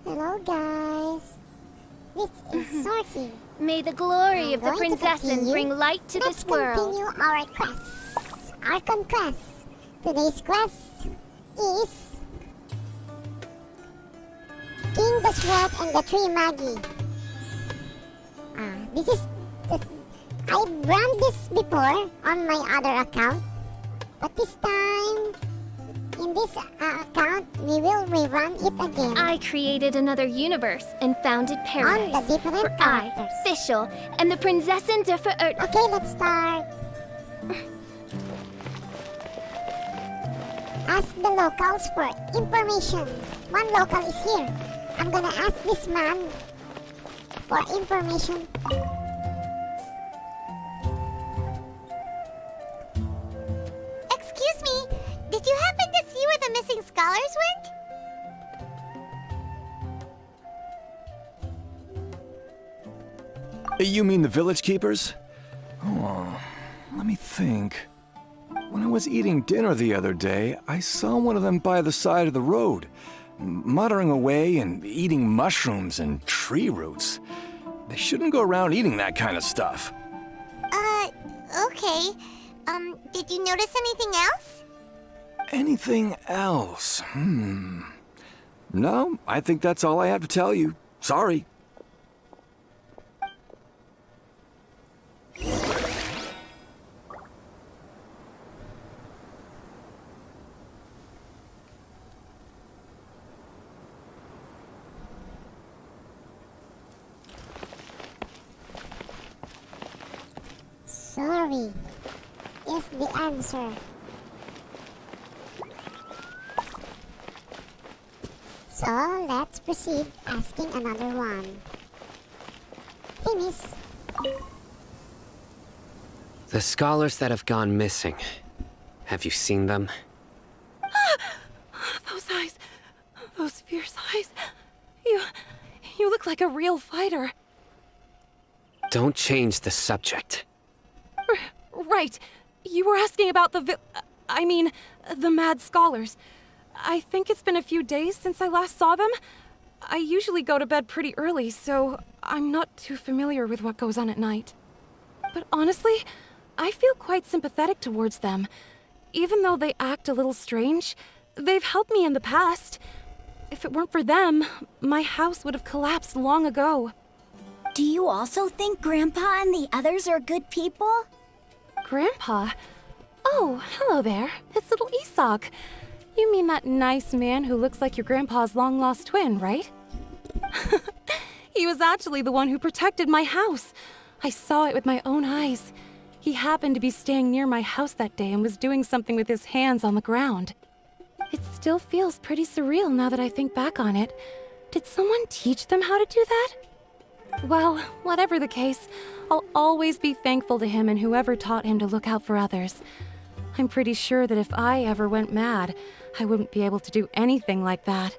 Hello guys, this is Sworzi. May the glory of the princessin bring light to this world. Let's continue our quests. Archon quest. Today's quest is King Deshret and the 3 Magi. This is I've run this before on my other account, but this time in this account we will rerun it again. I created another universe and founded paradise. On the different for characters. I, Fischl, and the princessin Deshret. Okay, let's start. Ask the locals for information. One local is here. I'm gonna ask this man for information. Excuse me, did you happen to see where the missing scholars went? You mean the village keepers? Oh, let me think. When I was eating dinner the other day, I saw one of them by the side of the road, muttering away and eating mushrooms and tree roots. They shouldn't go around eating that kind of stuff. Okay. Did you notice anything else? Anything else? No, I think that's all I have to tell you. Sorry. Sorry is the answer. So let's proceed asking another one. Hey miss, The scholars that have gone missing. Have you seen them? Those eyes. Those fierce eyes. You look like a real fighter. Don't change the subject. Right. You were asking about the mad scholars. I think it's been a few days since I last saw them. I usually go to bed pretty early, so I'm not too familiar with what goes on at night. But honestly, I feel quite sympathetic towards them. Even though they act a little strange, they've helped me in the past. If it weren't for them, my house would have collapsed long ago. Do you also think Grandpa and the others are good people? Grandpa? Oh, hello there. It's little Isak. You mean that nice man who looks like your grandpa's long-lost twin, right? He was actually the one who protected my house. I saw it with my own eyes. He happened to be staying near my house that day and was doing something with his hands on the ground. It still feels pretty surreal now that I think back on it. Did someone teach them how to do that? Well, whatever the case, I'll always be thankful to him and whoever taught him to look out for others. I'm pretty sure that if I ever went mad, I wouldn't be able to do anything like that.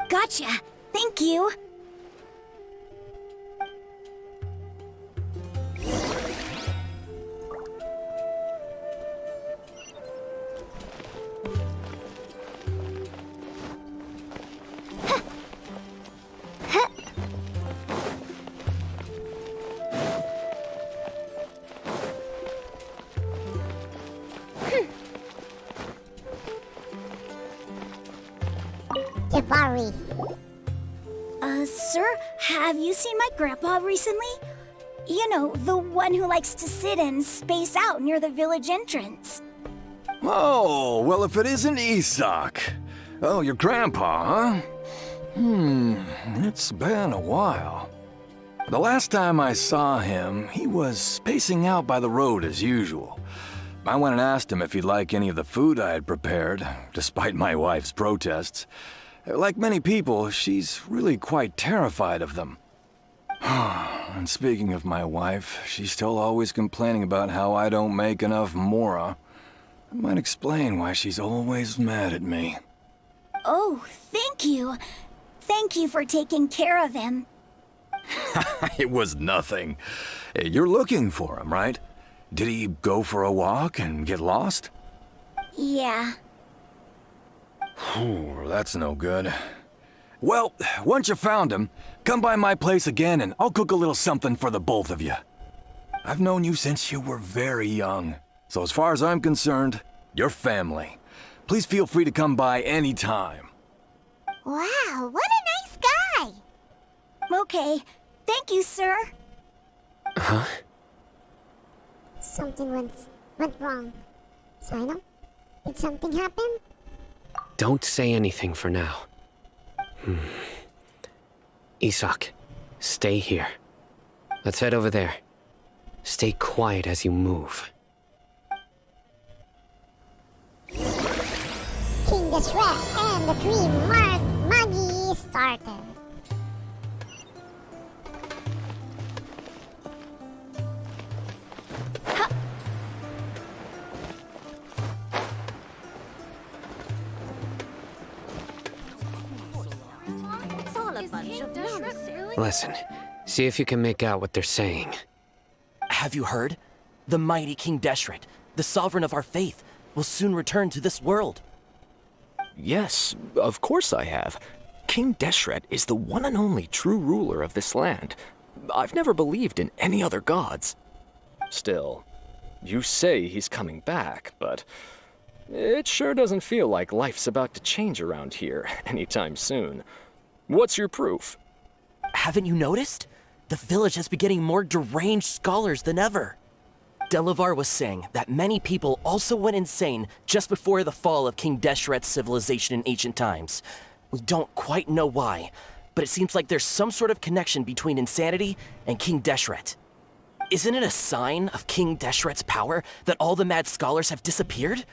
Gotcha. Thank you. Jabari. Sir, have you seen my grandpa recently? You know, the one who likes to sit and space out near the village entrance. Oh, well, if it isn't Isak. Oh, your grandpa, huh? It's been a while. The last time I saw him, he was spacing out by the road as usual. I went and asked him if he'd like any of the food I had prepared, despite my wife's protests. Like many people, she's really quite terrified of them. And speaking of my wife, she's still always complaining about how I don't make enough mora. That might explain why she's always mad at me. Oh, thank you. Thank you for taking care of him. It was nothing. You're looking for him, right? Did he go for a walk and get lost? Yeah. That's no good. Well, once you found him, come by my place again and I'll cook a little something for the both of you. I've known you since you were very young, so as far as I'm concerned, you're family. Please feel free to come by anytime. Wow, what a nice guy! Okay, thank you, sir. Huh? Something went wrong. Sino? Did something happen? Don't say anything for now. Isak, stay here. Let's head over there. Stay quiet as you move. King Deshret and the three Magi started. Listen, see if you can make out what they're saying. Have you heard? The mighty King Deshret, the sovereign of our faith, will soon return to this world. Yes, of course I have. King Deshret is the one and only true ruler of this land. I've never believed in any other gods. Still, you say he's coming back, but it sure doesn't feel like life's about to change around here anytime soon. What's your proof? Haven't you noticed? The village has been getting more deranged scholars than ever. Delavar was saying that many people also went insane just before the fall of King Deshret's civilization in ancient times. We don't quite know why, but it seems like there's some sort of connection between insanity and King Deshret. Isn't it a sign of King Deshret's power that all the mad scholars have disappeared?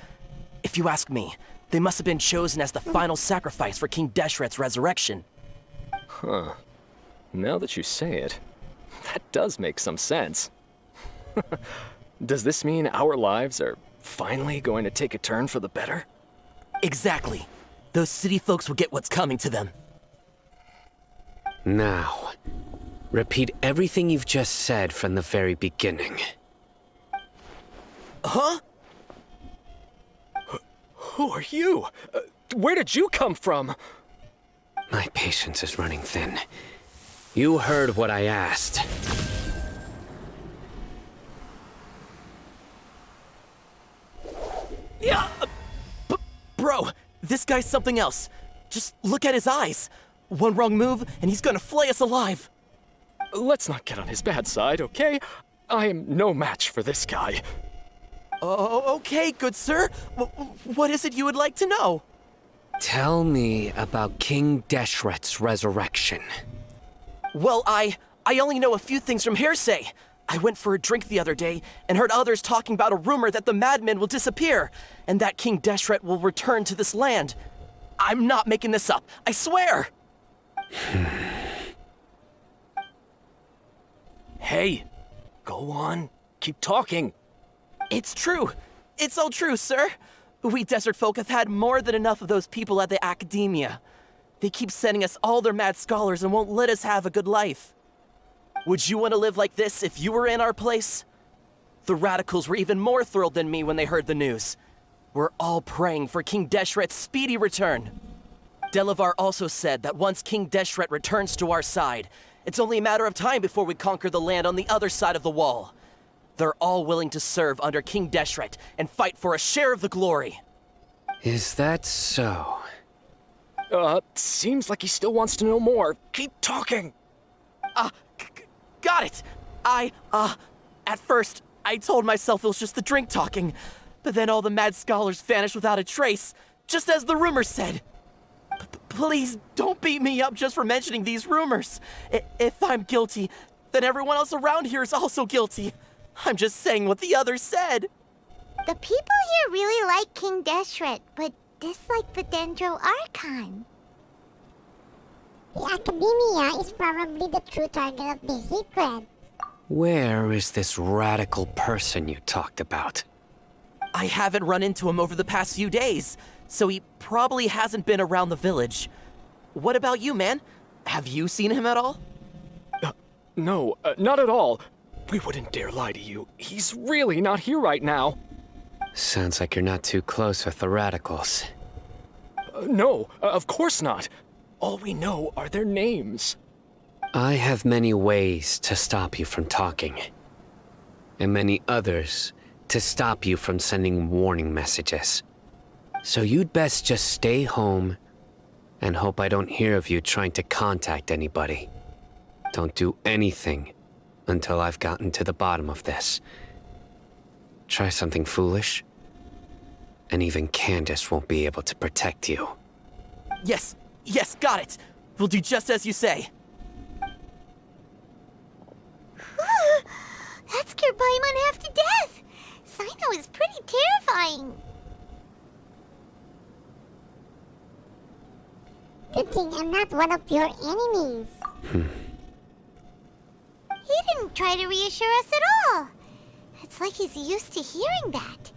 If you ask me, they must have been chosen as the final sacrifice for King Deshret's resurrection. Huh. Now that you say it, that does make some sense. Does this mean our lives are finally going to take a turn for the better? Exactly. Those city folks will get what's coming to them. Now, repeat everything you've just said from the very beginning. Huh? Who are you? Where did you come from? My patience is running thin. You heard what I asked. Yeah, bro, this guy's something else. Just look at his eyes. One wrong move, and he's gonna flay us alive. Let's not get on his bad side, okay? I am no match for this guy. Oh, okay, good sir. What is it you would like to know? Tell me about King Deshret's resurrection. Well, I only know a few things from hearsay. I went for a drink the other day and heard others talking about a rumor that the madmen will disappear and that King Deshret will return to this land. I'm not making this up, I swear! Hey, go on. Keep talking. It's true. It's all true, sir. We desert folk have had more than enough of those people at the academia. They keep sending us all their mad scholars and won't let us have a good life. Would you want to live like this if you were in our place? The radicals were even more thrilled than me when they heard the news. We're all praying for King Deshret's speedy return. Delavar also said that once King Deshret returns to our side, it's only a matter of time before we conquer the land on the other side of the wall. They're all willing to serve under King Deshret and fight for a share of the glory. Is that so? Seems like he still wants to know more. Keep talking. Got it! At first, I told myself it was just the drink talking, but then all the mad scholars vanished without a trace, just as the rumors said. Please, don't beat me up just for mentioning these rumors. If I'm guilty, then everyone else around here is also guilty. I'm just saying what the others said. The people here really like King Deshret, but dislike the Dendro Archon. The academia is probably the true target of the hatred. Where is this radical person you talked about? I haven't run into him over the past few days, so he probably hasn't been around the village. What about you, man? Have you seen him at all? No, not at all. We wouldn't dare lie to you. He's really not here right now. Sounds like you're not too close with the radicals. No, of course not. All we know are their names. I have many ways to stop you from talking, and many others to stop you from sending warning messages. So you'd best just stay home and hope I don't hear of you trying to contact anybody. Don't do anything until I've gotten to the bottom of this. Try something foolish, and even Candace won't be able to protect you. Yes, yes, got it. We'll do just as you say. That scared Paimon half to death. Sino is pretty terrifying. Good thing I'm not one of your enemies. He didn't try to reassure us at all. It's like he's used to hearing that.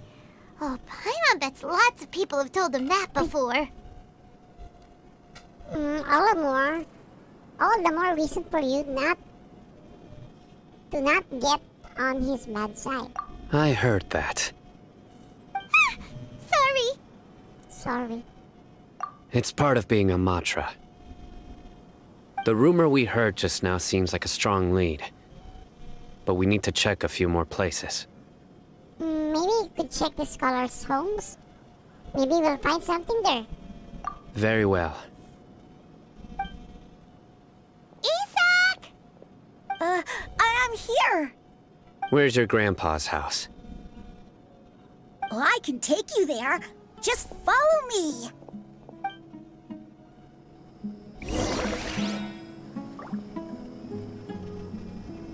Oh, Paimon bets lots of people have told him that before. All the more reason for you to not get on his bad side. I heard that. Sorry. It's part of being a Matra. The rumor we heard just now seems like a strong lead. But we need to check a few more places. Maybe you could check the scholars' homes. Maybe we'll find something there. Very well. Isaac! I'm here. Where's your grandpa's house? Oh, I can take you there. Just follow me.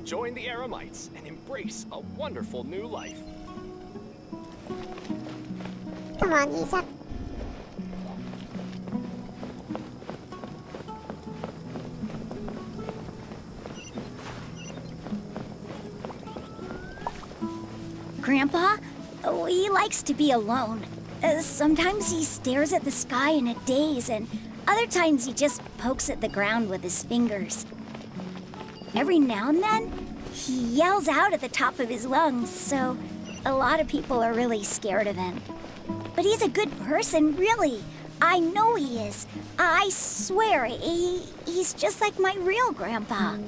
Join the Eremites and embrace a wonderful new life. Come on, Isaac. Grandpa? Oh, he likes to be alone. Sometimes he stares at the sky in a daze, and other times he just pokes at the ground with his fingers. Every now and then, he yells out at the top of his lungs, so a lot of people are really scared of him. But he's a good person, really. I know he is. I swear, he's just like my real grandpa.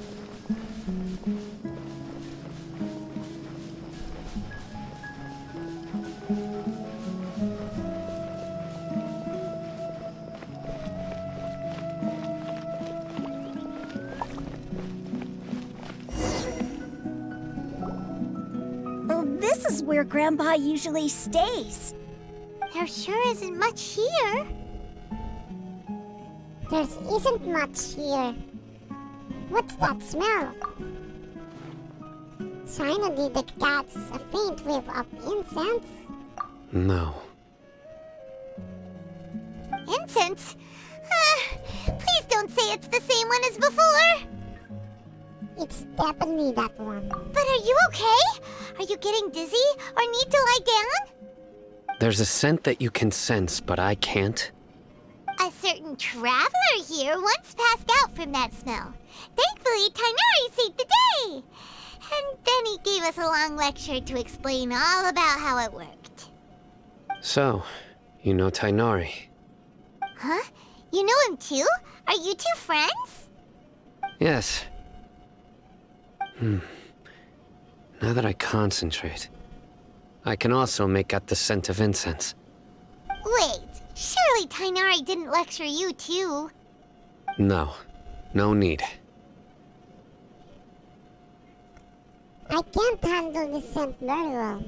This is where Grandpa usually stays. There sure isn't much here. There isn't much here. What's that smell? China, did the cats a faint whiff of incense? No. Incense? Please don't say it's the same one as before. It's definitely that one. But are you okay? Are you getting dizzy or need to lie down? There's a scent that you can sense, but I can't. A certain traveler here once passed out from that smell. Thankfully, Tainari saved the day. And then he gave us a long lecture to explain all about how it worked. So, you know Tainari? Huh? You know him too? Are you two friends? Yes. Now that I concentrate, I can also make out the scent of incense. Wait, surely Tainari didn't lecture you too? No. No need. I can't handle this scent very well.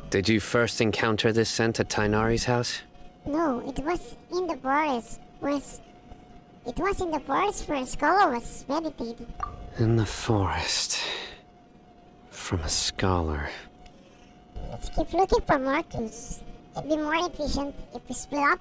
Did you first encounter this scent at Tainari's house? No, it was in the forest. It was in the forest where a scholar was meditating. In the forest. From a scholar. Let's keep looking for more clues. It'd be more efficient if we split up.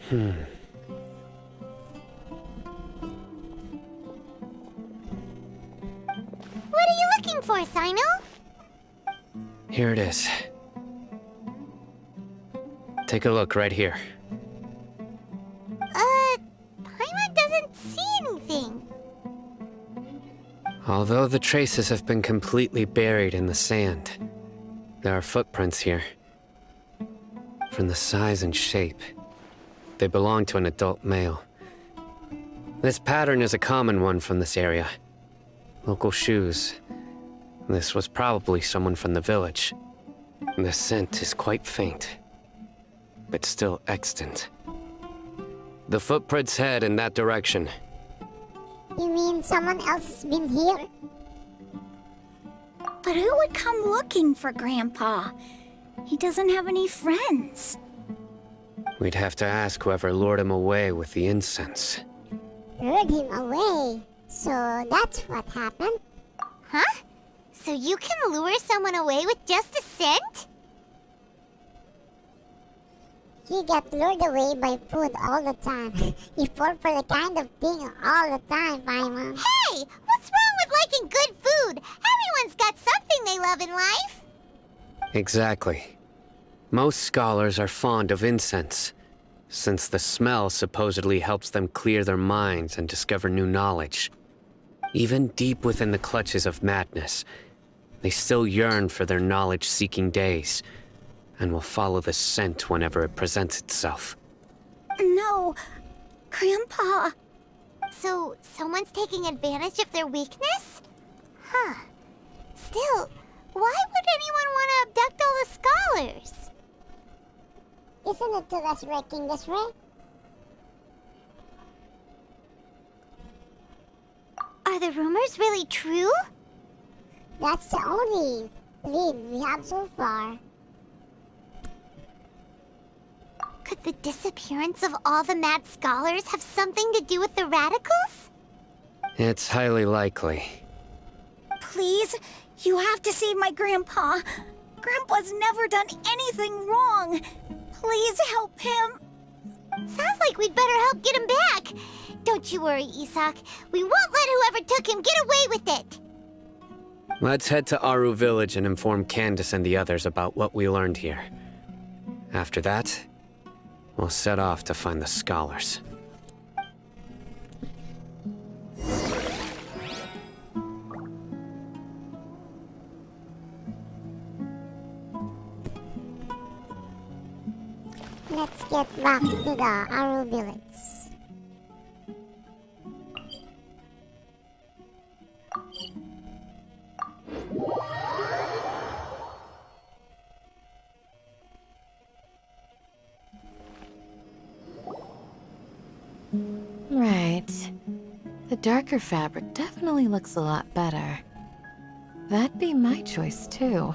What are you looking for, Sino? Here it is. Take a look right here. Paimon doesn't see anything. Although the traces have been completely buried in the sand, there are footprints here. From the size and shape, they belong to an adult male. This pattern is a common one from this area. Local shoes. This was probably someone from the village. The scent is quite faint, but still extant. The footprints head in that direction. You mean someone else has been here? But who would come looking for Grandpa? He doesn't have any friends. We'd have to ask whoever lured him away with the incense. Lured him away. So that's what happened? Huh? So you can lure someone away with just a scent? He got lured away by food all the time. You fall for the kind of thing all the time, Paimon. Hey! What's wrong with liking good food? Everyone's got something they love in life. Exactly. Most scholars are fond of incense, since the smell supposedly helps them clear their minds and discover new knowledge. Even deep within the clutches of madness, they still yearn for their knowledge-seeking days, and will follow the scent whenever it presents itself. No, Grandpa. So, someone's taking advantage of their weakness? Huh. Still, why would anyone want to abduct all the scholars? Isn't it to resurrect King Deshret? Are the rumors really true? That's the only lead we have so far. Could the disappearance of all the mad scholars have something to do with the radicals? It's highly likely. Please, you have to save my Grandpa. Grandpa's never done anything wrong. Please help him. Sounds like we'd better help get him back. Don't you worry, Isak. We won't let whoever took him get away with it. Let's head to Aru Village and inform Candace and the others about what we learned here. After that, we'll set off to find the scholars. Let's get back to the Aru village. Right. The darker fabric definitely looks a lot better. That'd be my choice, too.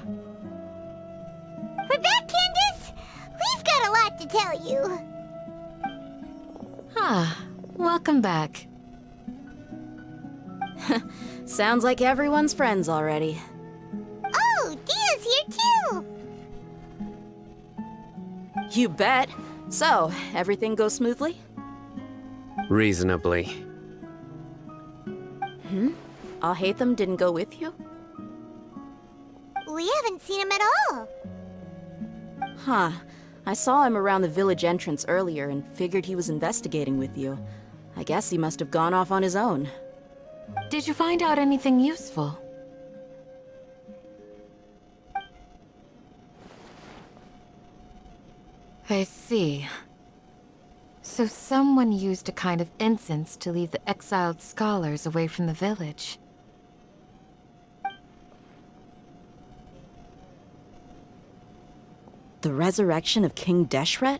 We're back, Candace! We've got a lot to tell you. Ah, welcome back. Sounds like everyone's friends already. Oh, Dia's here too! You bet. So, everything goes smoothly? Reasonably. Alhaitham didn't go with you? We haven't seen him at all. Huh. I saw him around the village entrance earlier and figured he was investigating with you. I guess he must have gone off on his own. Did you find out anything useful? I see. So someone used a kind of incense to lead the exiled scholars away from the village. The resurrection of King Deshret?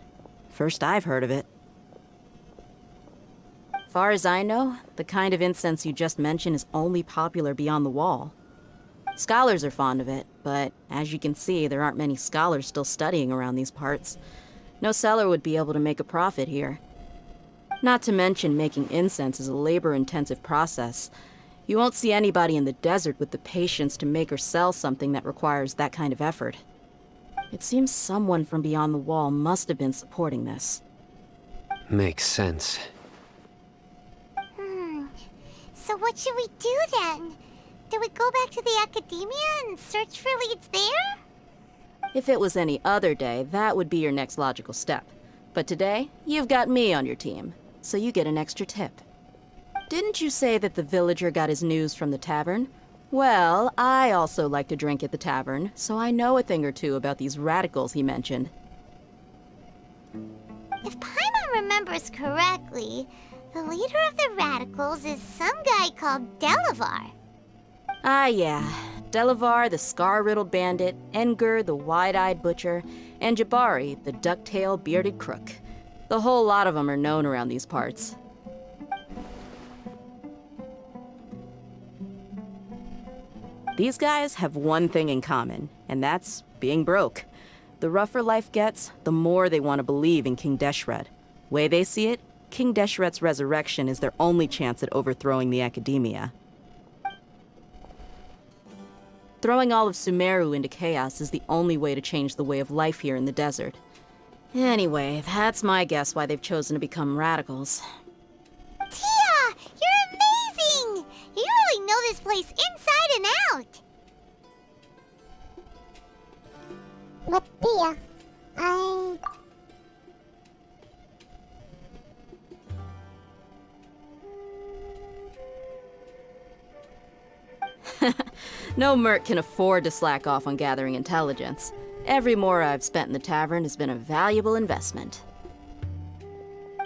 First I've heard of it. Far as I know, the kind of incense you just mentioned is only popular beyond the wall. Scholars are fond of it, but as you can see, there aren't many scholars still studying around these parts. No seller would be able to make a profit here. Not to mention, making incense is a labor-intensive process. You won't see anybody in the desert with the patience to make or sell something that requires that kind of effort. It seems someone from beyond the wall must have been supporting this. Makes sense. So what should we do then? Do we go back to the academia and search for leads there? If it was any other day, that would be your next logical step. But today, you've got me on your team, so you get an extra tip. Didn't you say that the villager got his news from the tavern? Well, I also like to drink at the tavern, so I know a thing or two about these radicals he mentioned. If Paimon remembers correctly, the leader of the radicals is some guy called Delavar. Ah, yeah. Delavar, the scar-riddled bandit, Engur, the wide-eyed butcher, and Jabari, the duck-tailed bearded crook. The whole lot of them are known around these parts. These guys have one thing in common, and that's being broke. The rougher life gets, the more they want to believe in King Deshret. Way they see it, King Deshret's resurrection is their only chance at overthrowing the academia. Throwing all of Sumeru into chaos is the only way to change the way of life here in the desert. Anyway, that's my guess why they've chosen to become radicals. Tia! You're amazing! You really know this place inside and out! But Tia, No merc can afford to slack off on gathering intelligence. Every mora I've spent in the tavern has been a valuable investment.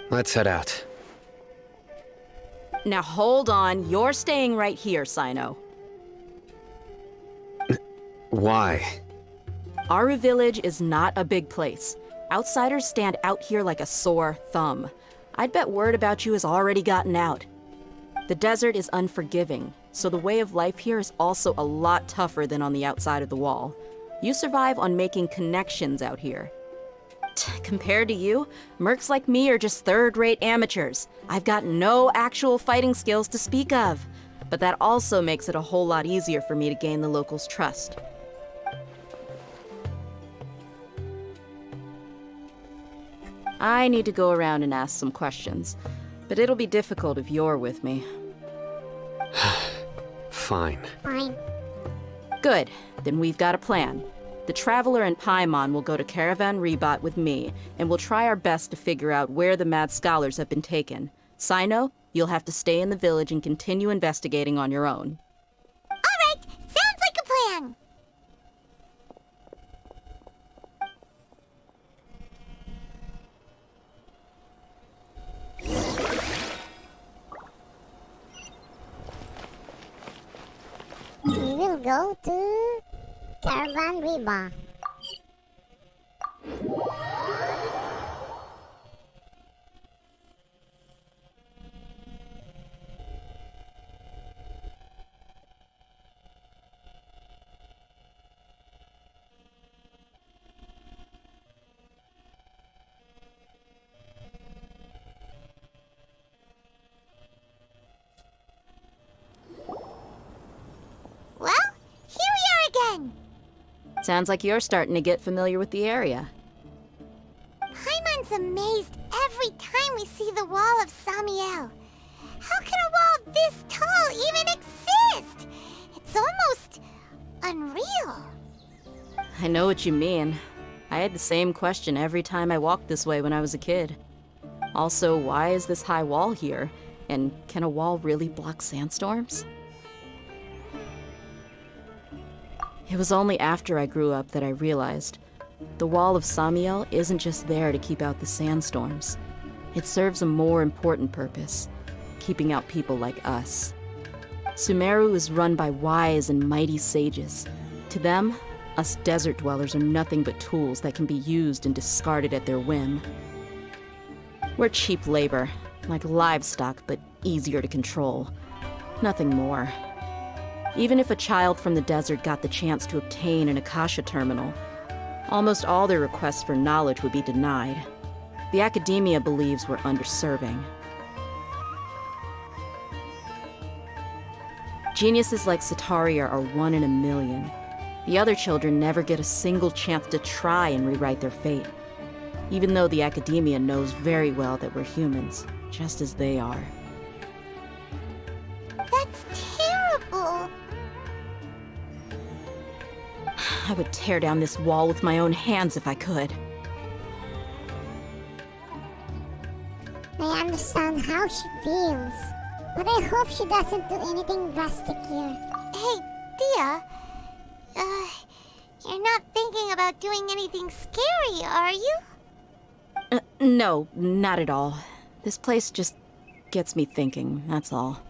Let's head out. Now hold on, you're staying right here, Sino. Why? Aru Village is not a big place. Outsiders stand out here like a sore thumb. I'd bet word about you has already gotten out. The desert is unforgiving, so the way of life here is also a lot tougher than on the outside of the wall. You survive on making connections out here. Compared to you, mercs like me are just third-rate amateurs. I've got no actual fighting skills to speak of. But that also makes it a whole lot easier for me to gain the locals' trust. I need to go around and ask some questions, but it'll be difficult if you're with me. Fine. Good, then we've got a plan. The Traveler and Paimon will go to Caravan Rebot with me, and we'll try our best to figure out where the mad scholars have been taken. Sino, you'll have to stay in the village and continue investigating on your own. Alright, sounds like a plan! We will go to Caravan Reba. Well, here we are again. Sounds like you're starting to get familiar with the area. Paimon's amazed every time we see the wall of Samiel. How can a wall this tall even exist? It's almost unreal. I know what you mean. I had the same question every time I walked this way when I was a kid. Also, why is this high wall here? And can a wall really block sandstorms? It was only after I grew up that I realized the wall of Samiel isn't just there to keep out the sandstorms. It serves a more important purpose, keeping out people like us. Sumeru is run by wise and mighty sages. To them, us desert dwellers are nothing but tools that can be used and discarded at their whim. We're cheap labor, like livestock, but easier to control. Nothing more. Even if a child from the desert got the chance to obtain an Akasha terminal, almost all their requests for knowledge would be denied. The academia believes we're underserving. Geniuses like Sataria are 1 in a million. The other children never get a single chance to try and rewrite their fate. Even though the academia knows very well that we're humans, just as they are. That's terrible. I would tear down this wall with my own hands if I could. I understand how she feels, but I hope she doesn't do anything drastic here. Hey, Dia. You're not thinking about doing anything scary, are you? No, not at all. This place just gets me thinking, that's all.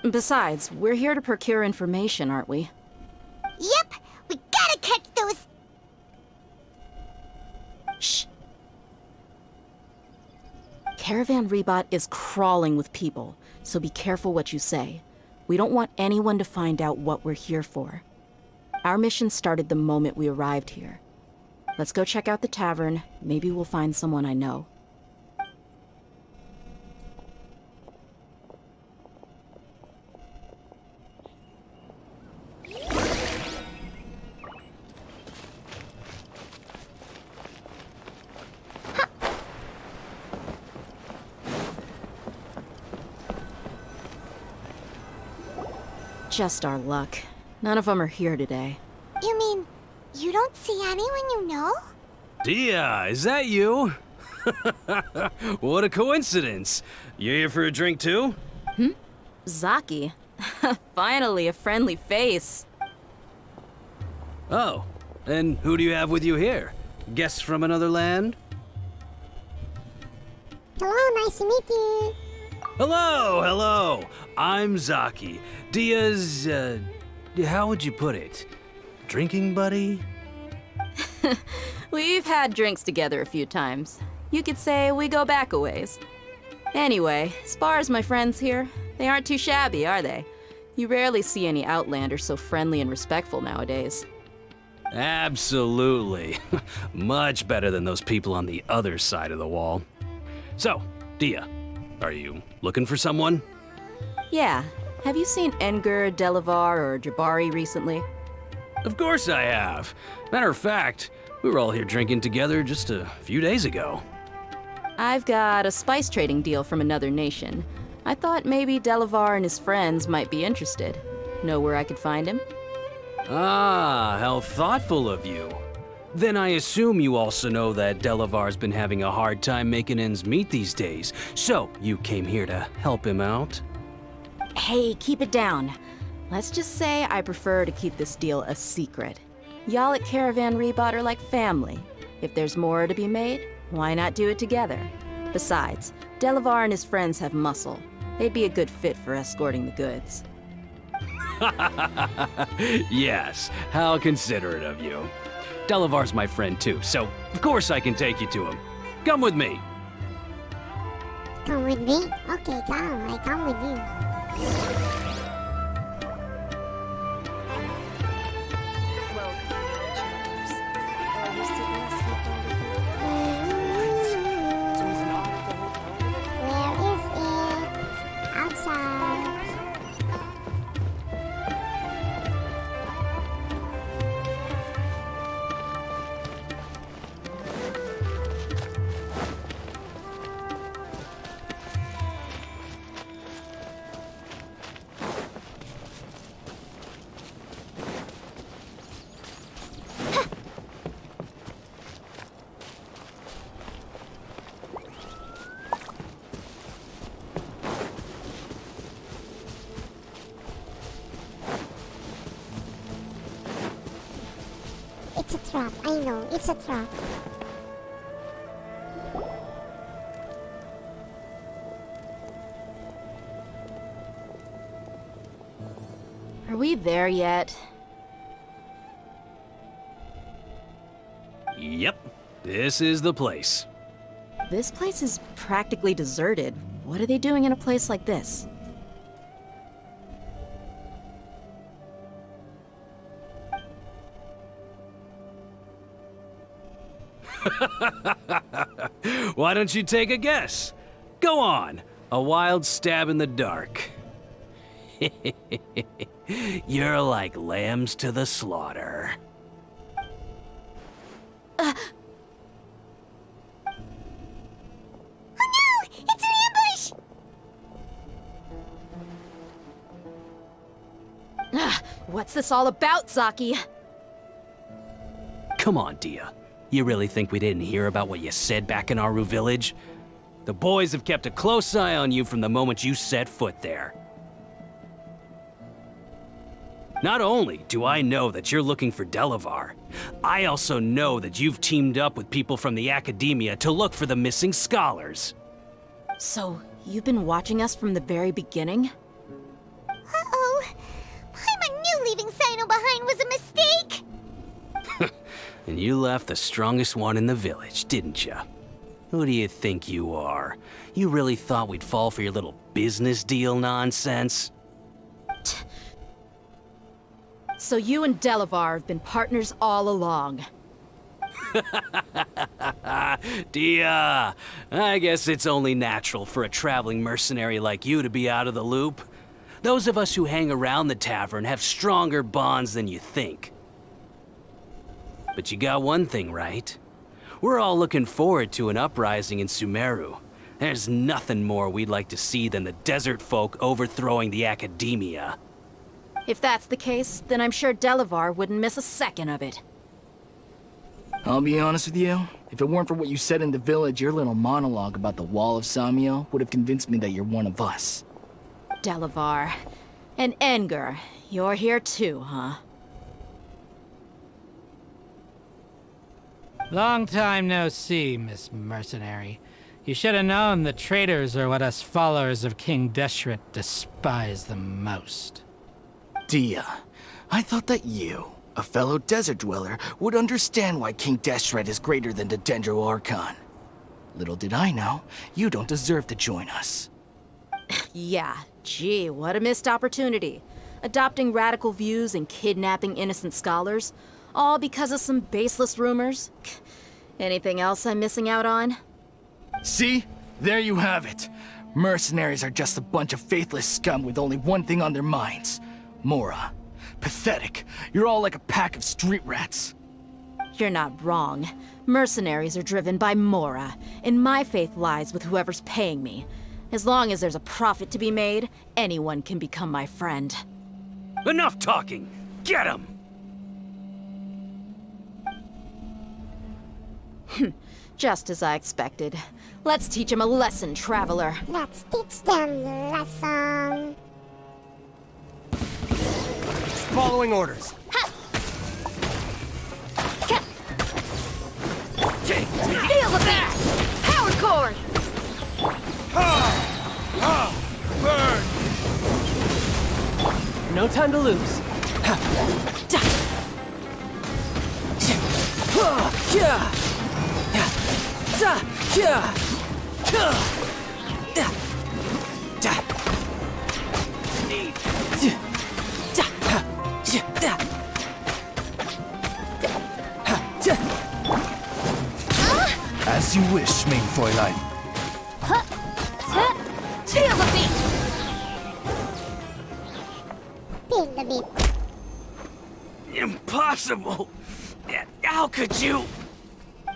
Besides, we're here to procure information, aren't we? Yep, we gotta catch those... Shh. Caravan Rebot is crawling with people, so be careful what you say. We don't want anyone to find out what we're here for. Our mission started the moment we arrived here. Let's go check out the tavern. Maybe we'll find someone I know. Just our luck. None of them are here today. You mean, you don't see anyone you know? Dia, is that you? What a coincidence. You here for a drink too? Zaki. Finally, a friendly face. Oh, and who do you have with you here? Guests from another land? Hello, nice to meet you. Hello. I'm Zaki. Dia's, how would you put it? Drinking buddy? We've had drinks together a few times. You could say we go back a ways. Anyway, as far as my friends here, they aren't too shabby, are they? You rarely see any Outlanders so friendly and respectful nowadays. Absolutely. Much better than those people on the other side of the wall. So, Dia, are you looking for someone? Yeah. Have you seen Edgar, Delavar, or Jabari recently? Of course I have. Matter of fact, we were all here drinking together just a few days ago. I've got a spice trading deal from another nation. I thought maybe Delavar and his friends might be interested. Know where I could find him? Ah, how thoughtful of you. Then I assume you also know that Delavar's been having a hard time making ends meet these days, so you came here to help him out? Hey, keep it down. Let's just say I prefer to keep this deal a secret. Y'all at Caravan Rebot are like family. If there's more to be made, why not do it together? Besides, Delavar and his friends have muscle. They'd be a good fit for escorting the goods. Yes, how considerate of you. Delavar's my friend too, so of course I can take you to him. Come with me. Come with me? Okay, I come with you. Where is it? Outside. It's a trap, I know, it's a trap. Are we there yet? Yep, this is the place. This place is practically deserted. What are they doing in a place like this? Why don't you take a guess? Go on, a wild stab in the dark. You're like lambs to the slaughter. What's this all about, Zaki? Come on, Dia. You really think we didn't hear about what you said back in Aru village? The boys have kept a close eye on you from the moment you set foot there. Not only do I know that you're looking for Delavar, I also know that you've teamed up with people from the Academia to look for the missing scholars. So, you've been watching us from the very beginning? Uh-oh. Paimon knew leaving Sino behind was a mistake! And you left the strongest one in the village, didn't you? Who do you think you are? You really thought we'd fall for your little business deal nonsense? So you and Delavar have been partners all along. Dia, I guess it's only natural for a traveling mercenary like you to be out of the loop. Those of us who hang around the tavern have stronger bonds than you think. But you got one thing right. We're all looking forward to an uprising in Sumeru. There's nothing more we'd like to see than the desert folk overthrowing the Academia. If that's the case, then I'm sure Delavar wouldn't miss a second of it. I'll be honest with you, if it weren't for what you said in the village, your little monologue about the Wall of Samiel would have convinced me that you're one of us. Delavar. And Engar, you're here too, huh? Long time no see, Miss Mercenary. You should have known the traitors are what us followers of King Deshret despise the most. Dia, I thought that you, a fellow desert dweller, would understand why King Deshret is greater than the Dendro Archon. Little did I know, you don't deserve to join us. Yeah, gee, what a missed opportunity. Adopting radical views and kidnapping innocent scholars, all because of some baseless rumors. Anything else I'm missing out on? See? There you have it. Mercenaries are just a bunch of faithless scum with only one thing on their minds. Mora. Pathetic. You're all like a pack of street rats. You're not wrong. Mercenaries are driven by Mora, and my faith lies with whoever's paying me. As long as there's a profit to be made, anyone can become my friend. Enough talking! Get him! Just as I expected. Let's teach him a lesson, traveler. Let's teach them a lesson. Following orders. Feel the back! Power cord! Burn! No time to lose. As you wish, mein Fräulein. Feel the beat! Feel the beat. Impossible! How could you?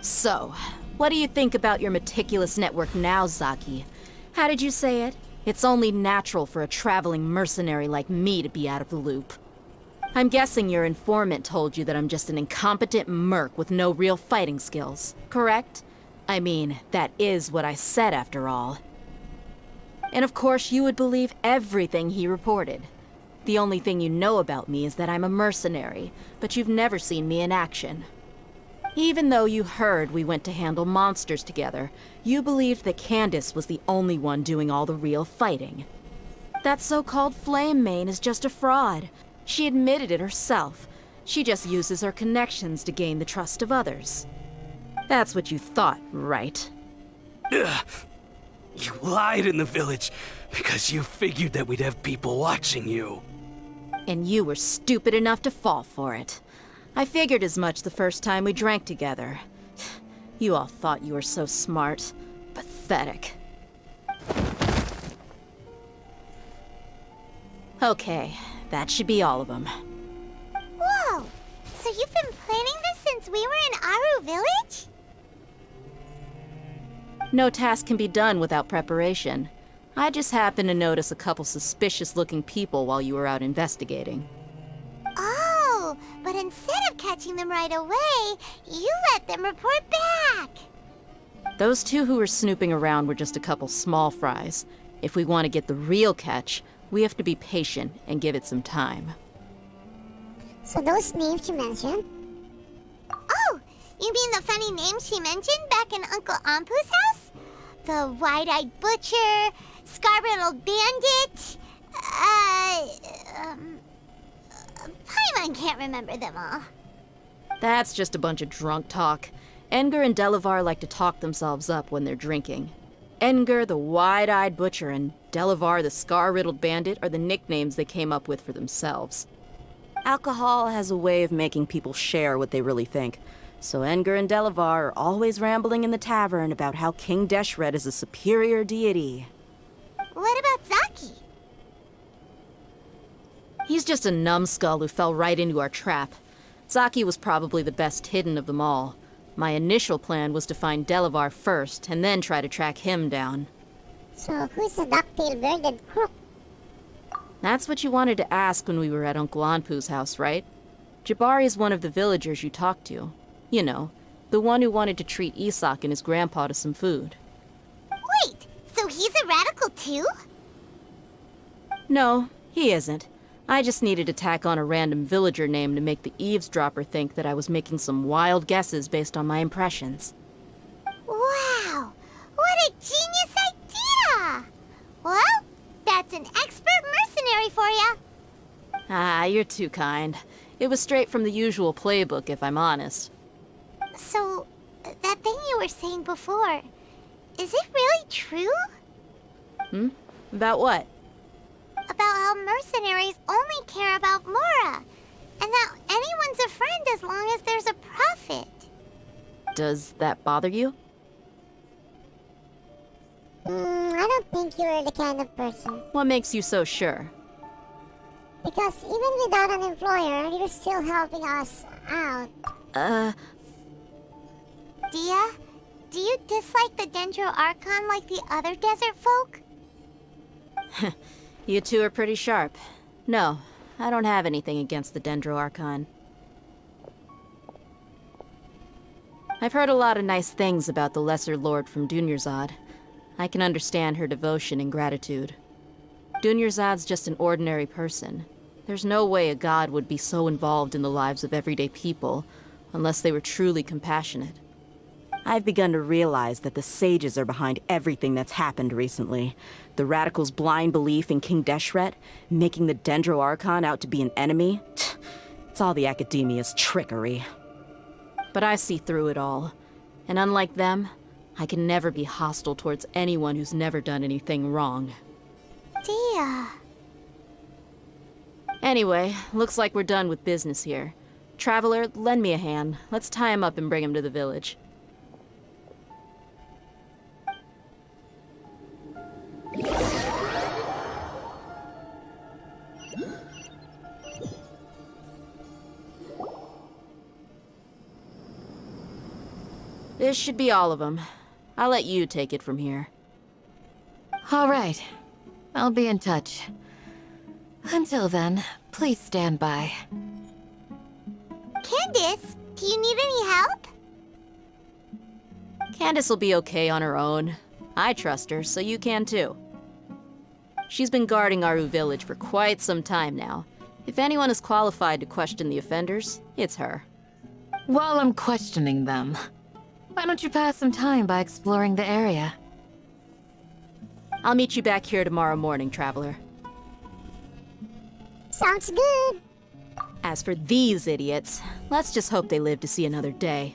So, what do you think about your meticulous network now, Zaki? How did you say it? It's only natural for a traveling mercenary like me to be out of the loop. I'm guessing your informant told you that I'm just an incompetent merc with no real fighting skills, correct? I mean, that is what I said after all. And of course you would believe everything he reported. The only thing you know about me is that I'm a mercenary, but you've never seen me in action. Even though you heard we went to handle monsters together, you believed that Candace was the only one doing all the real fighting. That so-called Flame Mane is just a fraud. She admitted it herself. She just uses her connections to gain the trust of others. That's what you thought, right? Ugh. You lied in the village because you figured that we'd have people watching you. And you were stupid enough to fall for it. I figured as much the first time we drank together. You all thought you were so smart. Pathetic. Okay, that should be all of them. Whoa! So you've been planning this since we were in Aru village? No task can be done without preparation. I just happened to notice a couple suspicious-looking people while you were out investigating. catching them right away, you let them report back. Those two who were snooping around were just a couple small fries. If we want to get the real catch, we have to be patient and give it some time. So those names you mentioned? Oh, you mean the funny names she mentioned back in Uncle Ampu's house? The wide-eyed butcher, scar-riddled bandit, Paimon can't remember them all. That's just a bunch of drunk talk. Edgar and Delavar like to talk themselves up when they're drinking. Edgar, the wide-eyed butcher, and Delavar, the scar-riddled bandit, are the nicknames they came up with for themselves. Alcohol has a way of making people share what they really think, so Edgar and Delavar are always rambling in the tavern about how King Deshret is a superior deity. What about Zaki? He's just a numbskull who fell right into our trap. Zaki was probably the best hidden of them all. My initial plan was to find Delavar first, and then try to track him down. So who's the duck-tailed bearded crook? That's what you wanted to ask when we were at Uncle Anpu's house, right? Jabari is one of the villagers you talked to. You know, the one who wanted to treat Isak and his grandpa to some food. Wait, so he's a radical too? No, he isn't. I just needed to tack on a random villager name to make the eavesdropper think that I was making some wild guesses based on my impressions. Wow, what a genius idea! Well, that's an expert mercenary for ya. Ah, you're too kind. It was straight from the usual playbook, if I'm honest. So, that thing you were saying before, is it really true? About what? About how mercenaries only care about Mora, and that anyone's a friend as long as there's a profit. Does that bother you? I don't think you're the kind of person. What makes you so sure? Because even without an employer, you're still helping us out. Dia, do you dislike the Dendro Archon like the other desert folk? You two are pretty sharp. No, I don't have anything against the Dendro Archon. I've heard a lot of nice things about the Lesser Lord from Dunyarzad. I can understand her devotion and gratitude. Dunyarzad's just an ordinary person. There's no way a god would be so involved in the lives of everyday people, unless they were truly compassionate. I've begun to realize that the sages are behind everything that's happened recently. The radicals' blind belief in King Deshret, making the Dendro Archon out to be an enemy. It's all the academia's trickery. But I see through it all. And unlike them, I can never be hostile towards anyone who's never done anything wrong. Dia. Anyway, looks like we're done with business here. Traveler, lend me a hand. Let's tie him up and bring him to the village. This should be all of them. I'll let you take it from here. All right. I'll be in touch. Until then, please stand by. Candace, do you need any help? Candace will be okay on her own. I trust her, so you can too. She's been guarding Aru village for quite some time now. If anyone is qualified to question the offenders, it's her. While I'm questioning them, why don't you pass some time by exploring the area? I'll meet you back here tomorrow morning, Traveler. Sounds good. As for these idiots, let's just hope they live to see another day.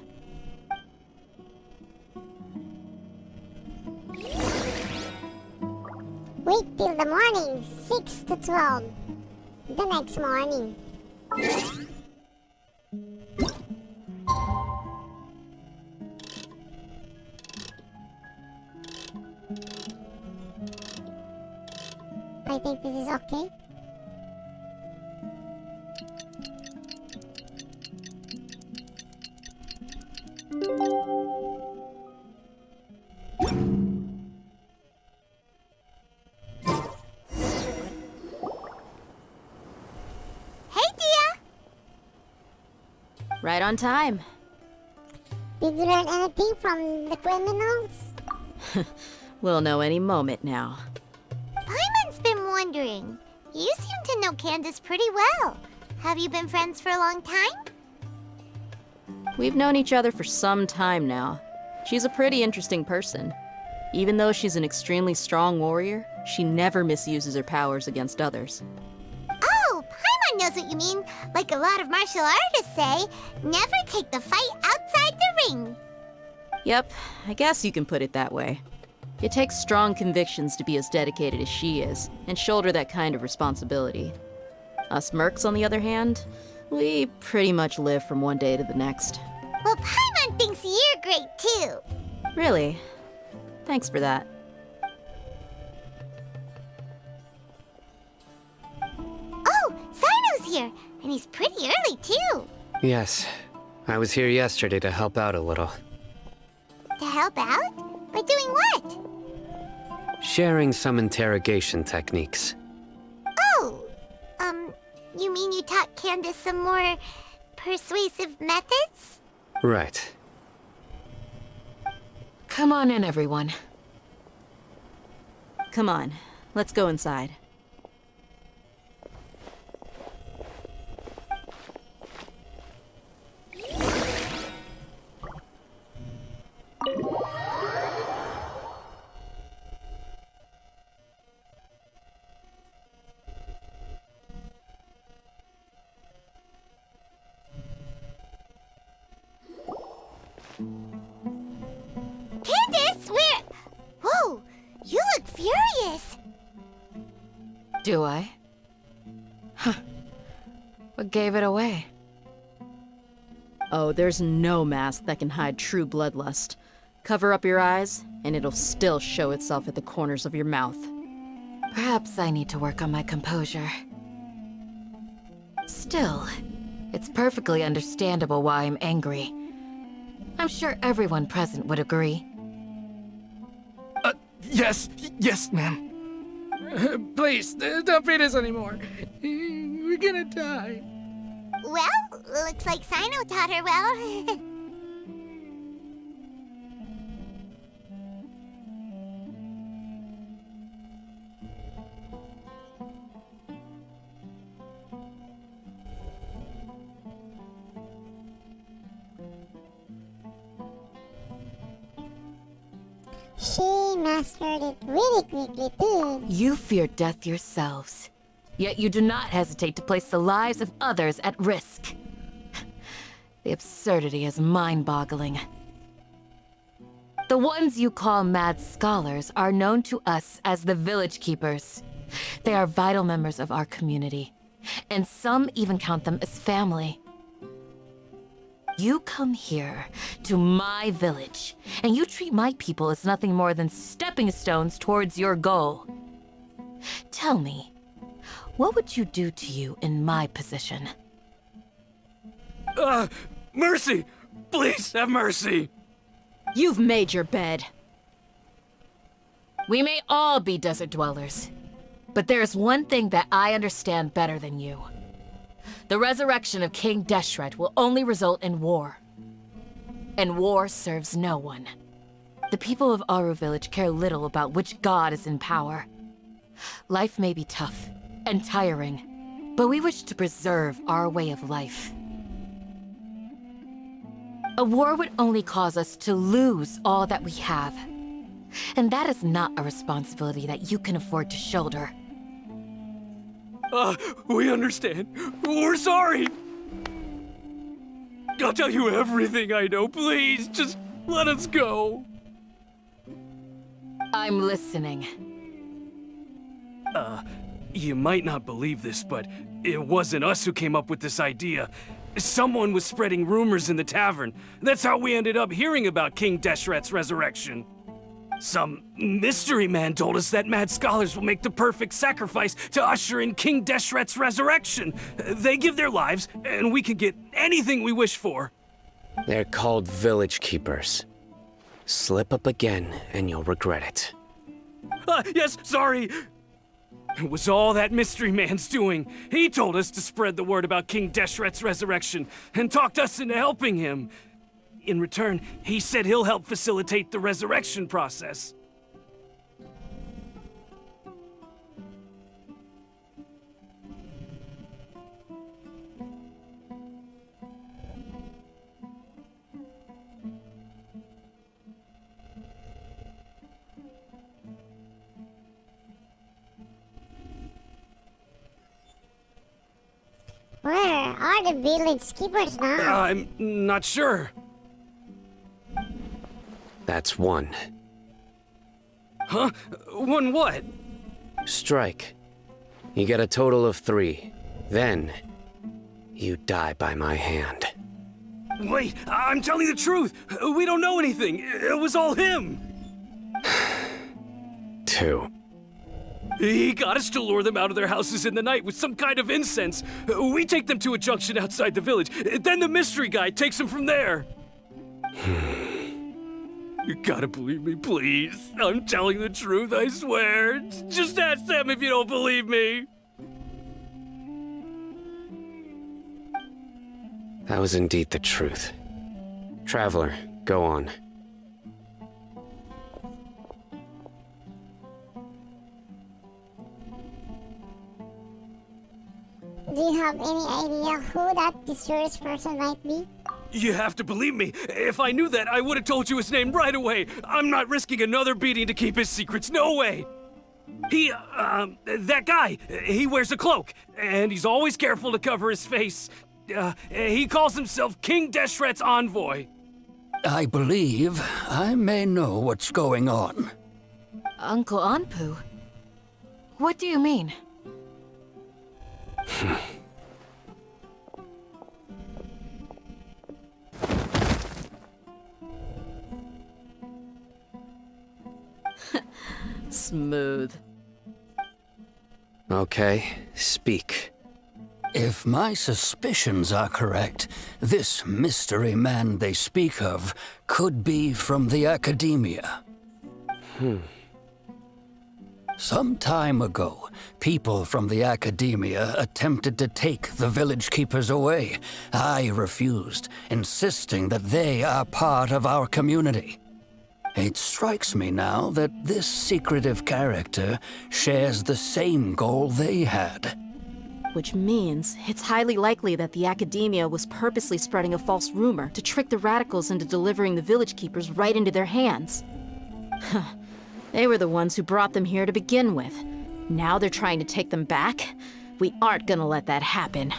Wait till the morning, 6 to 12. The next morning. I think this is okay. Right on time. Did you learn anything from the criminals? We'll know any moment now. Paimon's been wondering. You seem to know Candace pretty well. Have you been friends for a long time? We've known each other for some time now. She's a pretty interesting person. Even though she's an extremely strong warrior, she never misuses her powers against others. Oh, Paimon knows what you mean. Like a lot of martial artists say, never take the fight outside the ring. Yep, I guess you can put it that way. It takes strong convictions to be as dedicated as she is, and shoulder that kind of responsibility. Us mercs, on the other hand, we pretty much live from one day to the next. Well, Paimon thinks you're great too. Really? Thanks for that. Oh, Sino's here, and he's pretty early too. Yes. I was here yesterday to help out a little. To help out? By doing what? Sharing some interrogation techniques. Oh, you mean you taught Candace some more persuasive methods? Right. Come on in, everyone. Come on, let's go inside. Candace, where? Whoa, you look furious. Do I? Huh. What gave it away? Oh, there's no mask that can hide true bloodlust. Cover up your eyes, and it'll still show itself at the corners of your mouth. Perhaps I need to work on my composure. Still, it's perfectly understandable why I'm angry. I'm sure everyone present would agree. Yes, ma'am. Please, don't beat us anymore. We're gonna die. Well, looks like Sino taught her well. She mastered it really quickly too. You fear death yourselves, yet you do not hesitate to place the lives of others at risk. The absurdity is mind-boggling. The ones you call mad scholars are known to us as the Village Keepers. They are vital members of our community, and some even count them as family. You come here, to my village, and you treat my people as nothing more than stepping stones towards your goal. Tell me, what would you do to you in my position? Mercy! Please have mercy! You've made your bed. We may all be desert dwellers, but there's one thing that I understand better than you. The resurrection of King Deshret will only result in war. And war serves no one. The people of Aru Village care little about which god is in power. Life may be tough and tiring, but we wish to preserve our way of life. A war would only cause us to lose all that we have. And that is not a responsibility that you can afford to shoulder. We understand. We're sorry. I'll tell you everything I know. Please, just let us go. I'm listening. You might not believe this, but it wasn't us who came up with this idea. Someone was spreading rumors in the tavern. That's how we ended up hearing about King Deshret's resurrection. Some mystery man told us that mad scholars will make the perfect sacrifice to usher in King Deshret's resurrection. They give their lives, and we can get anything we wish for. They're called Village Keepers. Slip up again, and you'll regret it. Yes, sorry. It was all that mystery man's doing. He told us to spread the word about King Deshret's resurrection and talked us into helping him. In return, he said he'll help facilitate the resurrection process. Where are the village keepers now? I'm not sure. That's one. Huh? One what? Strike. You get a total of 3. Then, you die by my hand. Wait, I'm telling the truth. We don't know anything. It was all him. 2. He got us to lure them out of their houses in the night with some kind of incense. We take them to a junction outside the village. Then the mystery guy takes them from there. You gotta believe me, please. I'm telling the truth, I swear. Just ask them if you don't believe me. That was indeed the truth. Traveler, go on. Do you have any idea who that mysterious person might be? You have to believe me. If I knew that, I would have told you his name right away. I'm not risking another beating to keep his secrets. No way. That guy, he wears a cloak, and he's always careful to cover his face. He calls himself King Deshret's envoy. I believe I may know what's going on. Uncle Anpu? What do you mean? Smooth. Okay, speak. If my suspicions are correct, this mystery man they speak of could be from the Academia. Some time ago, people from the Academia attempted to take the village keepers away. I refused, insisting that they are part of our community. It strikes me now that this secretive character shares the same goal they had. Which means it's highly likely that the Academia was purposely spreading a false rumor to trick the radicals into delivering the village keepers right into their hands. They were the ones who brought them here to begin with. Now they're trying to take them back? We aren't gonna let that happen.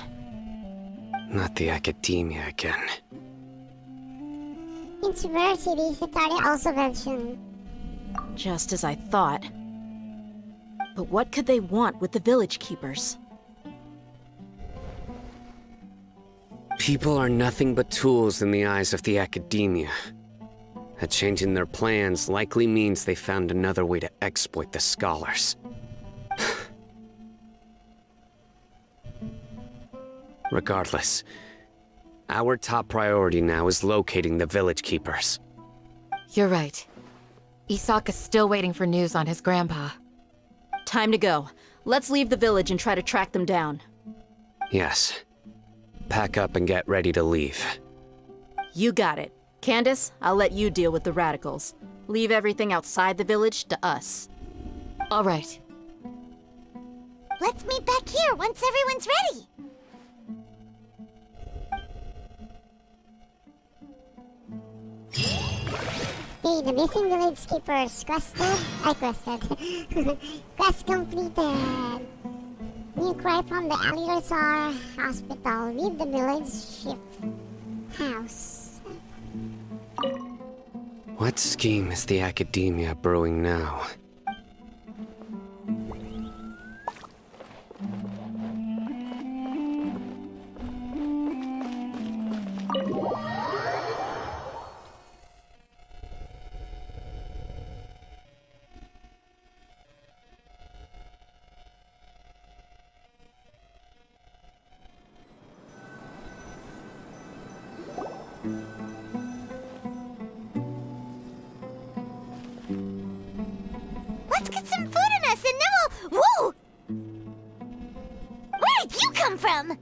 Not the Academia again. Universities that are also mentioned. Just as I thought. But what could they want with the village keepers? People are nothing but tools in the eyes of the Academia. A change in their plans likely means they found another way to exploit the scholars. Regardless, our top priority now is locating the village keepers. You're right. Isak is still waiting for news on his grandpa. Time to go. Let's leave the village and try to track them down. Yes. Pack up and get ready to leave. You got it. Candace, I'll let you deal with the radicals. Leave everything outside the village to us. All right. Let's meet back here once everyone's ready. Hey, the missing village keepers Quest completed. New cry from the Eliezer Hospital. Leave the village ship house. What scheme is the Academia brewing now? Let's get some food in us and then we'll... Woo! from?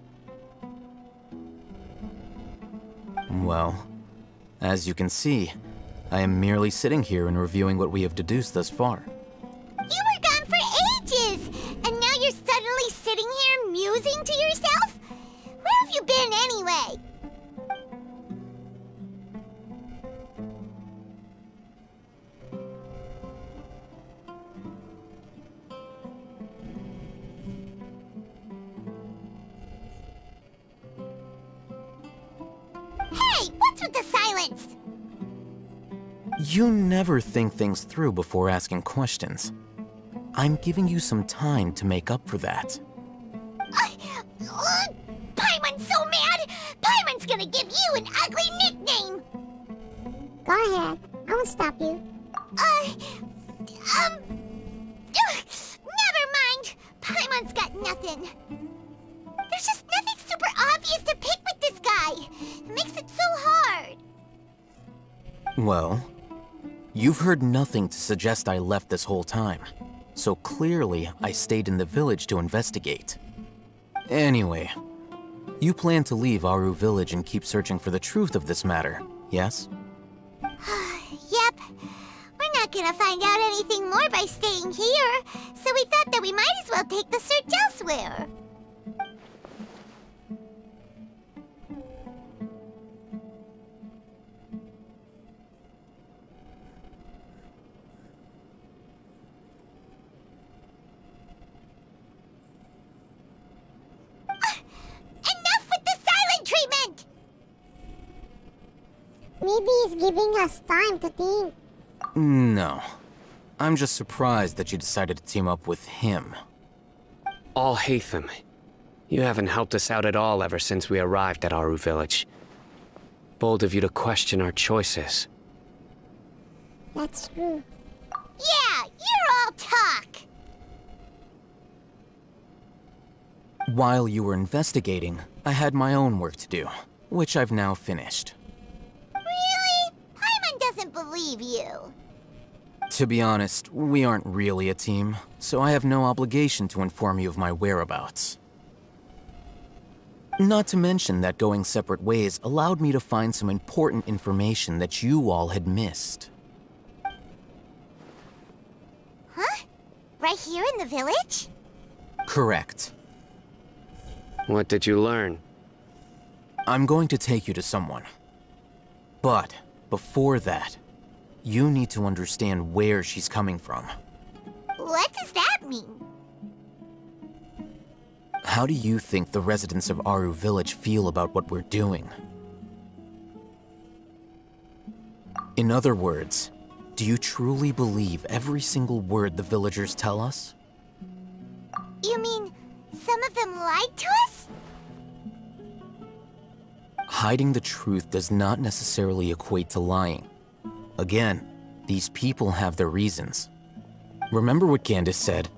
Well, as you can see, I am merely sitting here and reviewing what we have deduced thus far. You were gone for ages, and now you're suddenly sitting here musing to yourself? Where have you been anyway? Hey, what's with the silence? You never think things through before asking questions. I'm giving you some time to make up for that. Paimon's so mad! Paimon's gonna give you an ugly nickname! Go ahead. I won't stop you. Never mind. Paimon's got nothing. There's just nothing super obvious to pick with this guy. It makes it so hard. Well, you've heard nothing to suggest I left this whole time. So clearly, I stayed in the village to investigate. Anyway, you plan to leave Aru village and keep searching for the truth of this matter, yes? Yep. We're not gonna find out anything more by staying here, so we thought that we might as well take the search elsewhere. Enough with the silent treatment! Maybe he's giving us time to think. No. I'm just surprised that you decided to team up with him. Al-Haytham, you haven't helped us out at all ever since we arrived at Aru village. Bold of you to question our choices. That's true. Yeah, you're all talk! While you were investigating, I had my own work to do, which I've now finished. Really? Paimon doesn't believe you. To be honest, we aren't really a team, so I have no obligation to inform you of my whereabouts. Not to mention that going separate ways allowed me to find some important information that you all had missed. Huh? Right here in the village? Correct. What did you learn? I'm going to take you to someone. But before that, you need to understand where she's coming from. What does that mean? How do you think the residents of Aru village feel about what we're doing? In other words, do you truly believe every single word the villagers tell us? You mean some of them lied to us? Hiding the truth does not necessarily equate to lying. Again, these people have their reasons. Remember what Candace said?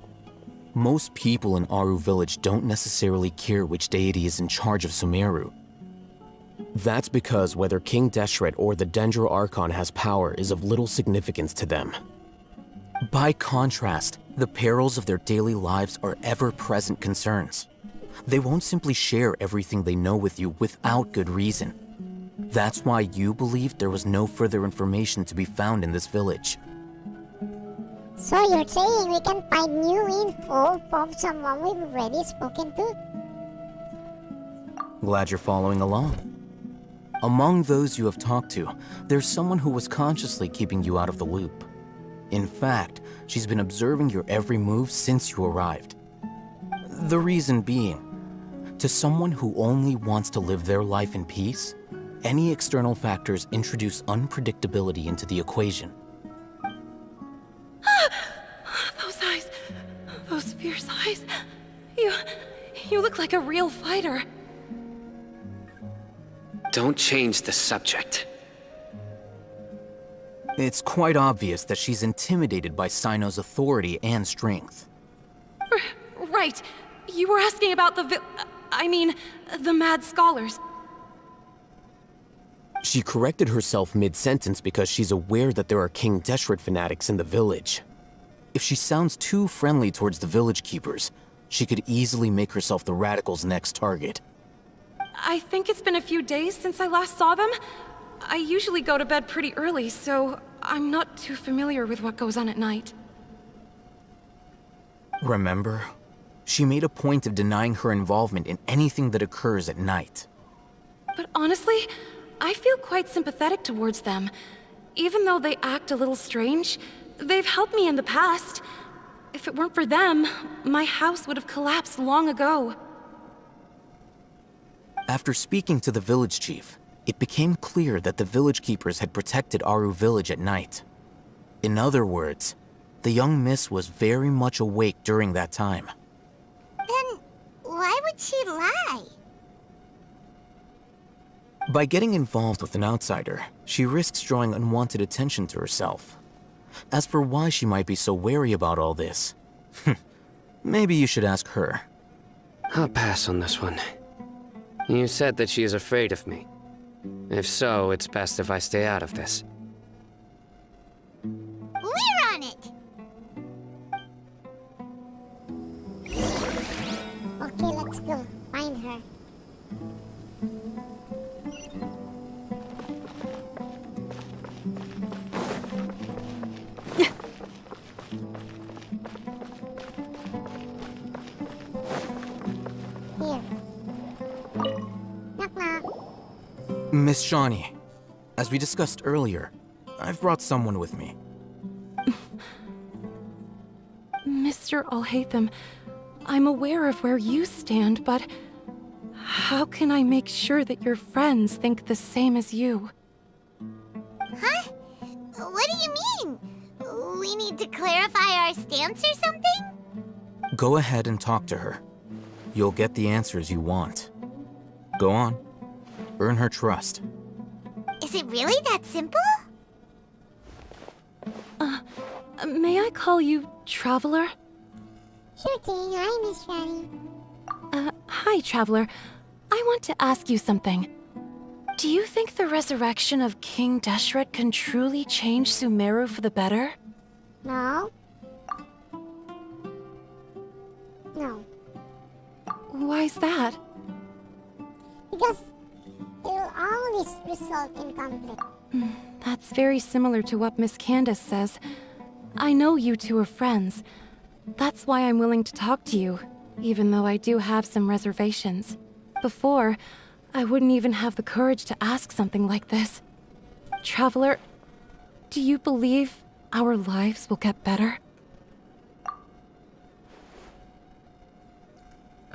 Most people in Aru village don't necessarily care which deity is in charge of Sumeru. That's because whether King Deshret or the Dendro Archon has power is of little significance to them. By contrast, the perils of their daily lives are ever-present concerns. They won't simply share everything they know with you without good reason. That's why you believed there was no further information to be found in this village. So you're saying we can find new info from someone we've already spoken to? Glad you're following along. Among those you have talked to, there's someone who was consciously keeping you out of the loop. In fact, she's been observing your every move since you arrived. The reason being, to someone who only wants to live their life in peace, any external factors introduce unpredictability into the equation. Those eyes. Those fierce eyes. You look like a real fighter. Don't change the subject. It's quite obvious that she's intimidated by Sino's authority and strength. Right. You were asking about the the mad scholars. She corrected herself mid-sentence because she's aware that there are King Deshret fanatics in the village. If she sounds too friendly towards the village keepers, she could easily make herself the Radicals' next target. I think it's been a few days since I last saw them. I usually go to bed pretty early, so I'm not too familiar with what goes on at night. Remember? She made a point of denying her involvement in anything that occurs at night. But honestly, I feel quite sympathetic towards them. Even though they act a little strange, they've helped me in the past. If it weren't for them, my house would have collapsed long ago. After speaking to the village chief, it became clear that the village keepers had protected Aru village at night. In other words, the young miss was very much awake during that time. Then why would she lie? By getting involved with an outsider, she risks drawing unwanted attention to herself. As for why she might be so wary about all this, maybe you should ask her. I'll pass on this one. You said that she is afraid of me. If so, it's best if I stay out of this. We're on it! Okay, let's go. Find her. Here. Knock knock. Miss Shawnee, as we discussed earlier, I've brought someone with me. Mr. Alhaitham, I'm aware of where you stand, but how can I make sure that your friends think the same as you? Huh? What do you mean? We need to clarify our stance or something? Go ahead and talk to her. You'll get the answers you want. Go on. Earn her trust. Is it really that simple? May I call you Traveler? Sure thing. Hi, Miss Shani. Hi, Traveler. I want to ask you something. Do you think the resurrection of King Deshret can truly change Sumeru for the better? No. No. Why's that? Because it will always result in conflict. That's very similar to what Miss Candace says. I know you two are friends. That's why I'm willing to talk to you, even though I do have some reservations. Before, I wouldn't even have the courage to ask something like this. Traveler, do you believe our lives will get better?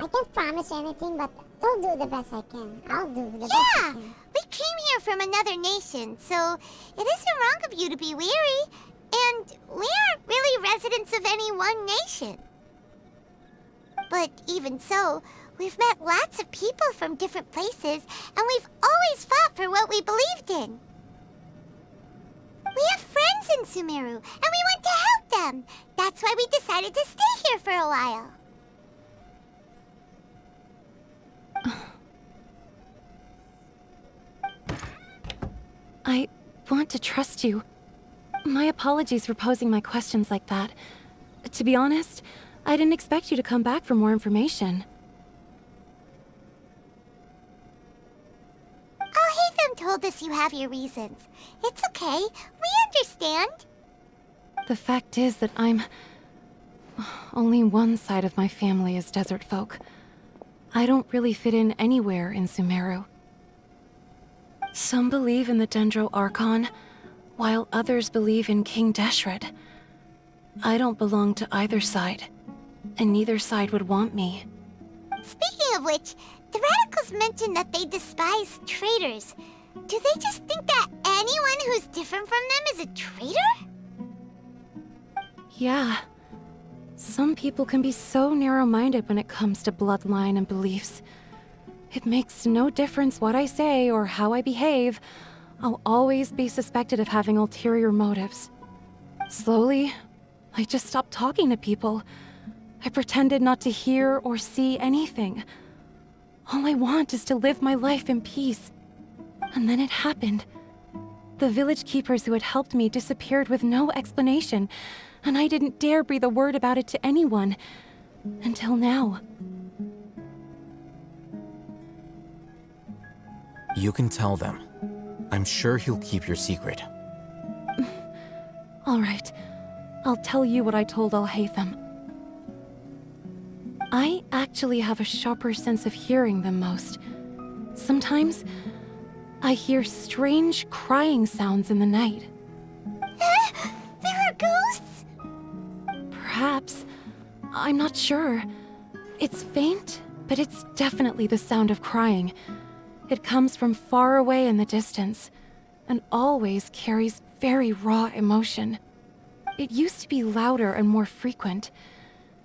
I can't promise anything, but I'll do the best I can. I'll do the best I can. We came here from another nation, so it isn't wrong of you to be weary. And we aren't really residents of any one nation. But even so, we've met lots of people from different places, and we've always fought for what we believed in. We have friends in Sumeru, and we want to help them. That's why we decided to stay here for a while. I want to trust you. My apologies for posing my questions like that. To be honest, I didn't expect you to come back for more information. Alhaitham told us you have your reasons. It's okay. We understand. The fact is that only one side of my family is desert folk. I don't really fit in anywhere in Sumeru. Some believe in the Dendro Archon, while others believe in King Deshret. I don't belong to either side, and neither side would want me. Speaking of which, the Radicals mentioned that they despise traitors. Do they just think that anyone who's different from them is a traitor? Yeah. Some people can be so narrow-minded when it comes to bloodline and beliefs. It makes no difference what I say or how I behave. I'll always be suspected of having ulterior motives. Slowly, I just stopped talking to people. I pretended not to hear or see anything. All I want is to live my life in peace. And then it happened. The village keepers who had helped me disappeared with no explanation, and I didn't dare breathe a word about it to anyone. Until now. You can tell them. I'm sure he'll keep your secret. All right. I'll tell you what I told Al-Haytham. I actually have a sharper sense of hearing than most. Sometimes, I hear strange crying sounds in the night. There are ghosts? Perhaps. I'm not sure. It's faint, but it's definitely the sound of crying. It comes from far away in the distance, and always carries very raw emotion. It used to be louder and more frequent,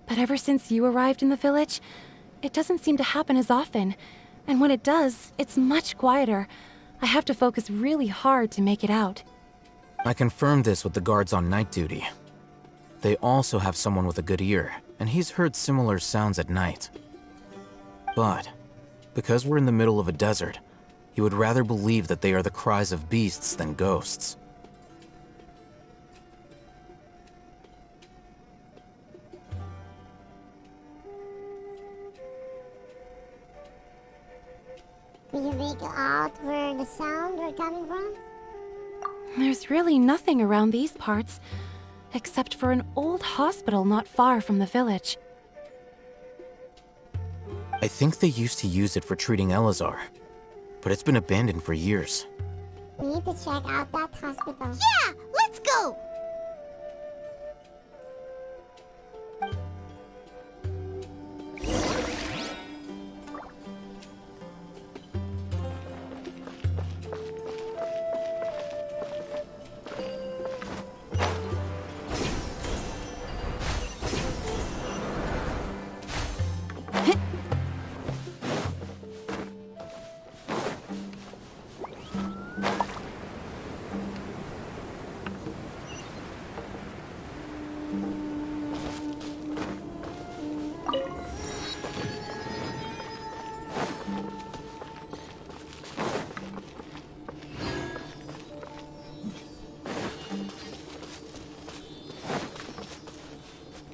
but ever since you arrived in the village, it doesn't seem to happen as often, and when it does, it's much quieter. I have to focus really hard to make it out. I confirmed this with the guards on night duty. They also have someone with a good ear, and he's heard similar sounds at night. But, because we're in the middle of a desert, he would rather believe that they are the cries of beasts than ghosts. Can you make out where the sound are coming from? There's really nothing around these parts, except for an old hospital not far from the village. I think they used to use it for treating Elazar, but it's been abandoned for years. We need to check out that hospital. Yeah! Let's go!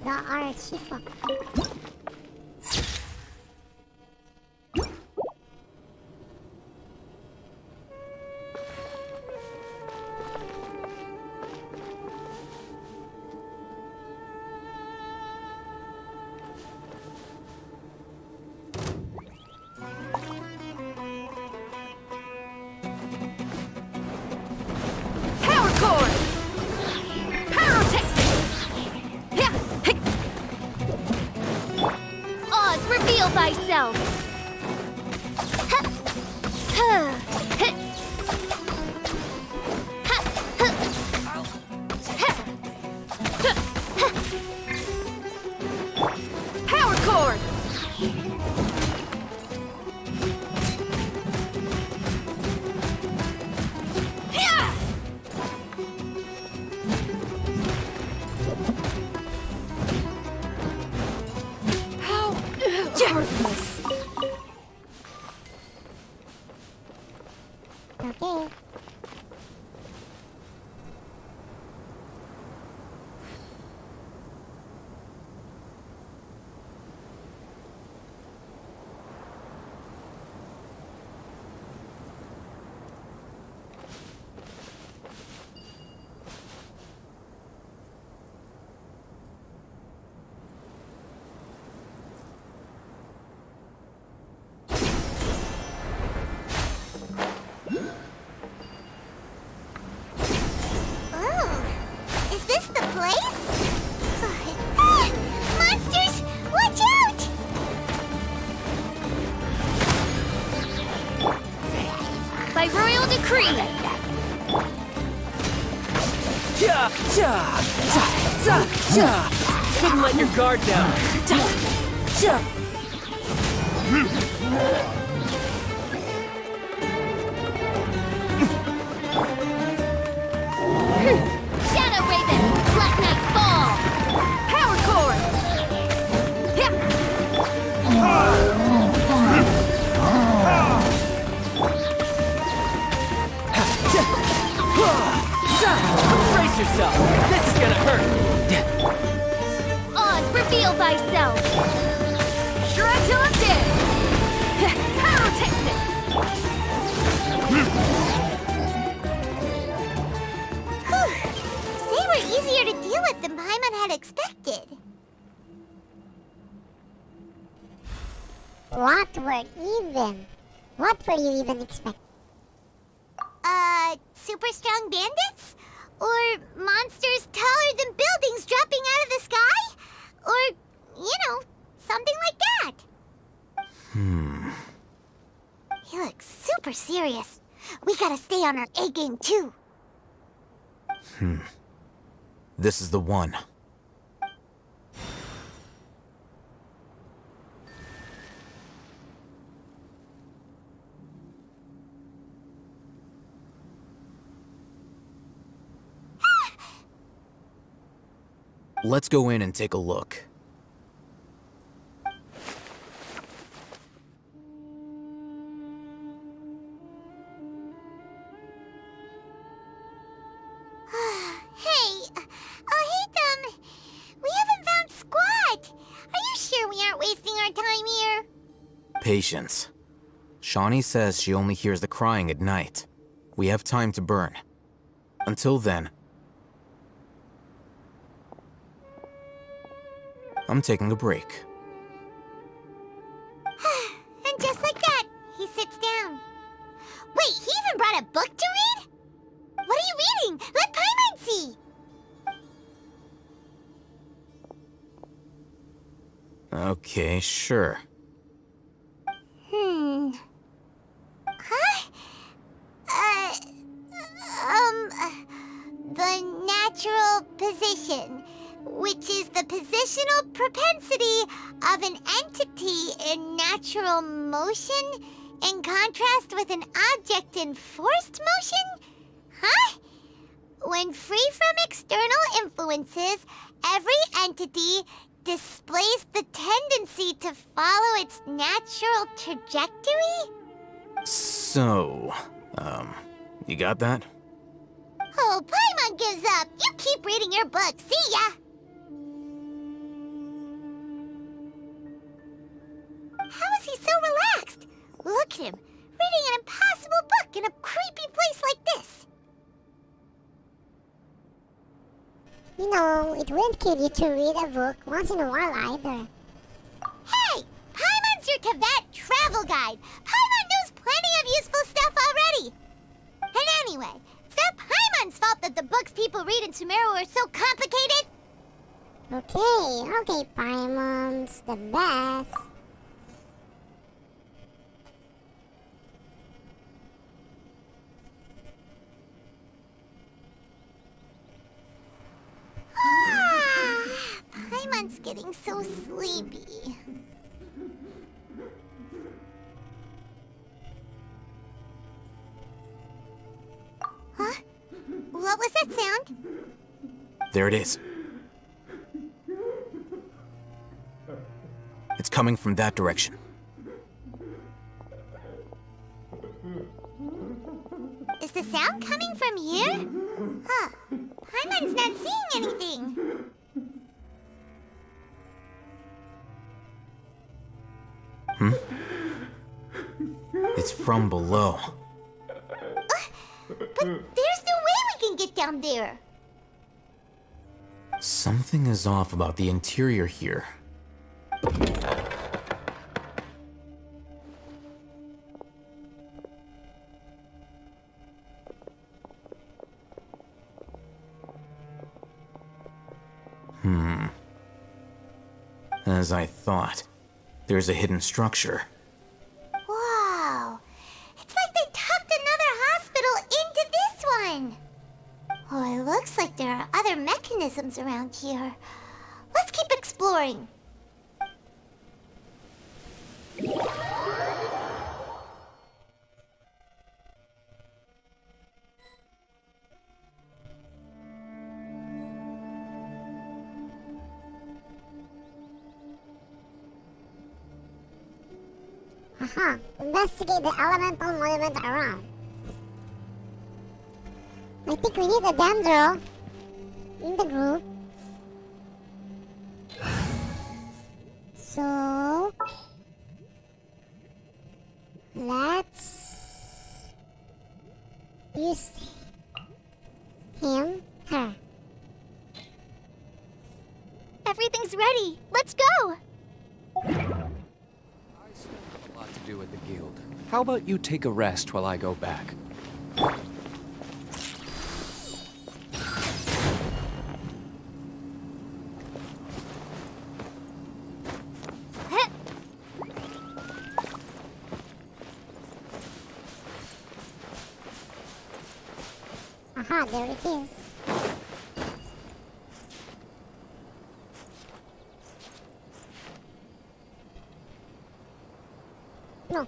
The Archon. Power cord! Pyrotechnic! Oz, reveal thyself! Power cord! How heartless! Okay. Oh, is this the place? Ah, monsters! Watch out! By royal decree! Couldn't let your guard down. Shadow Raven! Black Knight Fall! Power cord! Brace yourself. This is gonna hurt. Oz, Reveal thyself! Sure till I'm dead! Take this! They were easier to deal with than Paimon had expected. What were you even expecting? Super strong bandits? Or monsters taller than buildings dropping out of the sky? Or, something like that. He looks super serious. We gotta stay on our A game too. This is the one. Let's go in and take a look. Patience. Shawnee says she only hears the crying at night. We have time to burn. Until then, I'm taking a break. And just like that, he sits down. Wait, he even brought a book to read? What are you reading? Let Paimon see! Okay, sure. The natural position, which is the positional propensity of an entity in natural motion in contrast with an object in forced motion? Huh? When free from external influences, every entity displays the tendency to follow its natural trajectory? So, you got that? Oh, Paimon gives up. You keep reading your book. See ya! How is he so relaxed? Look at him, reading an impossible book in a creepy place like this. It wouldn't kill you to read a book once in a while either. Hey! Paimon's your Tibet travel guide. Paimon knows plenty of useful stuff already. And anyway, it's not Paimon's fault that the books people read in Sumeru are so complicated. Okay, Paimon's the best. Paimon's getting so sleepy. Huh? What was that sound? There it is. It's coming from that direction. Is the sound coming from here? Huh. Paimon's not seeing anything. It's from below. But there's no way we can get down there. Something is off about the interior here. As I thought, there's a hidden structure. Wow. It's like they tucked another hospital into this one. Oh, it looks like there are other mechanisms around here. Let's keep exploring. Investigate the elemental monument around. I think we need a Dendro in the group. So let's use him, her. Everything's ready. Let's go. I still have a lot to do at the guild. How about you take a rest while I go back? Aha, there it is. No.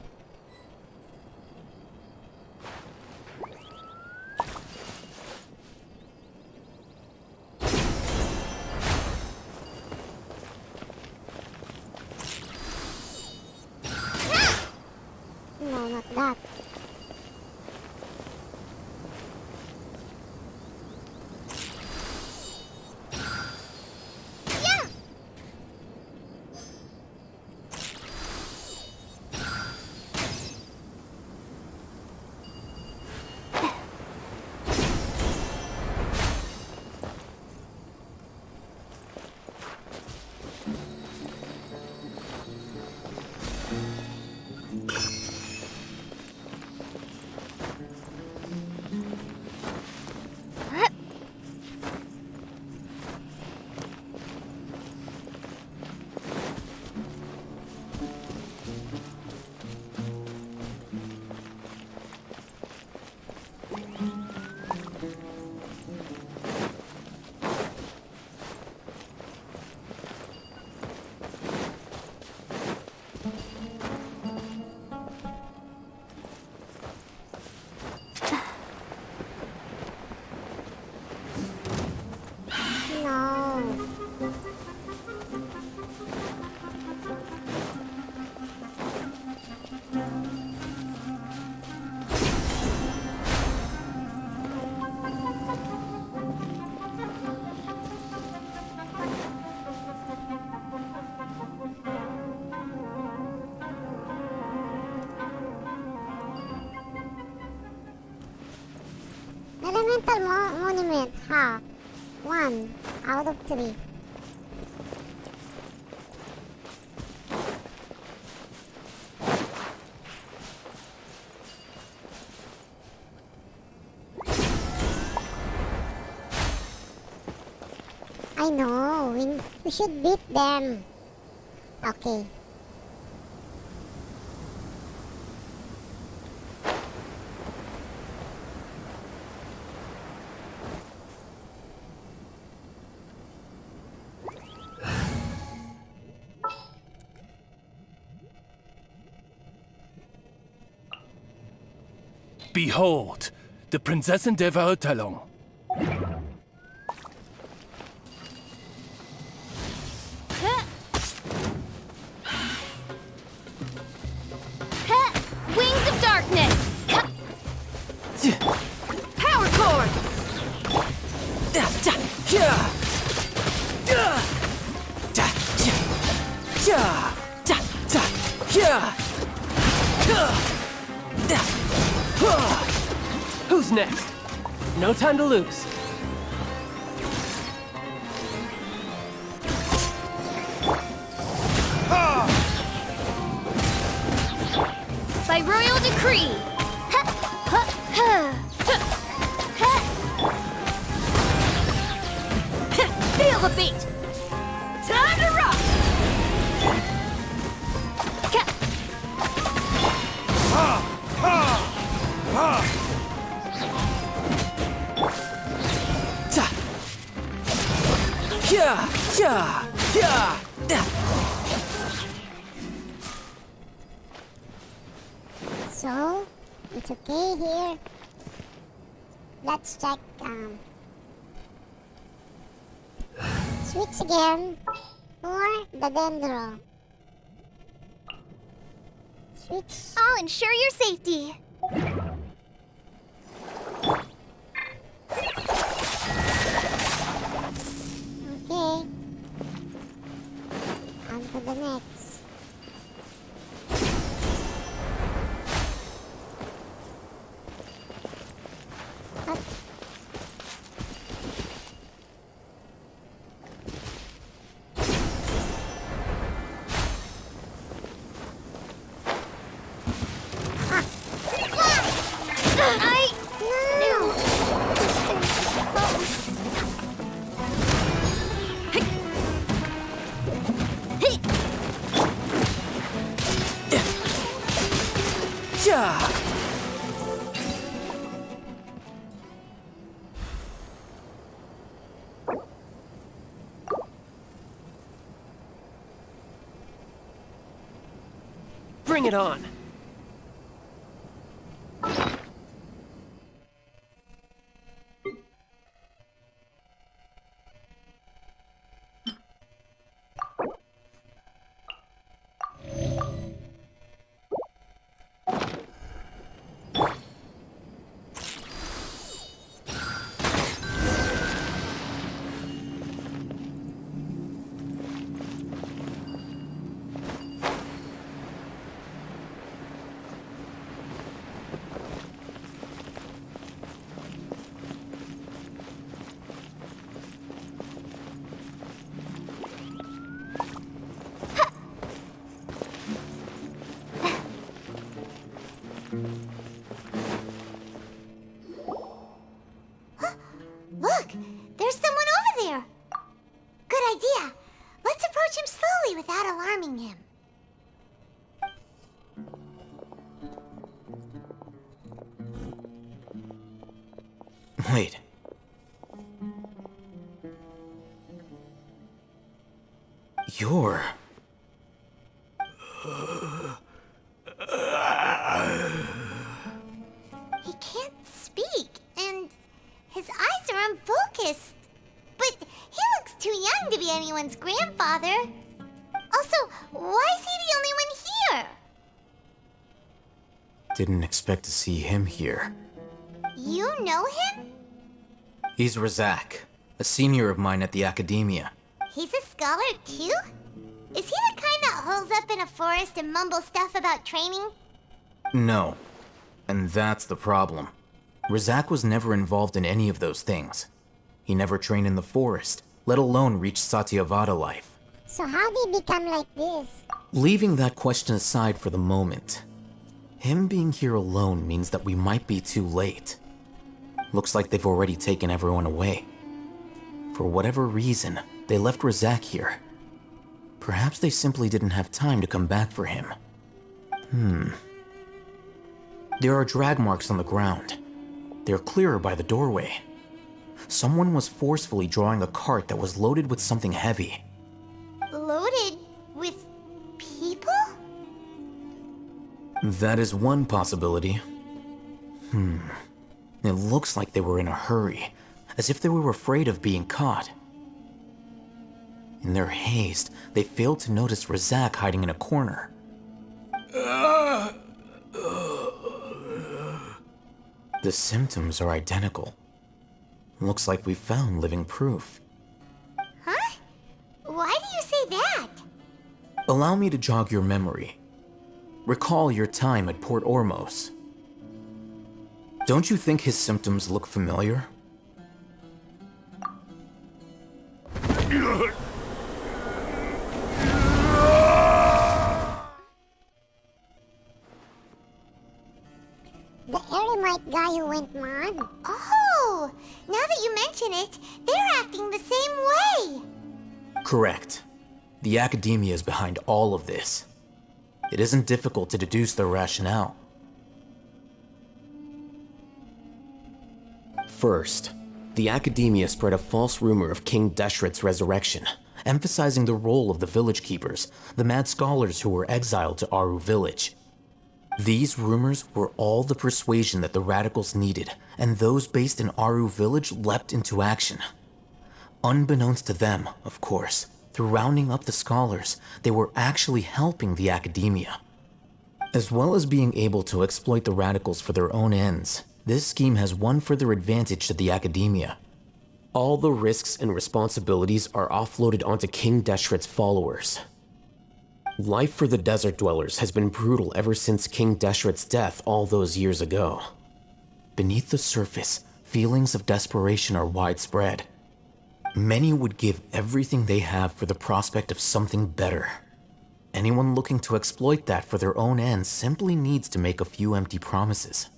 No, not that. Elemental monument, ha. 1 out of 3. I know, we should beat them. Okay. Behold, the Prinzessin der Verurteilung. Wings of darkness. Power cord. Who's next? No time to lose. By royal decree. Feel the beat. Time to rock. So, it's okay here. Let's check, switch again for the dendro. Switch. I'll ensure your safety. Okay. And the the next. What? Bring it on. Look! There's someone over there! Good idea. Let's approach him slowly without alarming him. Wait. You're... He can't speak, and his eyes are unfocused. But he looks too young to be anyone's grandfather. Also, why is he the only one here? Didn't expect to see him here. You know him? He's Razak, a senior of mine at the Academia. He's a scholar too? Is he the kind that holes up in a forest and mumbles stuff about training? No. And that's the problem. Razak was never involved in any of those things. He never trained in the forest, let alone reach Satyavada life. So how did he become like this? Leaving that question aside for the moment, him being here alone means that we might be too late. Looks like they've already taken everyone away. For whatever reason, they left Razak here. Perhaps they simply didn't have time to come back for him. There are drag marks on the ground. They're clearer by the doorway. Someone was forcefully drawing a cart that was loaded with something heavy. Loaded with people? That is one possibility. It looks like they were in a hurry, as if they were afraid of being caught. In their haste, they failed to notice Razak hiding in a corner. The symptoms are identical. Looks like we found living proof. Huh? Why do you say that? Allow me to jog your memory. Recall your time at Port Ormos. Don't you think his symptoms look familiar? The eremite guy who went mad? Oh! Now that you mention it, they're acting the same way! Correct. The Academia is behind all of this. It isn't difficult to deduce their rationale. First, the Academia spread a false rumor of King Deshret's resurrection, emphasizing the role of the village keepers, the mad scholars who were exiled to Aru village. These rumors were all the persuasion that the radicals needed, and those based in Aru village leapt into action. Unbeknownst to them, of course, through rounding up the scholars, they were actually helping the Academia. As well as being able to exploit the radicals for their own ends, this scheme has one further advantage to the Academia. All the risks and responsibilities are offloaded onto King Deshret's followers. Life for the desert dwellers has been brutal ever since King Deshret's death all those years ago. Beneath the surface, feelings of desperation are widespread. Many would give everything they have for the prospect of something better. Anyone looking to exploit that for their own ends simply needs to make a few empty promises.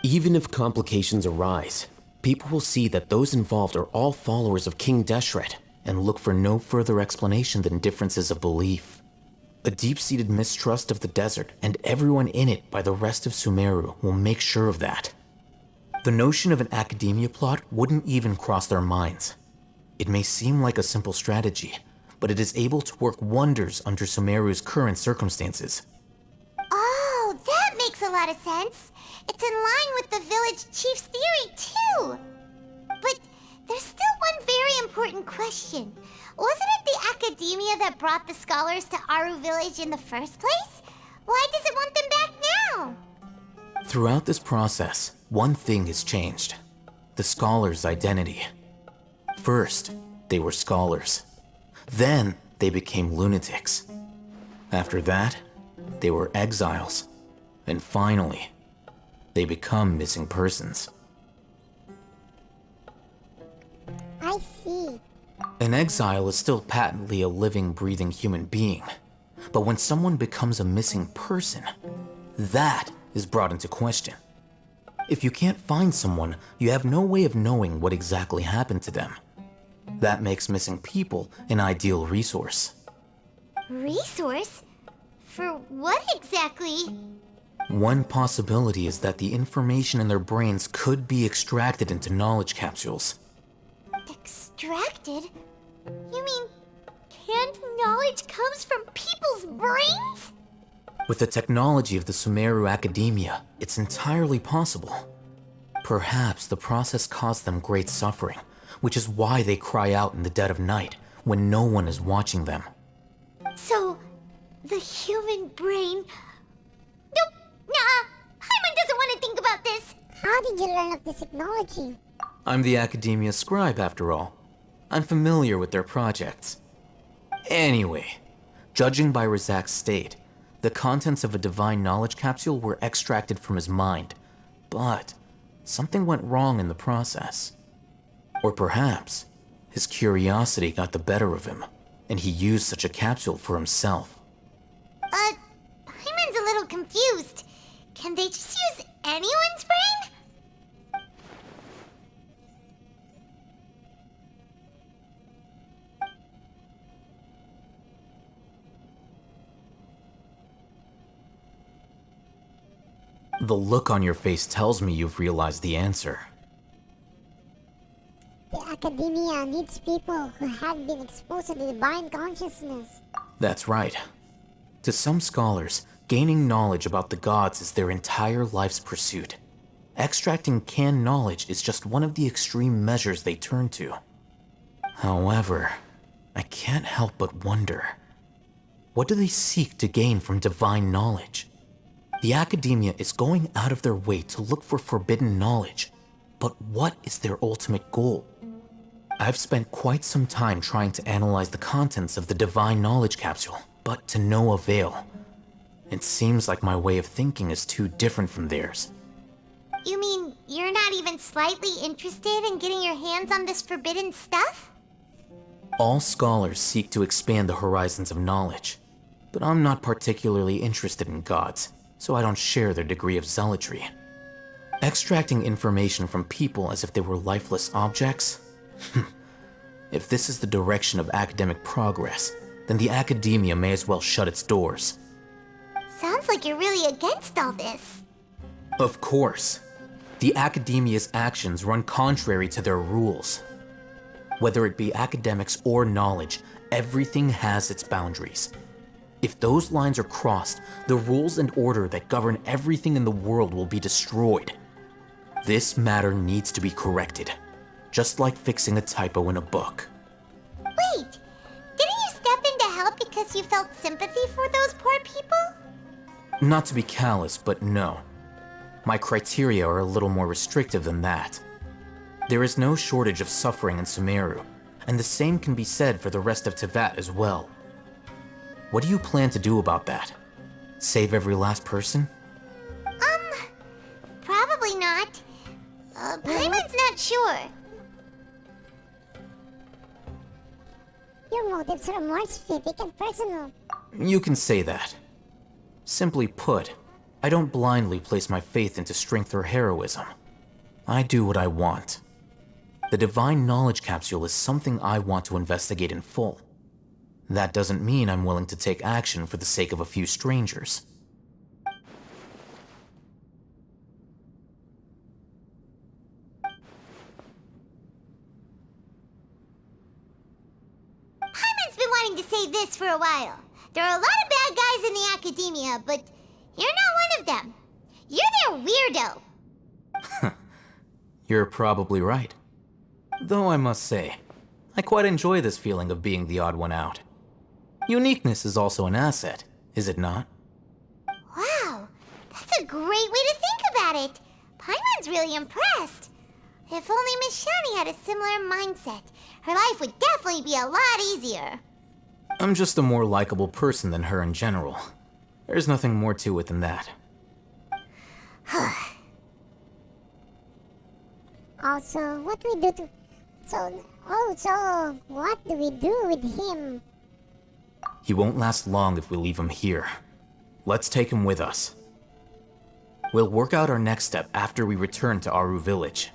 Even if complications arise, people will see that those involved are all followers of King Deshret and look for no further explanation than differences of belief. A deep-seated mistrust of the desert and everyone in it by the rest of Sumeru will make sure of that. The notion of an academia plot wouldn't even cross their minds. It may seem like a simple strategy, but it is able to work wonders under Sumeru's current circumstances. Oh, that makes a lot of sense. It's in line with the village chief's theory, too. But there's still one very important question. Wasn't it the academia that brought the scholars to Aru village in the first place? Why does it want them back now? Throughout this process, one thing has changed: the scholars' identity. First, they were scholars. Then, they became lunatics. After that, they were exiles. And finally, they become missing persons. I see. An exile is still patently a living, breathing human being. But when someone becomes a missing person, that is brought into question. If you can't find someone, you have no way of knowing what exactly happened to them. That makes missing people an ideal resource. Resource? For what exactly? One possibility is that the information in their brains could be extracted into knowledge capsules. Extracted? You mean canned knowledge comes from people's brains? With the technology of the Sumeru Academia, it's entirely possible. Perhaps the process caused them great suffering, which is why they cry out in the dead of night when no one is watching them. So, the human brain... Nope, nah, Paimon doesn't want to think about this. How did you learn of this technology? I'm the Academia scribe, after all. I'm familiar with their projects. Anyway, judging by Razak's state, the contents of a divine knowledge capsule were extracted from his mind, but something went wrong in the process. Or perhaps his curiosity got the better of him, and he used such a capsule for himself. Paimon's a little confused. Can they just use anyone's brain? The look on your face tells me you've realized the answer. The Academia needs people who have been exposed to the divine consciousness. That's right. To some scholars, gaining knowledge about the gods is their entire life's pursuit. Extracting canned knowledge is just one of the extreme measures they turn to. However, I can't help but wonder, what do they seek to gain from divine knowledge? The Academia is going out of their way to look for forbidden knowledge, but what is their ultimate goal? I've spent quite some time trying to analyze the contents of the divine knowledge capsule, but to no avail. It seems like my way of thinking is too different from theirs. You mean you're not even slightly interested in getting your hands on this forbidden stuff? All scholars seek to expand the horizons of knowledge, but I'm not particularly interested in gods, so I don't share their degree of zealotry. Extracting information from people as if they were lifeless objects? If this is the direction of academic progress, then the Academia may as well shut its doors. Sounds like you're really against all this. Of course. The Academia's actions run contrary to their rules. Whether it be academics or knowledge, everything has its boundaries. If those lines are crossed, the rules and order that govern everything in the world will be destroyed. This matter needs to be corrected, just like fixing a typo in a book. Wait, didn't you step in to help because you felt sympathy for those poor people? Not to be callous, but no. My criteria are a little more restrictive than that. There is no shortage of suffering in Sumeru, and the same can be said for the rest of Teyvat as well. What do you plan to do about that? Save every last person? Probably not. Paimon's not sure. Your motives are more specific and personal. You can say that. Simply put, I don't blindly place my faith into strength or heroism. I do what I want. The Divine Knowledge Capsule is something I want to investigate in full. That doesn't mean I'm willing to take action for the sake of a few strangers. Paimon's been wanting to say this for a while. There are a lot of bad guys in the academia, but you're not one of them. You're their weirdo. You're probably right. Though I must say, I quite enjoy this feeling of being the odd one out. Uniqueness is also an asset, is it not? Wow, that's a great way to think about it. Paimon's really impressed. If only Miss Shani had a similar mindset, her life would definitely be a lot easier. I'm just a more likable person than her in general. There's nothing more to it than that. Also, what do we do to... So what do we do with him? He won't last long if we leave him here. Let's take him with us. We'll work out our next step after we return to Aru Village.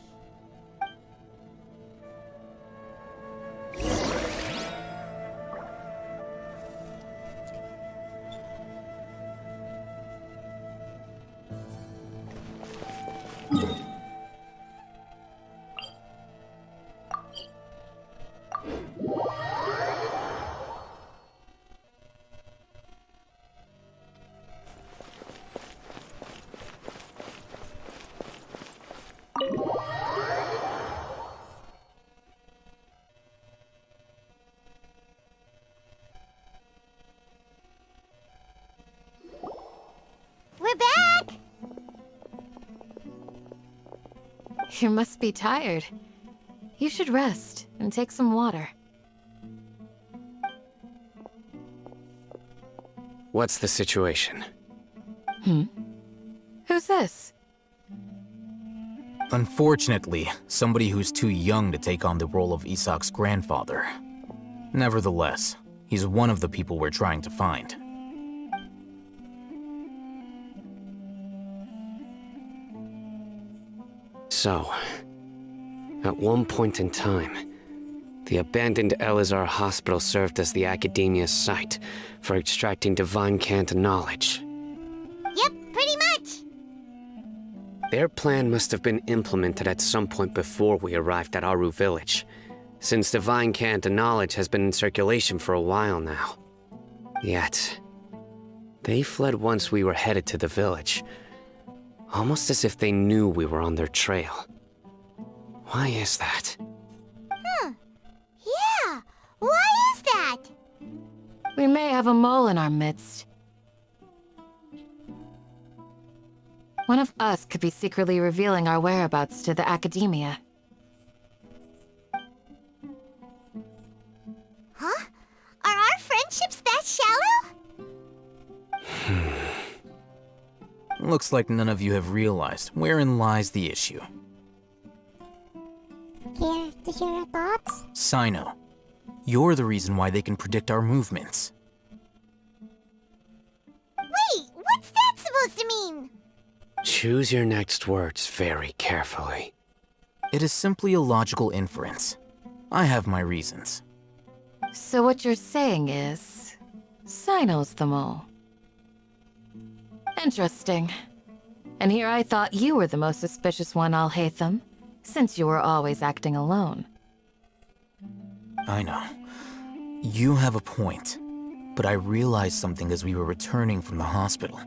We're back! You must be tired. You should rest and take some water. What's the situation? Who's this? Unfortunately, somebody who's too young to take on the role of Isak's grandfather. Nevertheless, he's one of the people we're trying to find. So, at one point in time, the abandoned Elazar Hospital served as the Academia's site for extracting divine cant knowledge. Yep, pretty much. Their plan must have been implemented at some point before we arrived at Aru Village, since divine cant knowledge has been in circulation for a while now. Yet, they fled once we were headed to the village, almost as if they knew we were on their trail. Why is that? Yeah, why is that? We may have a mole in our midst. One of us could be secretly revealing our whereabouts to the Academia. Huh? Are our friendships that shallow? Looks like none of you have realized wherein lies the issue. Care to share your thoughts? Sino, you're the reason why they can predict our movements. Wait, what's that supposed to mean? Choose your next words very carefully. It is simply a logical inference. I have my reasons. So what you're saying is... Sino's the mole. Interesting. And here I thought you were the most suspicious one, Alhaitham, since you were always acting alone. I know. You have a point. But I realized something as we were returning from the hospital.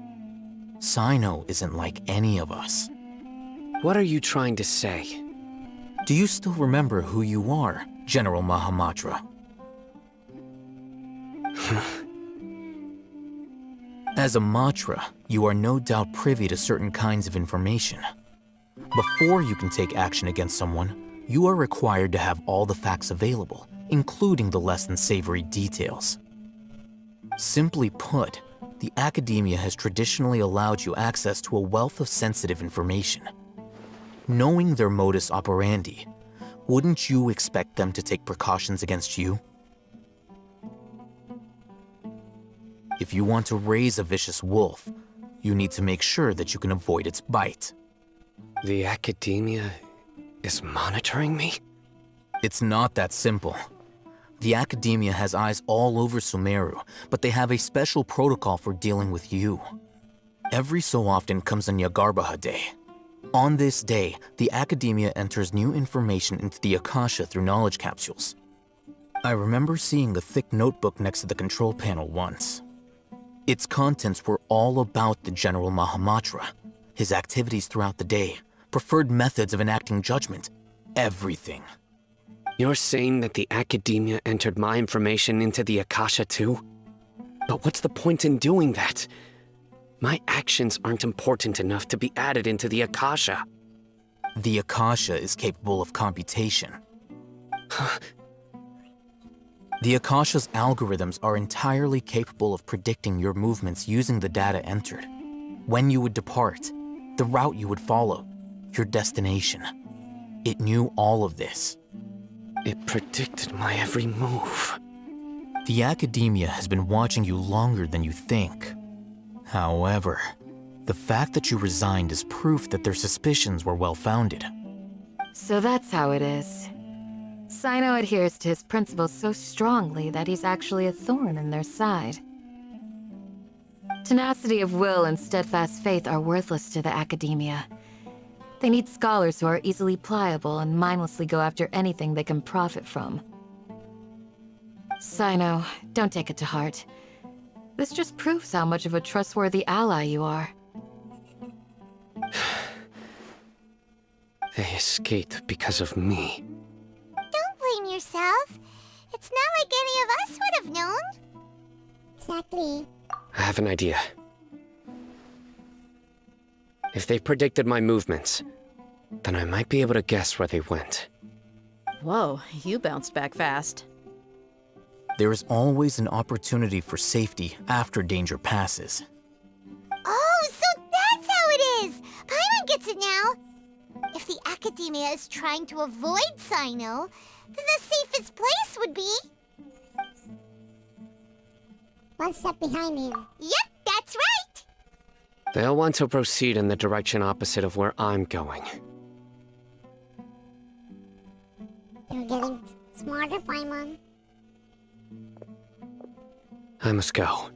Sino isn't like any of us. What are you trying to say? Do you still remember who you are, General Mahamatra? As a Matra, you are no doubt privy to certain kinds of information. Before you can take action against someone, you are required to have all the facts available, including the less than savory details. Simply put, the Academia has traditionally allowed you access to a wealth of sensitive information. Knowing their modus operandi, wouldn't you expect them to take precautions against you? If you want to raise a vicious wolf, you need to make sure that you can avoid its bite. The Academia is monitoring me? It's not that simple. The Academia has eyes all over Sumeru, but they have a special protocol for dealing with you. Every so often comes a Nyagarbaha Day. On this day, the Academia enters new information into the Akasha through knowledge capsules. I remember seeing a thick notebook next to the control panel once. Its contents were all about the General Mahamatra, his activities throughout the day, preferred methods of enacting judgment, everything. You're saying that the Academia entered my information into the Akasha too? But what's the point in doing that? My actions aren't important enough to be added into the Akasha. The Akasha is capable of computation. The Akasha's algorithms are entirely capable of predicting your movements using the data entered. When you would depart, the route you would follow, your destination. It knew all of this. It predicted my every move. The Academia has been watching you longer than you think. However, the fact that you resigned is proof that their suspicions were well-founded. So that's how it is. Sino adheres to his principles so strongly that he's actually a thorn in their side. Tenacity of will and steadfast faith are worthless to the Academia. They need scholars who are easily pliable and mindlessly go after anything they can profit from. Sino, don't take it to heart. This just proves how much of a trustworthy ally you are. They escaped because of me. Don't blame yourself. It's not like any of us would have known. Exactly. I have an idea. If they predicted my movements, then I might be able to guess where they went. Whoa, you bounced back fast. There is always an opportunity for safety after danger passes. Oh, so that's how it is! Paimon gets it now! If the Academia is trying to avoid Sino, then the safest place would be... One step behind him. Yep, that's right! They'll want to proceed in the direction opposite of where I'm going. You're getting smarter, Paimon. I must go.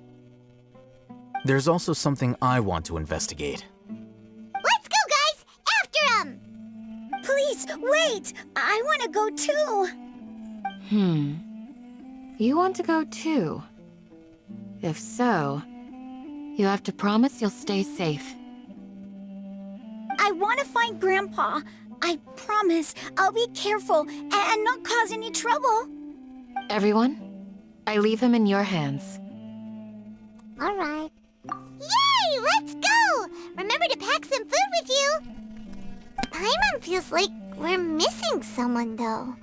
There's also something I want to investigate. Let's go, guys! After him! Please, wait! I want to go too! You want to go too? If so, you have to promise you'll stay safe. I want to find Grandpa. I promise I'll be careful and not cause any trouble. Everyone, I leave him in your hands. All right. Yay! Let's go! Remember to pack some food with you! Paimon feels like we're missing someone, though.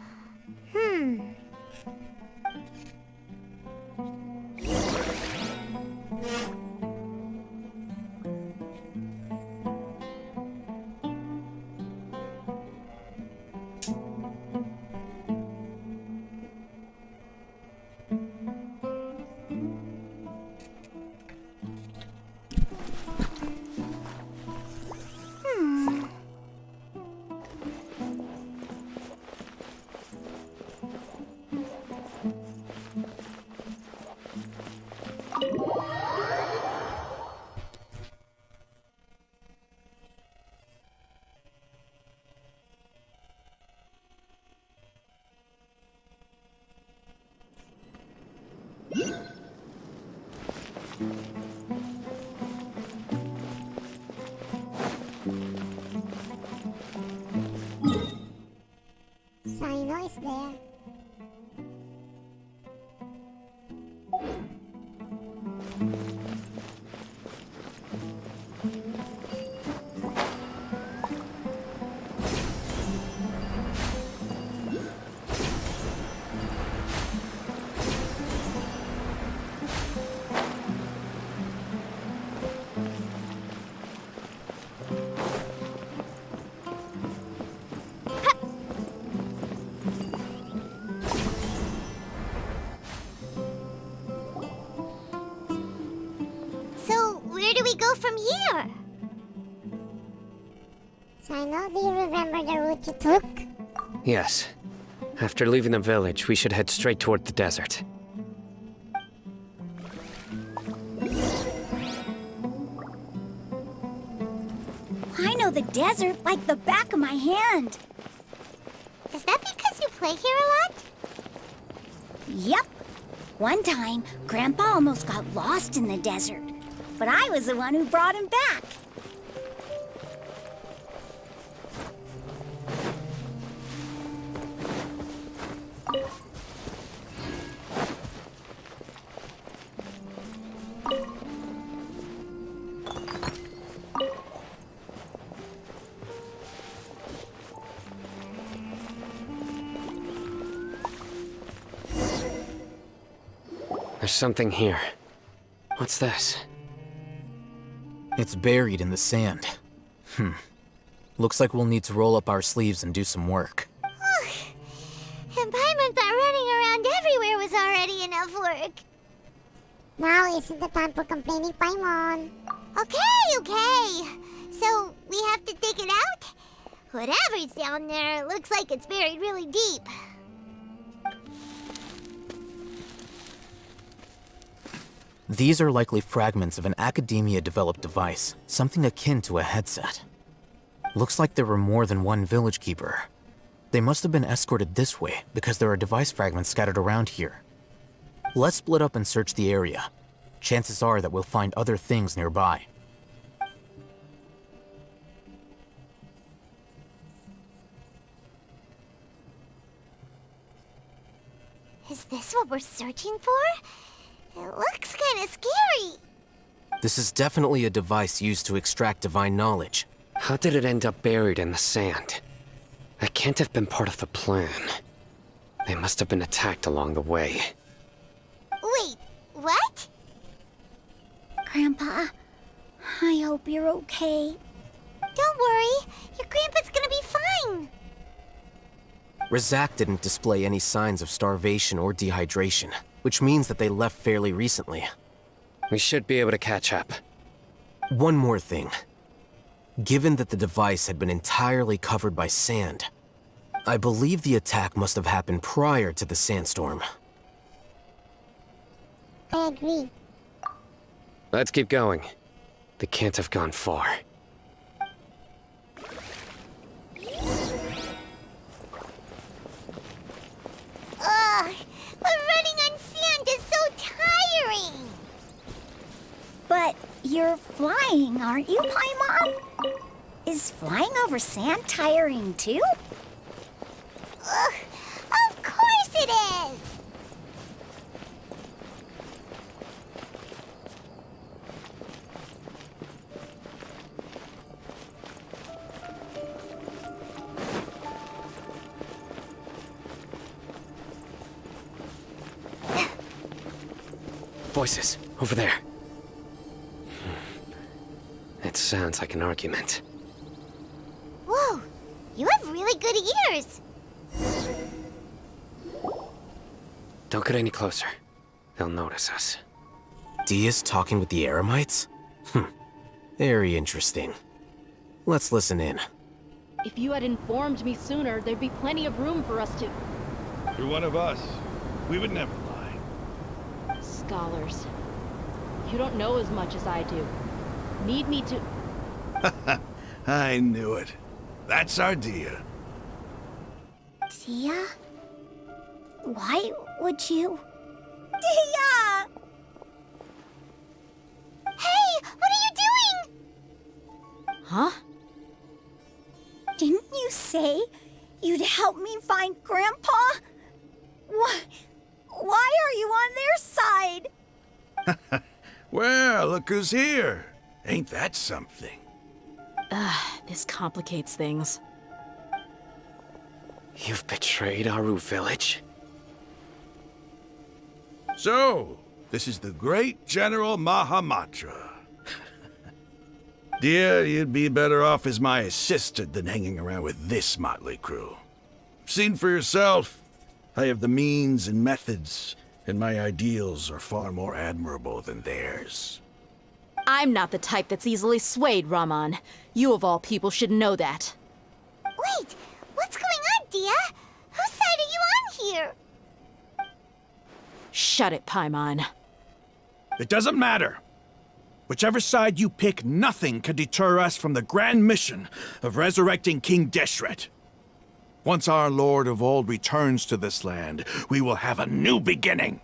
Sino is there. go from here? Sino, do you remember the route you took? Yes. After leaving the village, we should head straight toward the desert. I know the desert like the back of my hand. Is that because you play here a lot? Yep. One time, Grandpa almost got lost in the desert, but I was the one who brought him back. There's something here. What's this? It's buried in the sand. Looks like we'll need to roll up our sleeves and do some work. And Paimon thought running around everywhere was already enough work. Now isn't the time for complaining, Paimon. Okay. So, we have to dig it out? Whatever's down there, it looks like it's buried really deep. These are likely fragments of an Academia-developed device, something akin to a headset. Looks like there were more than one village keeper. They must have been escorted this way because there are device fragments scattered around here. Let's split up and search the area. Chances are that we'll find other things nearby. Is this what we're searching for? It looks kind of scary. This is definitely a device used to extract divine knowledge. How did it end up buried in the sand? That can't have been part of the plan. They must have been attacked along the way. Wait, what? Grandpa, I hope you're okay. Don't worry, your grandpa's gonna be fine. Razak didn't display any signs of starvation or dehydration, which means that they left fairly recently. We should be able to catch up. One more thing. Given that the device had been entirely covered by sand, I believe the attack must have happened prior to the sandstorm. I agree. Let's keep going. They can't have gone far. Ugh, but running on sand is so tiring. But you're flying, aren't you, Paimon? Is flying over sand tiring too? Ugh, of course it is. Voices, over there. It sounds like an argument. Whoa, you have really good ears. Don't get any closer. They'll notice us. Dia's talking with the Eremites? Very interesting. Let's listen in. If you had informed me sooner, there'd be plenty of room for us to... You're one of us. We would never lie. Scholars. You don't know as much as I do. Need me to... I knew it. That's our Dia. Dia? Why would you... Dia! Hey, what are you doing? Huh? Didn't you say you'd help me find Grandpa? Why are you on their side? Well, look who's here. Ain't that something? This complicates things. You've betrayed Aru village? So, this is the great General Mahamatra. Dear, you'd be better off as my assistant than hanging around with this motley crew. Seen for yourself, I have the means and methods, and my ideals are far more admirable than theirs. I'm not the type that's easily swayed, Raman. You of all people should know that. Wait, what's going on, Dia? Whose side are you on here? Shut it, Paimon. It doesn't matter. Whichever side you pick, nothing can deter us from the grand mission of resurrecting King Deshret. Once our Lord of Old returns to this land, we will have a new beginning.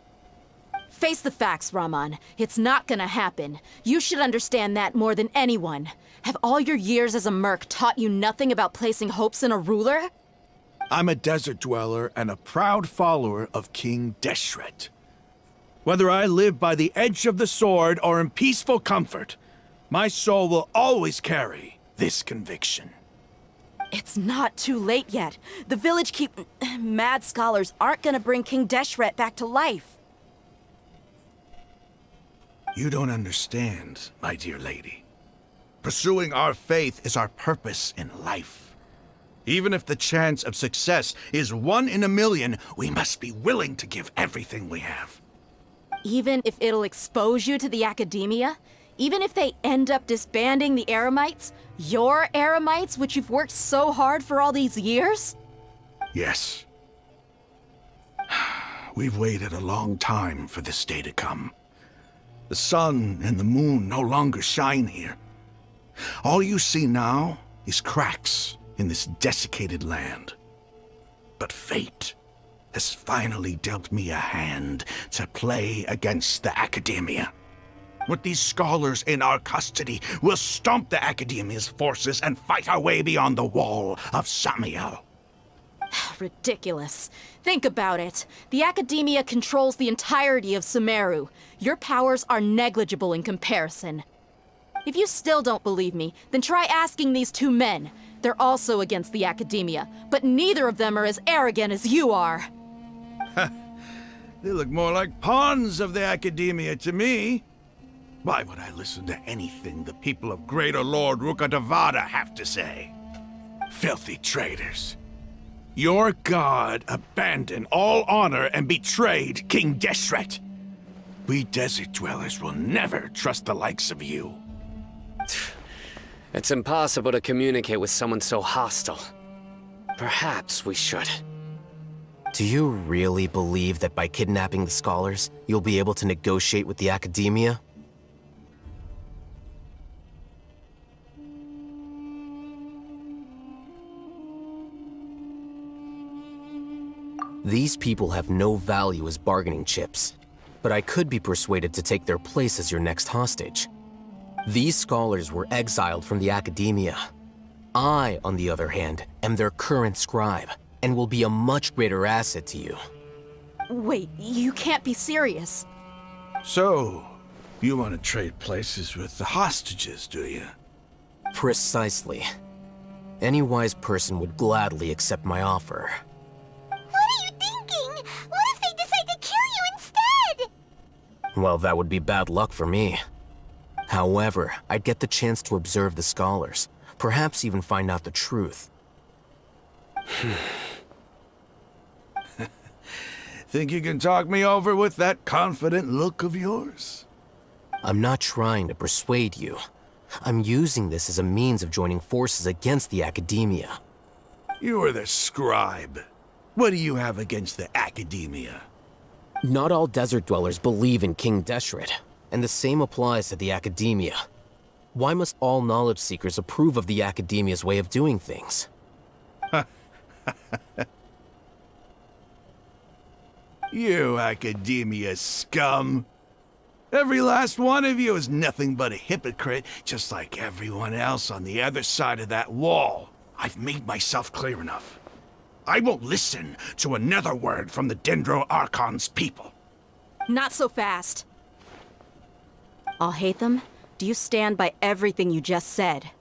Face the facts, Raman. It's not gonna happen. You should understand that more than anyone. Have all your years as a merc taught you nothing about placing hopes in a ruler? I'm a desert dweller and a proud follower of King Deshret. Whether I live by the edge of the sword or in peaceful comfort, my soul will always carry this conviction. It's not too late yet. The village mad scholars aren't gonna bring King Deshret back to life. You don't understand, my dear lady. Pursuing our faith is our purpose in life. Even if the chance of success is 1 in a million, we must be willing to give everything we have. Even if it'll expose you to the academia? Even if they end up disbanding the Eremites? Your Eremites, which you've worked so hard for all these years? Yes. We've waited a long time for this day to come. The sun and the moon no longer shine here. All you see now is cracks in this desiccated land. But fate has finally dealt me a hand to play against the Academia. With these scholars in our custody, we'll stomp the Academia's forces and fight our way beyond the wall of Samiel. Ridiculous. Think about it. The Academia controls the entirety of Sumeru. Your powers are negligible in comparison. If you still don't believe me, then try asking these 2 men. They're also against the Academia, but neither of them are as arrogant as you are. They look more like pawns of the Academia to me. Why would I listen to anything the people of Greater Lord Rukkhadevada have to say? Filthy traitors. Your god abandoned all honor and betrayed King Deshret. We desert dwellers will never trust the likes of you. It's impossible to communicate with someone so hostile. Perhaps we should. Do you really believe that by kidnapping the scholars, you'll be able to negotiate with the Academia? These people have no value as bargaining chips, but I could be persuaded to take their place as your next hostage. These scholars were exiled from the Academia. I, on the other hand, am their current scribe, and will be a much greater asset to you. Wait, you can't be serious. So, you want to trade places with the hostages, do you? Precisely. Any wise person would gladly accept my offer. What are you thinking? What if they decide to kill you instead? Well, that would be bad luck for me. However, I'd get the chance to observe the scholars, perhaps even find out the truth. Think you can talk me over with that confident look of yours? I'm not trying to persuade you. I'm using this as a means of joining forces against the Academia. You are the scribe. What do you have against the Academia? Not all desert dwellers believe in King Deshret, and the same applies to the Academia. Why must all knowledge seekers approve of the Academia's way of doing things? You Academia scum. Every last one of you is nothing but a hypocrite, just like everyone else on the other side of that wall. I've made myself clear enough. I won't listen to another word from the Dendro Archon's people. Not so fast. I'll hate them. Do you stand by everything you just said?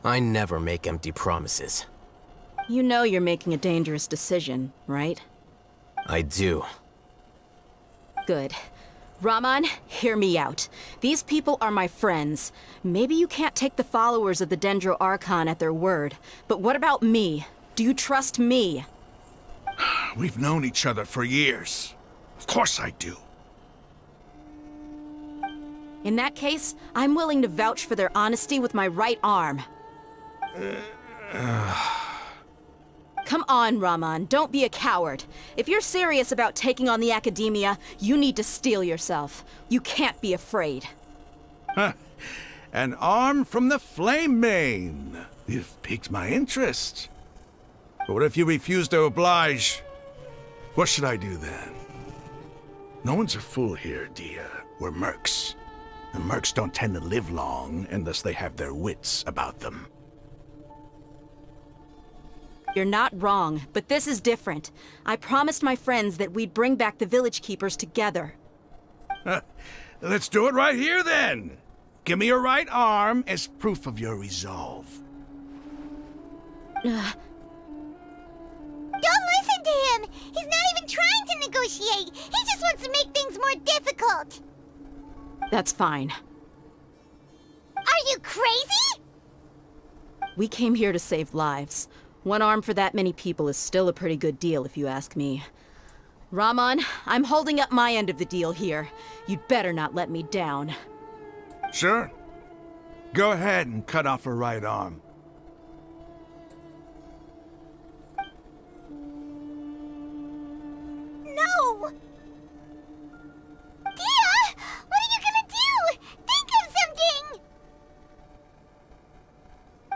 I never make empty promises. You know you're making a dangerous decision, right? I do. Good. Raman, hear me out. These people are my friends. Maybe you can't take the followers of the Dendro Archon at their word, but what about me? Do you trust me? We've known each other for years. Of course I do. In that case, I'm willing to vouch for their honesty with my right arm. Come on, Rahman, don't be a coward. If you're serious about taking on the Academia, you need to steel yourself. You can't be afraid. An arm from the Flame Mane. You've piqued my interest. But what if you refuse to oblige? What should I do then? No one's a fool here, Dia. We're mercs. And mercs don't tend to live long unless they have their wits about them. You're not wrong, but this is different. I promised my friends that we'd bring back the village keepers together. Let's do it right here then. Give me your right arm as proof of your resolve. Don't listen to him! He's not even trying to negotiate! He just wants to make things more difficult! That's fine. Are you crazy? We came here to save lives. One arm for that many people is still a pretty good deal, if you ask me. Rahman, I'm holding up my end of the deal here. You'd better not let me down. Sure. Go ahead and cut off her right arm. No! Dia! What are you gonna do? Think of something!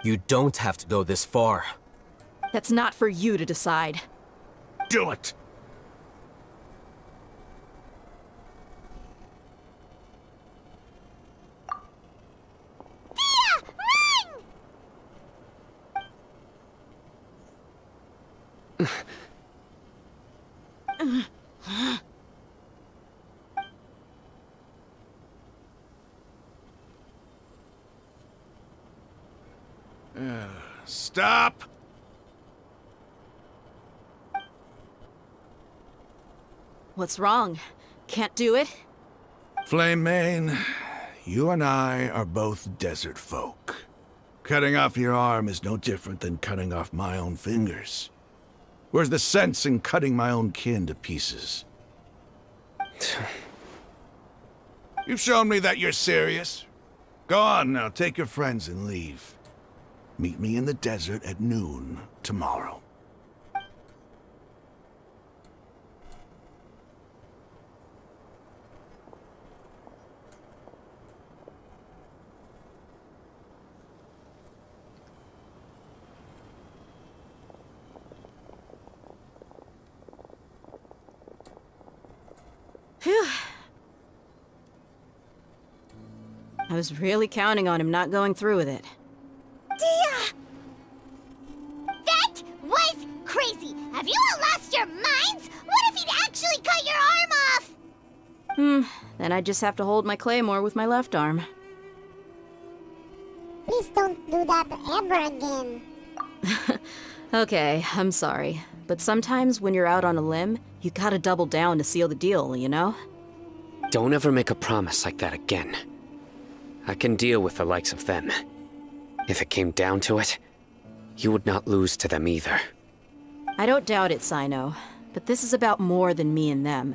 You don't have to go this far. That's not for you to decide. Do it! Dia! Run! Stop! What's wrong? Can't do it? Flame Mane, you and I are both desert folk. Cutting off your arm is no different than cutting off my own fingers. Where's the sense in cutting my own kin to pieces? You've shown me that you're serious. Go on now, take your friends and leave. Meet me in the desert at noon tomorrow. Phew. I was really counting on him not going through with it. Dia! That was crazy! Have you all lost your minds? What if he'd actually cut your arm off? Then I just have to hold my claymore with my left arm. Please don't do that ever again. Okay, I'm sorry. But sometimes when you're out on a limb, you gotta double down to seal the deal, you know? Don't ever make a promise like that again. I can deal with the likes of them. If it came down to it, you would not lose to them either. I don't doubt it, Sino. But this is about more than me and them.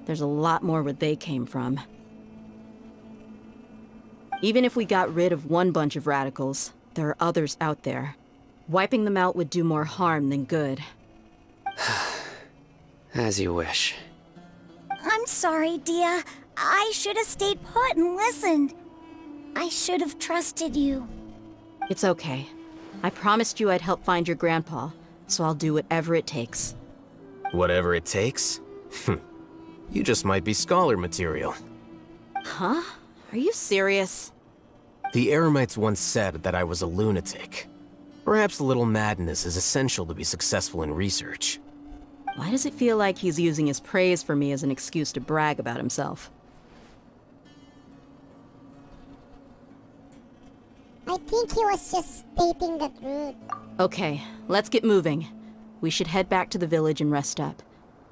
There's a lot more where they came from. Even if we got rid of one bunch of radicals, there are others out there. Wiping them out would do more harm than good. As you wish. I'm sorry, Dia. I should have stayed put and listened. I should have trusted you. It's okay. I promised you I'd help find your grandpa, so I'll do whatever it takes. Whatever it takes? You just might be scholar material. Huh? Are you serious? The Eremites once said that I was a lunatic. Perhaps a little madness is essential to be successful in research. Why does it feel like he's using his praise for me as an excuse to brag about himself? I think he was just stating the truth. Okay, let's get moving. We should head back to the village and rest up.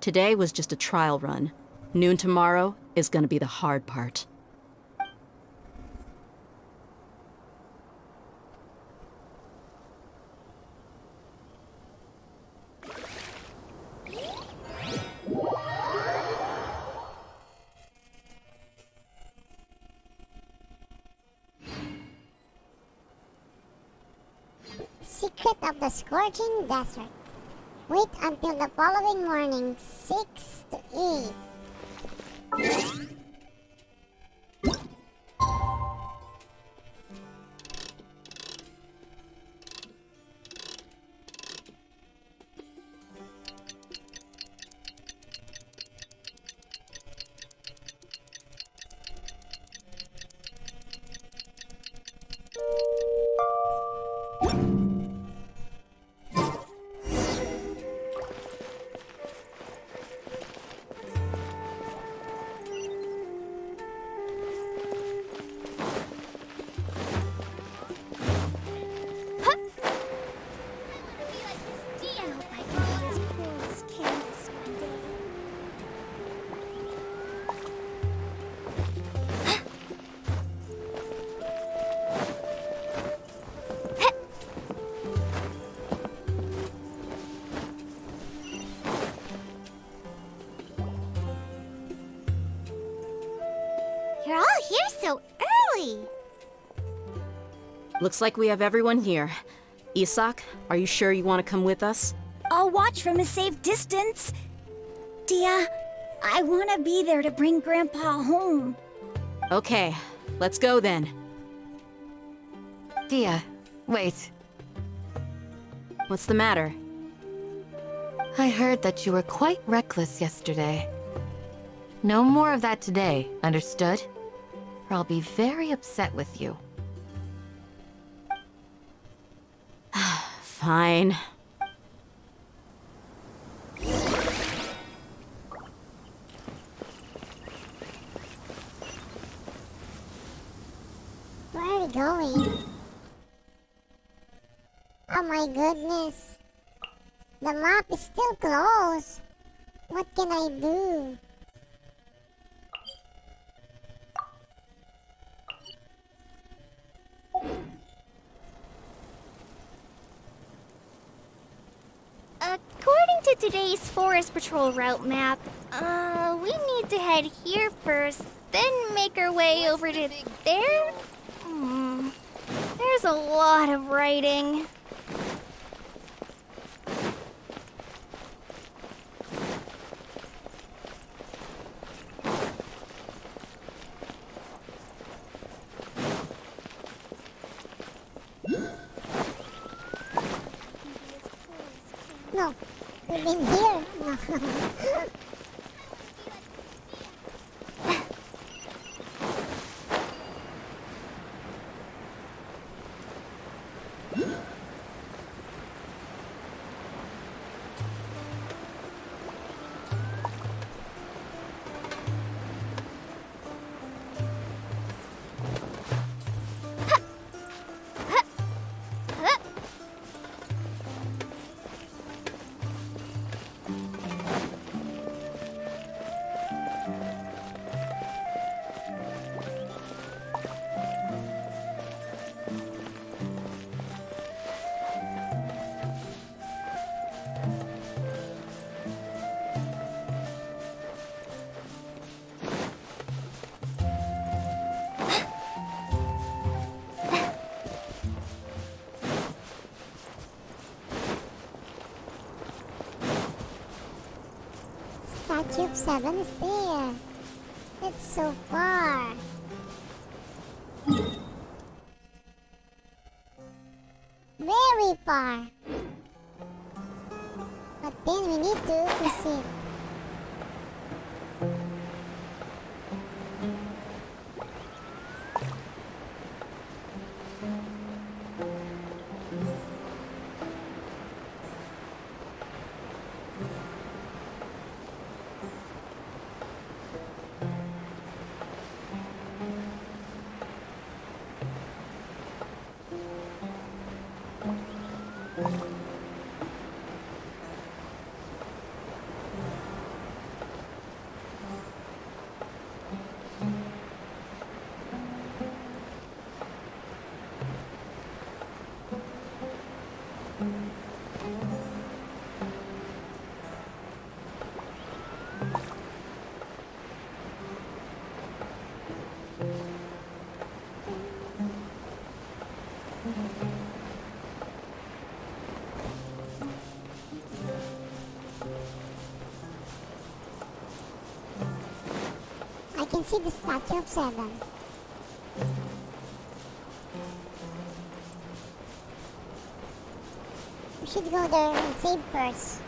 Today was just a trial run. Noon tomorrow is gonna be the hard part. of the scorching desert. Wait until the following morning, 6 to 8. You're all here so early. Looks like we have everyone here. Isak, are you sure you want to come with us? I'll watch from a safe distance. Dia, I want to be there to bring Grandpa home. Okay, let's go then. Dia, wait. What's the matter? I heard that you were quite reckless yesterday. No more of that today, understood? Or I'll be very upset with you. Fine. Where are we going? Oh my goodness. The map is still closed. What can I do? According to today's Forest Patrol route map, we need to head here first, then make our way over to there? There's a lot of writing. No, we've been here. No. Statue of 7 is there. It's so far. Very far. But then we need to proceed. can see the statue of 7. We should go there and save first.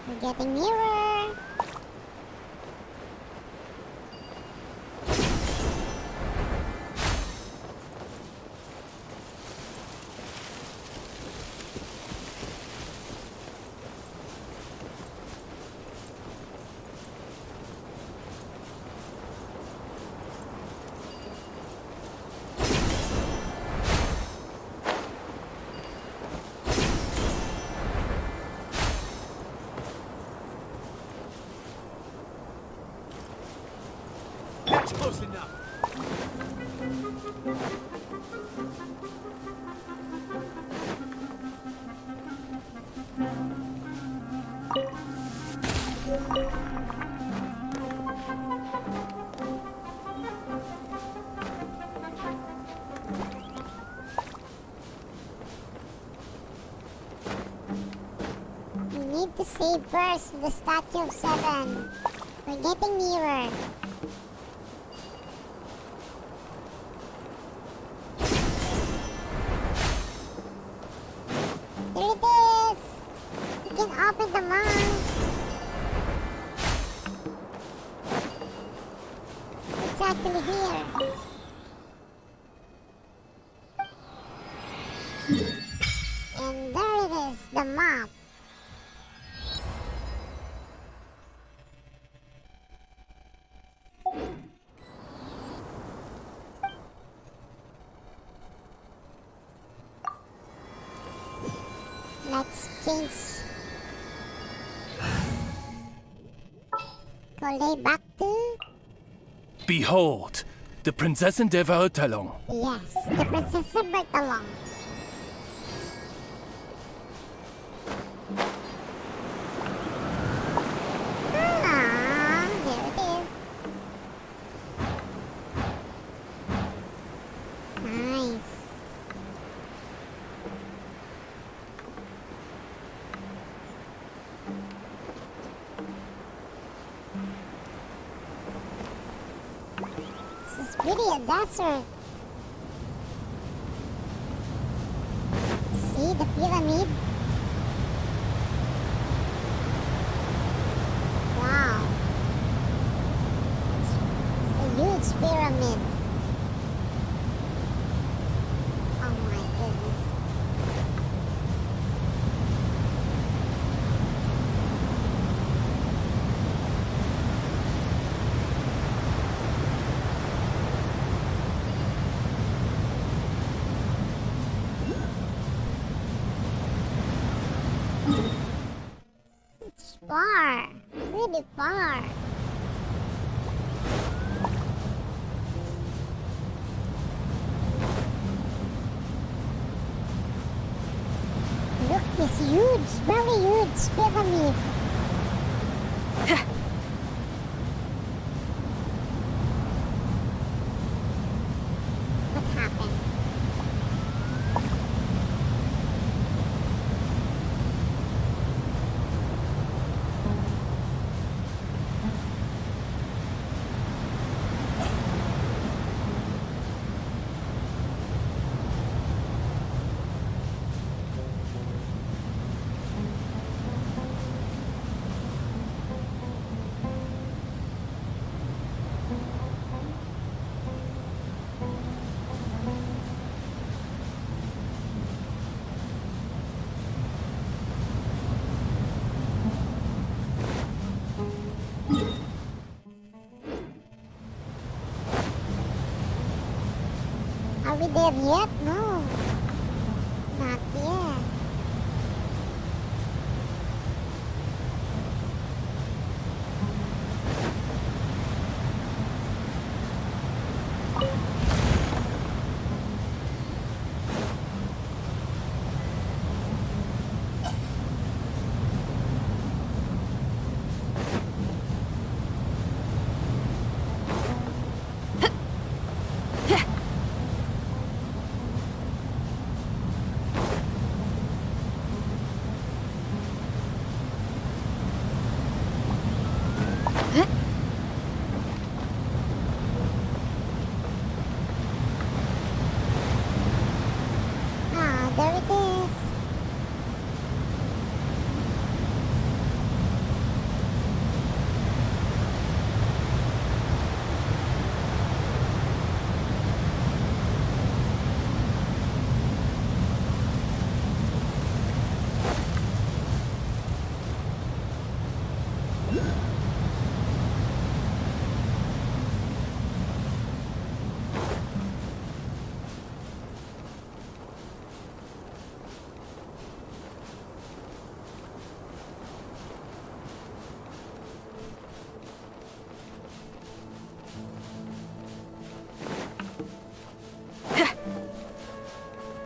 We're getting nearer. That's close enough. We need to save first the statue of 7. We're getting nearer. Here it is! You can open the mouth. It's actually here. And there it is, the map. Let's change. Go lay back to. Behold, the Prinzessin der Vertalung. Yes, the Princess of Bertalong. Ah, there it is. Nice. This is really a desert. See the pyramid? Wow. It's a huge pyramid. Oh my goodness. It's far, really far. Look, this huge, very huge pyramid. What happened? Are we there yet? No. Not yet.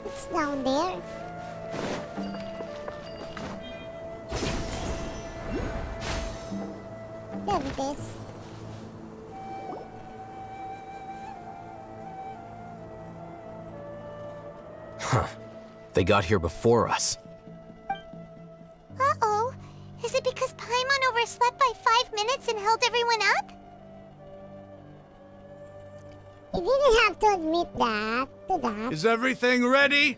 It's down there. There it is. Huh. They got here before us. Uh-oh. Is it because Paimon overslept by 5 minutes and held everyone up? He didn't have to admit that to that. Is everything ready?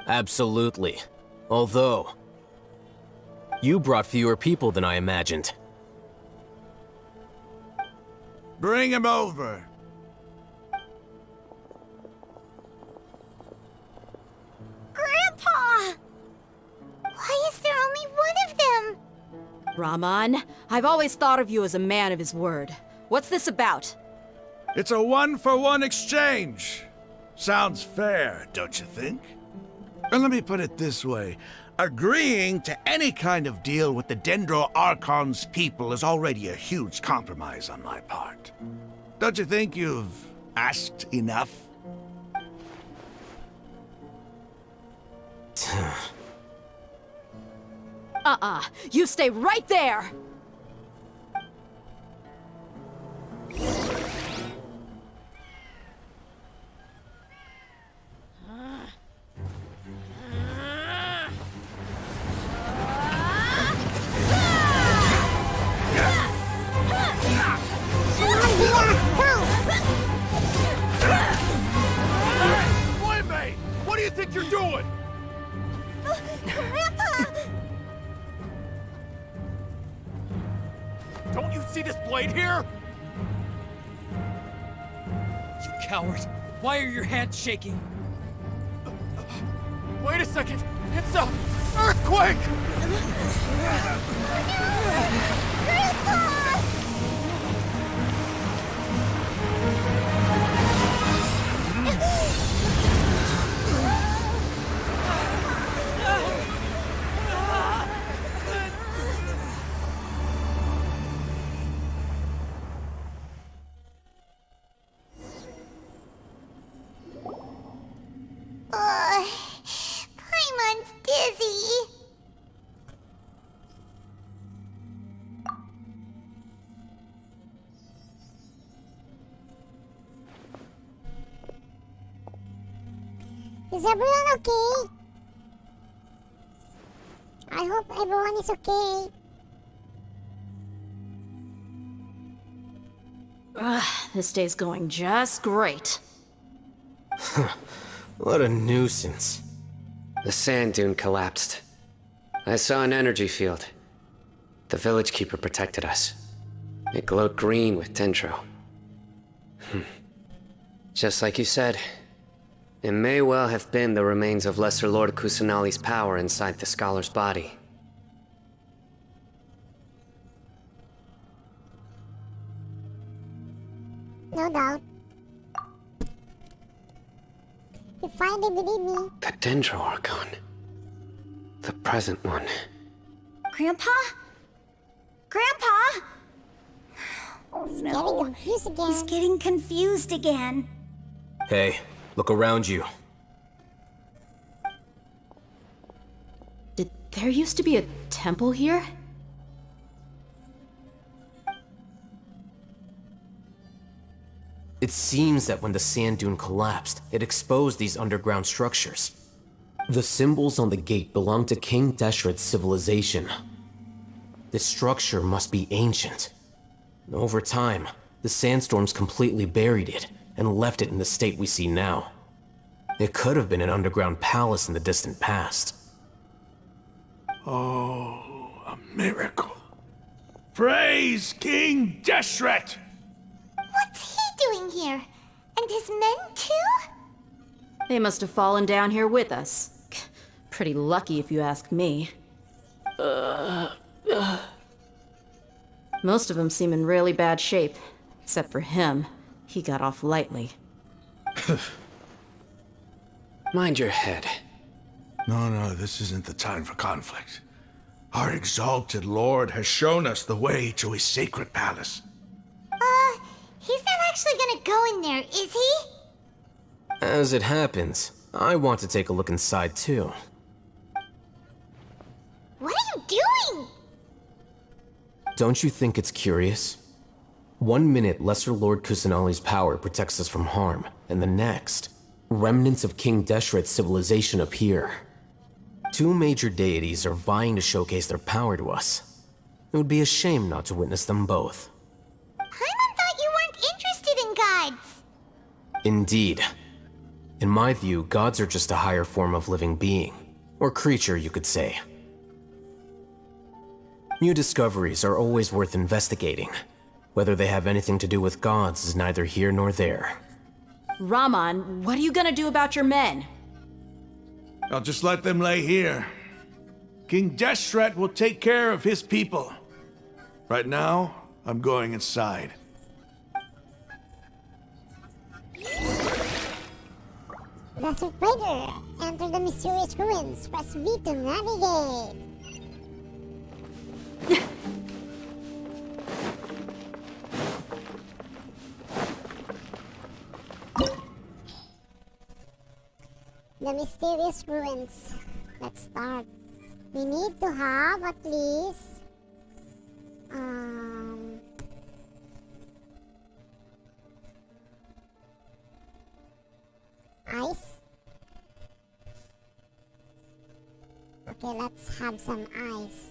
Absolutely. Although, you brought fewer people than I imagined. Bring him over. Grandpa! Why is there only one of them? Rahman, I've always thought of you as a man of his word. What's this about? It's a one-for-one exchange. Sounds fair, don't you think? And let me put it this way. Agreeing to any kind of deal with the Dendro Archon's people is already a huge compromise on my part. Don't you think you've asked enough? You stay right there! Playmate! What do you think you're doing? Grandpa! Don't you see this blade here? You coward! Why are your hands shaking? Wait a second! It's a earthquake! Paimon's dizzy. Is everyone okay? I hope everyone is okay. This day's going just great. What a nuisance. The sand dune collapsed. I saw an energy field. The village keeper protected us. It glowed green with dendro. Just like you said, it may well have been the remains of Lesser Lord Kusanali's power inside the scholar's body. No doubt. You finally believe me. The Dendro Archon. The present one. Grandpa? Grandpa? Oh no. He's getting confused again. Hey, look around you. Did there used to be a temple here? It seems that when the sand dune collapsed, it exposed these underground structures. The symbols on the gate belong to King Deshret's civilization. This structure must be ancient. Over time, the sandstorms completely buried it and left it in the state we see now. It could have been an underground palace in the distant past. Oh, a miracle. Praise King Deshret! What's he doing here? And his men too? They must have fallen down here with us. Pretty lucky if you ask me. Most of them seem in really bad shape. Except for him. He got off lightly. Mind your head. No, this isn't the time for conflict. Our exalted lord has shown us the way to his sacred palace. He's not actually gonna go in there, is he? As it happens, I want to take a look inside too. What are you doing? Don't you think it's curious? 1 minute, Lesser Lord Kusanali's power protects us from harm, and the next, remnants of King Deshret's civilization appear. 2 major deities are vying to showcase their power to us. It would be a shame not to witness them both. Paimon thought you weren't interested in gods. Indeed. In my view, gods are just a higher form of living being, or creature, you could say. New discoveries are always worth investigating. Whether they have anything to do with gods is neither here nor there. Raman, what are you gonna do about your men? I'll just let them lay here. King Deshret will take care of his people. Right now, I'm going inside. Desert Raider, enter the mysterious ruins. Press V to navigate. The mysterious ruins. Let's start. We need to have at least ice. Okay, let's have some ice.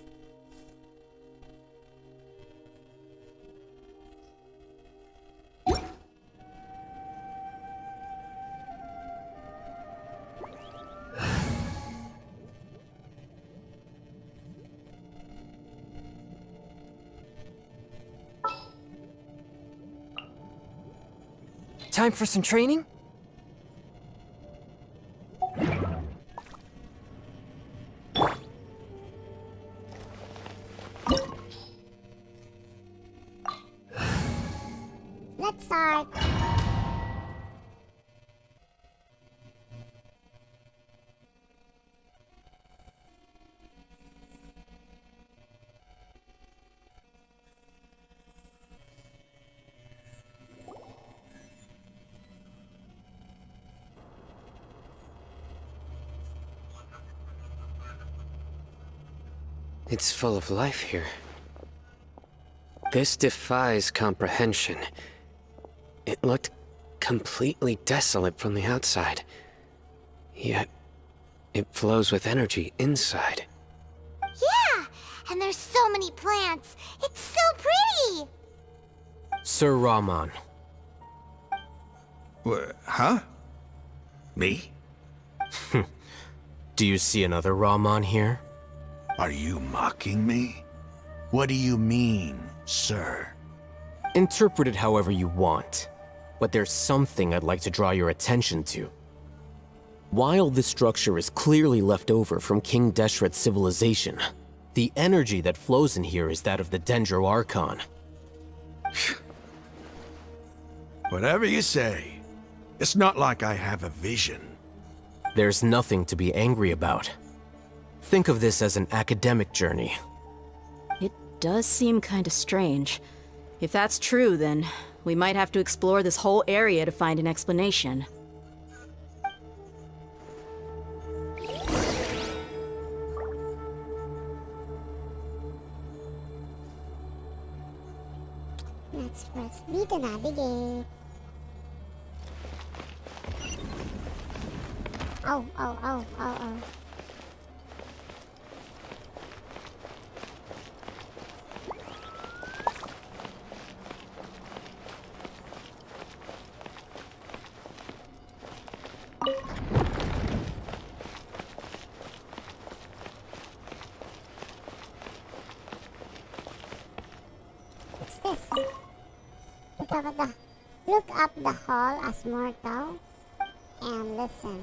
Time for some training? Let's start. It's full of life here. This defies comprehension. It looked completely desolate from the outside. Yet, it flows with energy inside. Yeah, and there's so many plants. It's so pretty. Sir Raman. Huh? Me? Do you see another Raman here? Are you mocking me? What do you mean, sir? Interpret it however you want, but there's something I'd like to draw your attention to. While this structure is clearly left over from King Deshret's civilization, the energy that flows in here is that of the Dendro Archon. Whatever you say. It's not like I have a vision. There's nothing to be angry about. Think of this as an academic journey. It does seem kinda strange. If that's true, then we might have to explore this whole area to find an explanation. Let's press B to navigate. Oh. What's this? Look up the hall as mortal and listen.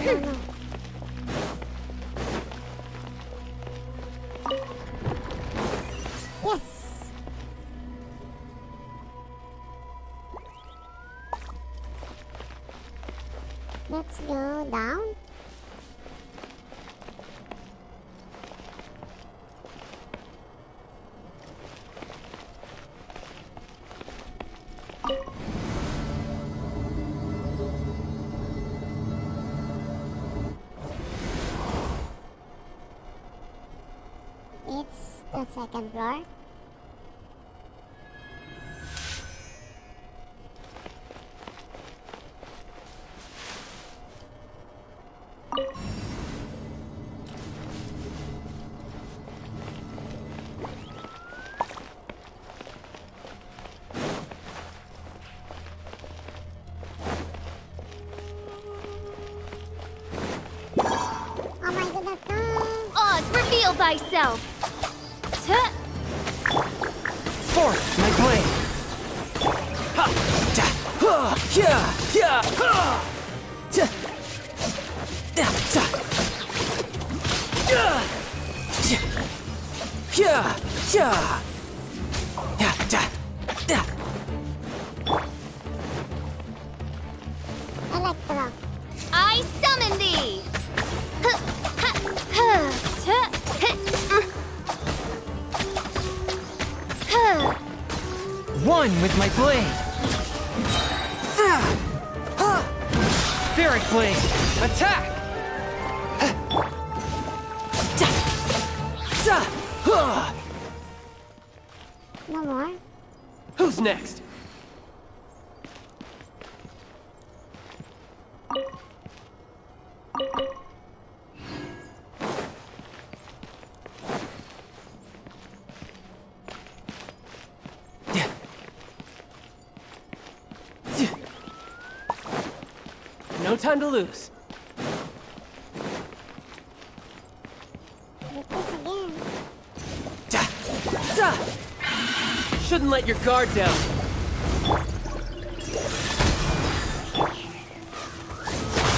no. Yes. Let's go down. It's the second floor. Oh my goodness, no! Oz, reveal thyself! Forth, my blade! Ha! Da! Ha! Yeah! Yeah! Ha! Da! Da! Da! Yeah! Yeah! Yeah! Yeah! Da! Da! Electro. I summon thee! One with my blade! Spirit blade! Attack! No more. Who's next? No time to lose. Repeat again. Shouldn't let your guard down.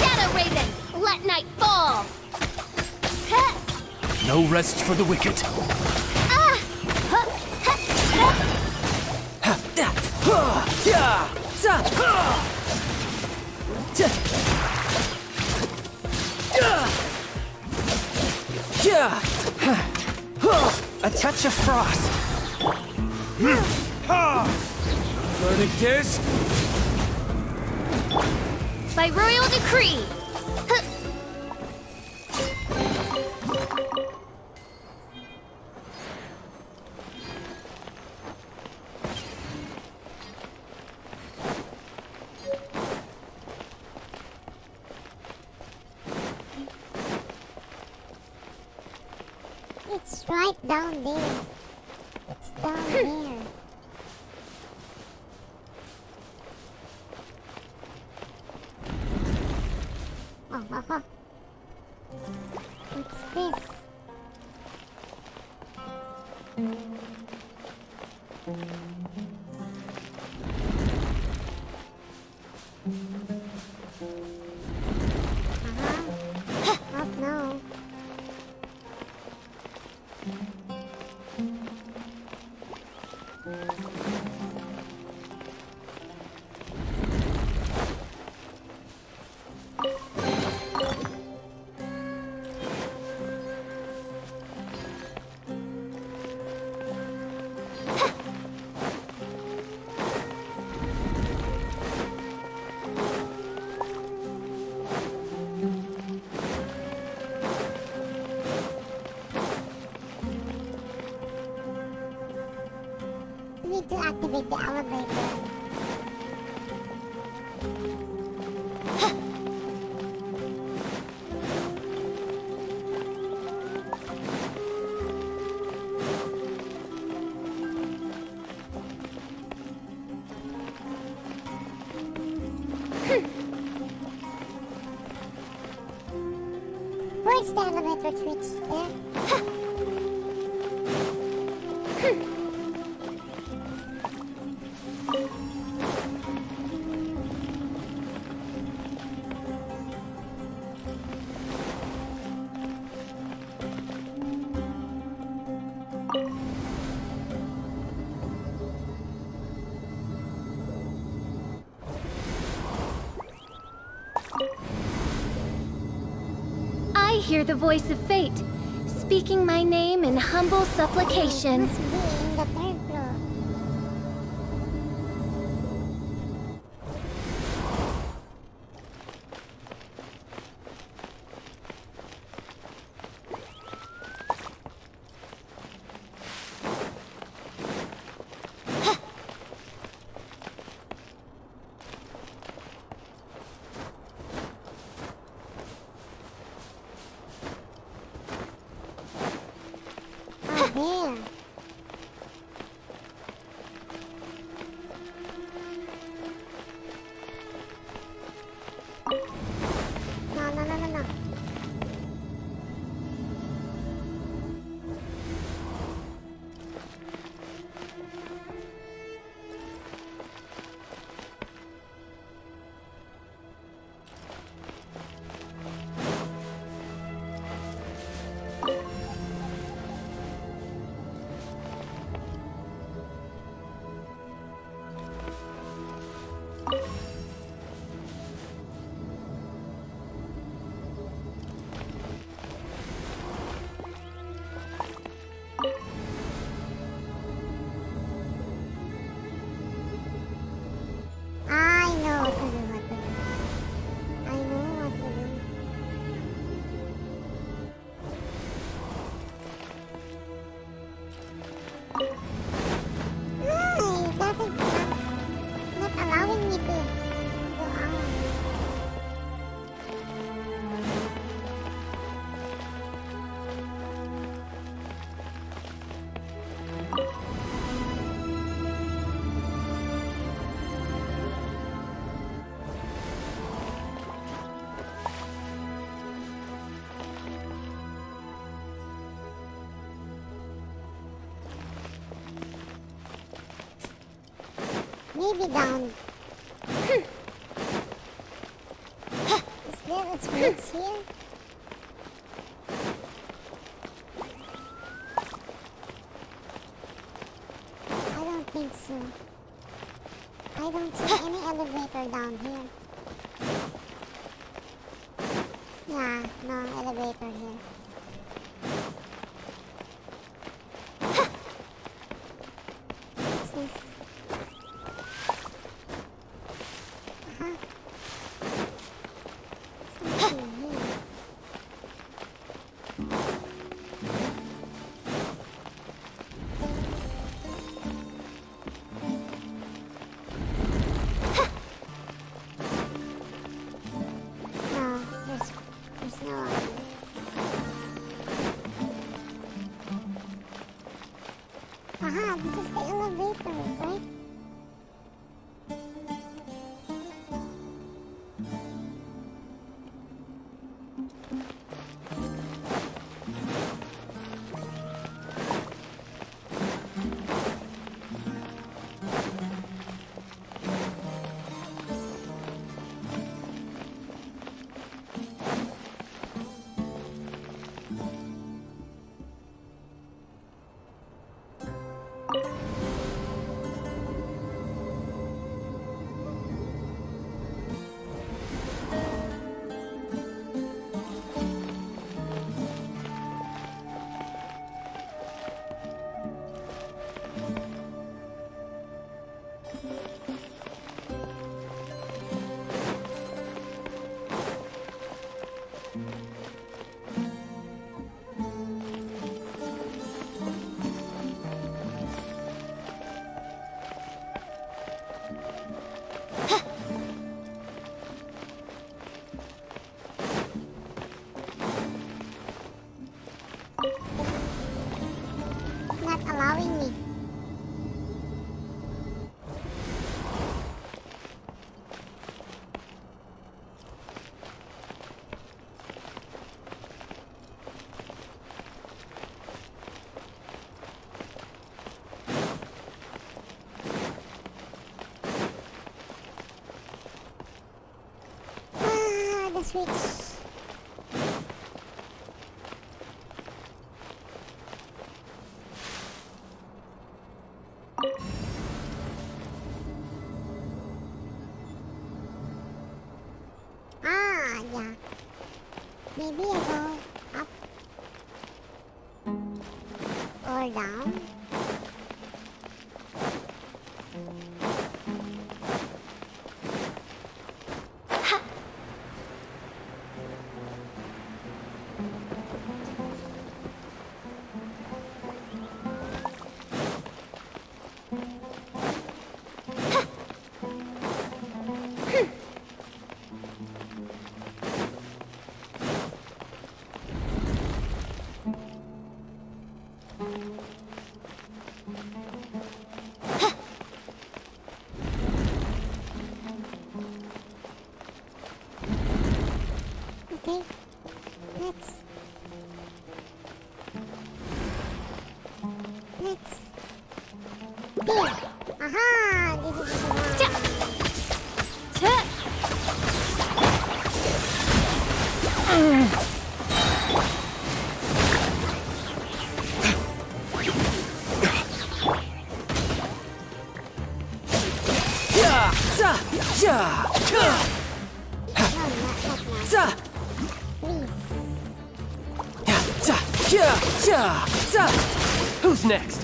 Shadow Raven, let night fall! No rest for the wicked. A touch of frost. Learning this? By royal decree! It's right down there. It's down there. Oh. What's this? Oh no. Need to activate the elevator. Where's the elevator switch? There? I hear the voice of fate, speaking my name in humble supplication. Must be in the third floor. There. No. I know what to do. I know what to do. It doesn't it's not allowing me to go out. Maybe down. Is there a switch here? I don't think so. I don't see any elevator down here. Yeah, no elevator here. What's this? Something here. No, there's no one. Aha, this is the elevator, right? Not allowing me. The switch. Maybe I go up or down. Okay, next. There. Aha! This is the Who's next?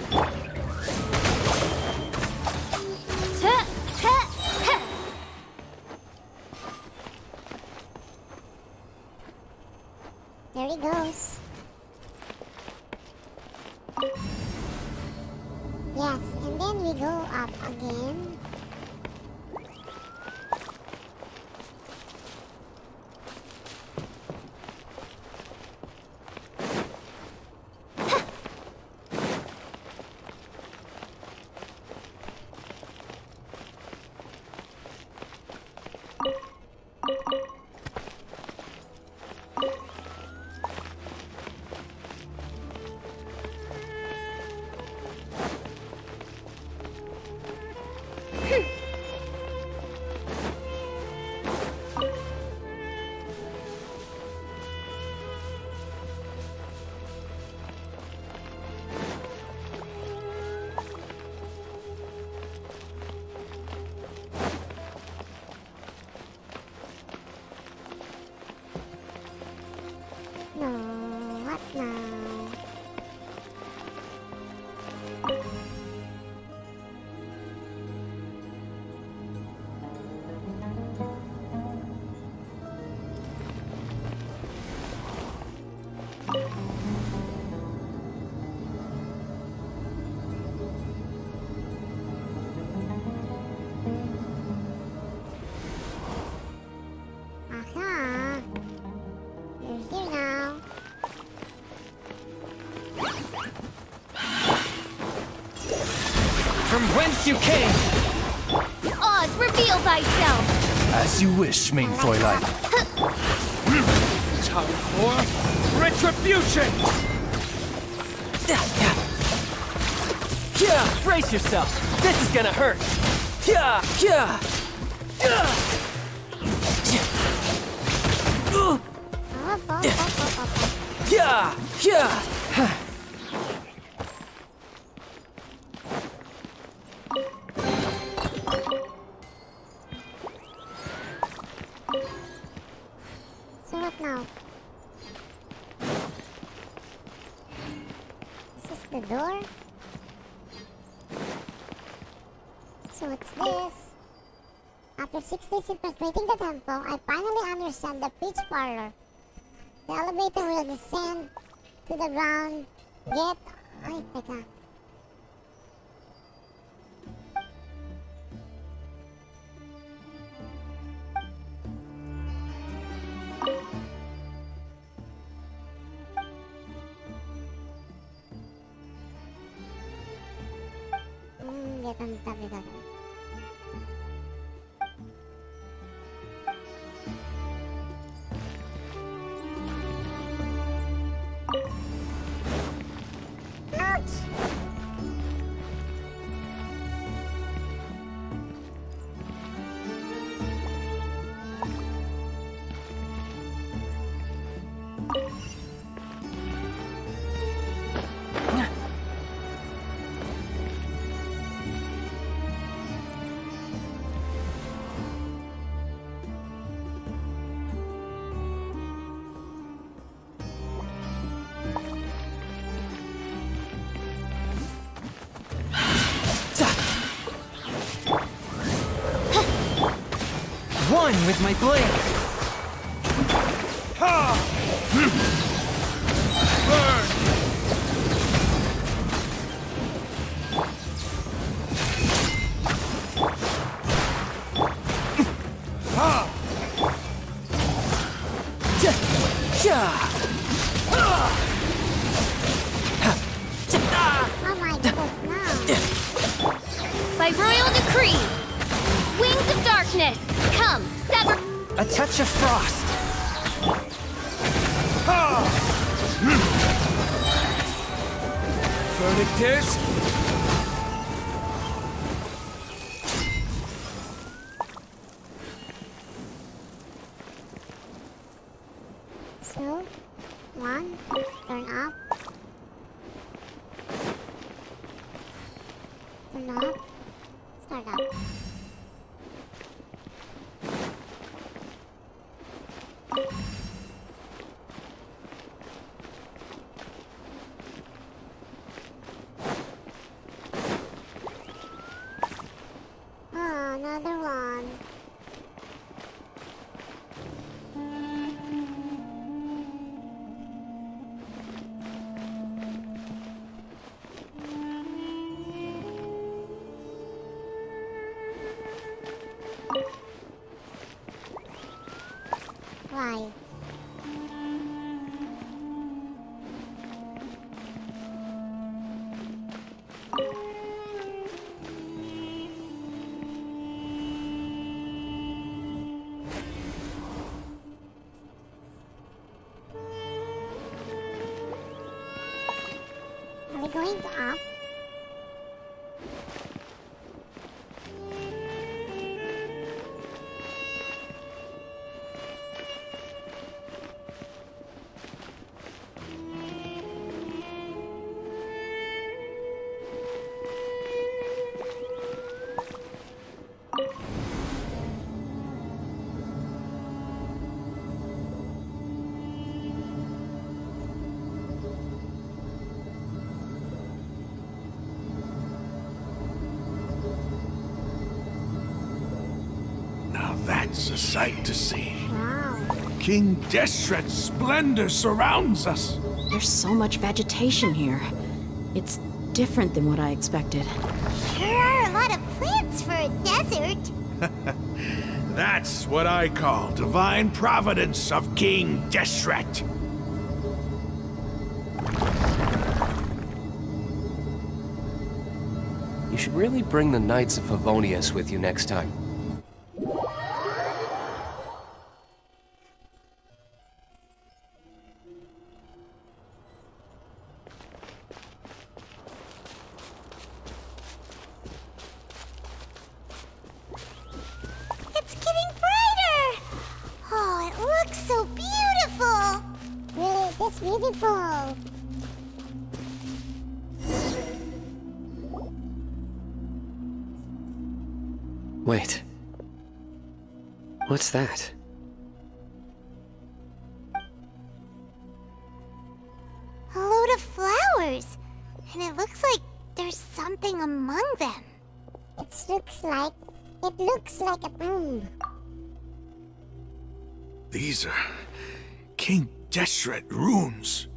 There he goes. Yes, and then we go up again. No, what now? Aha! You're here now. From whence you came? Oz, reveal thyself! As you wish, main Fräulein. Time for retribution! Yeah, brace yourself. This is gonna hurt. Yeah, yeah. Yeah, yeah. So what now? Is this the door? So what's this? After 6 days infiltrating the temple, I finally understand the preach parlor. The elevator will descend to the ground. Get... Ay, teka. Get on top of that. Ouch! fun with my blade. Ha! Burn! Ha! Oh my goodness, no. By royal decree, wings of darkness, come, sever. A touch of frost. Ha! Verdict is... So, 1, turn up. Turn up. Start up. Oh, another one. Why? Are we going up? Now that's a sight to see. Wow. King Deshret's splendor surrounds us. There's so much vegetation here. It's different than what I expected. Sure are a lot of plants for a desert. That's what I call divine providence of King Deshret. You should really bring the Knights of Favonius with you next time. It's getting brighter. Oh, it looks so beautiful. Really, this beautiful. Wait. What's that? A load of flowers. And it looks like there's something among them. It looks like a tomb. These are King Deshret runes.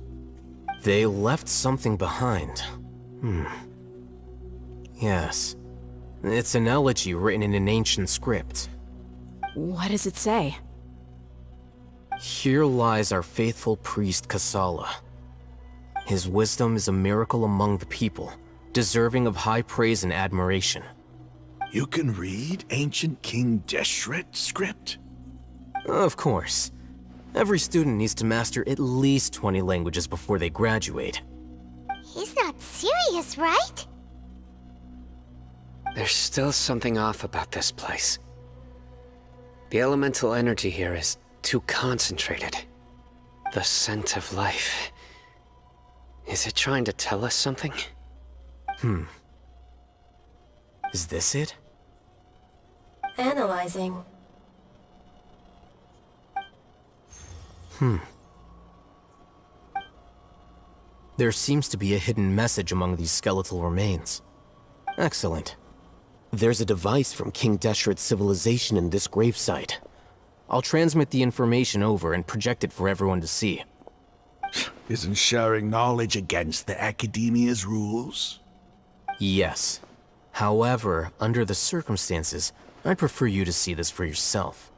They left something behind. Yes. It's an elegy written in an ancient script. What does it say? Here lies our faithful priest Kasala. His wisdom is a miracle among the people, deserving of high praise and admiration. You can read ancient King Deshret script? Of course. Every student needs to master at least 20 languages before they graduate. He's not serious, right? There's still something off about this place. The elemental energy here is too concentrated. The scent of life. Is it trying to tell us something? Is this it? Analyzing. There seems to be a hidden message among these skeletal remains. Excellent. There's a device from King Deshret's civilization in this gravesite. I'll transmit the information over and project it for everyone to see. Isn't sharing knowledge against the Academia's rules? Yes. However, under the circumstances, I'd prefer you to see this for yourself.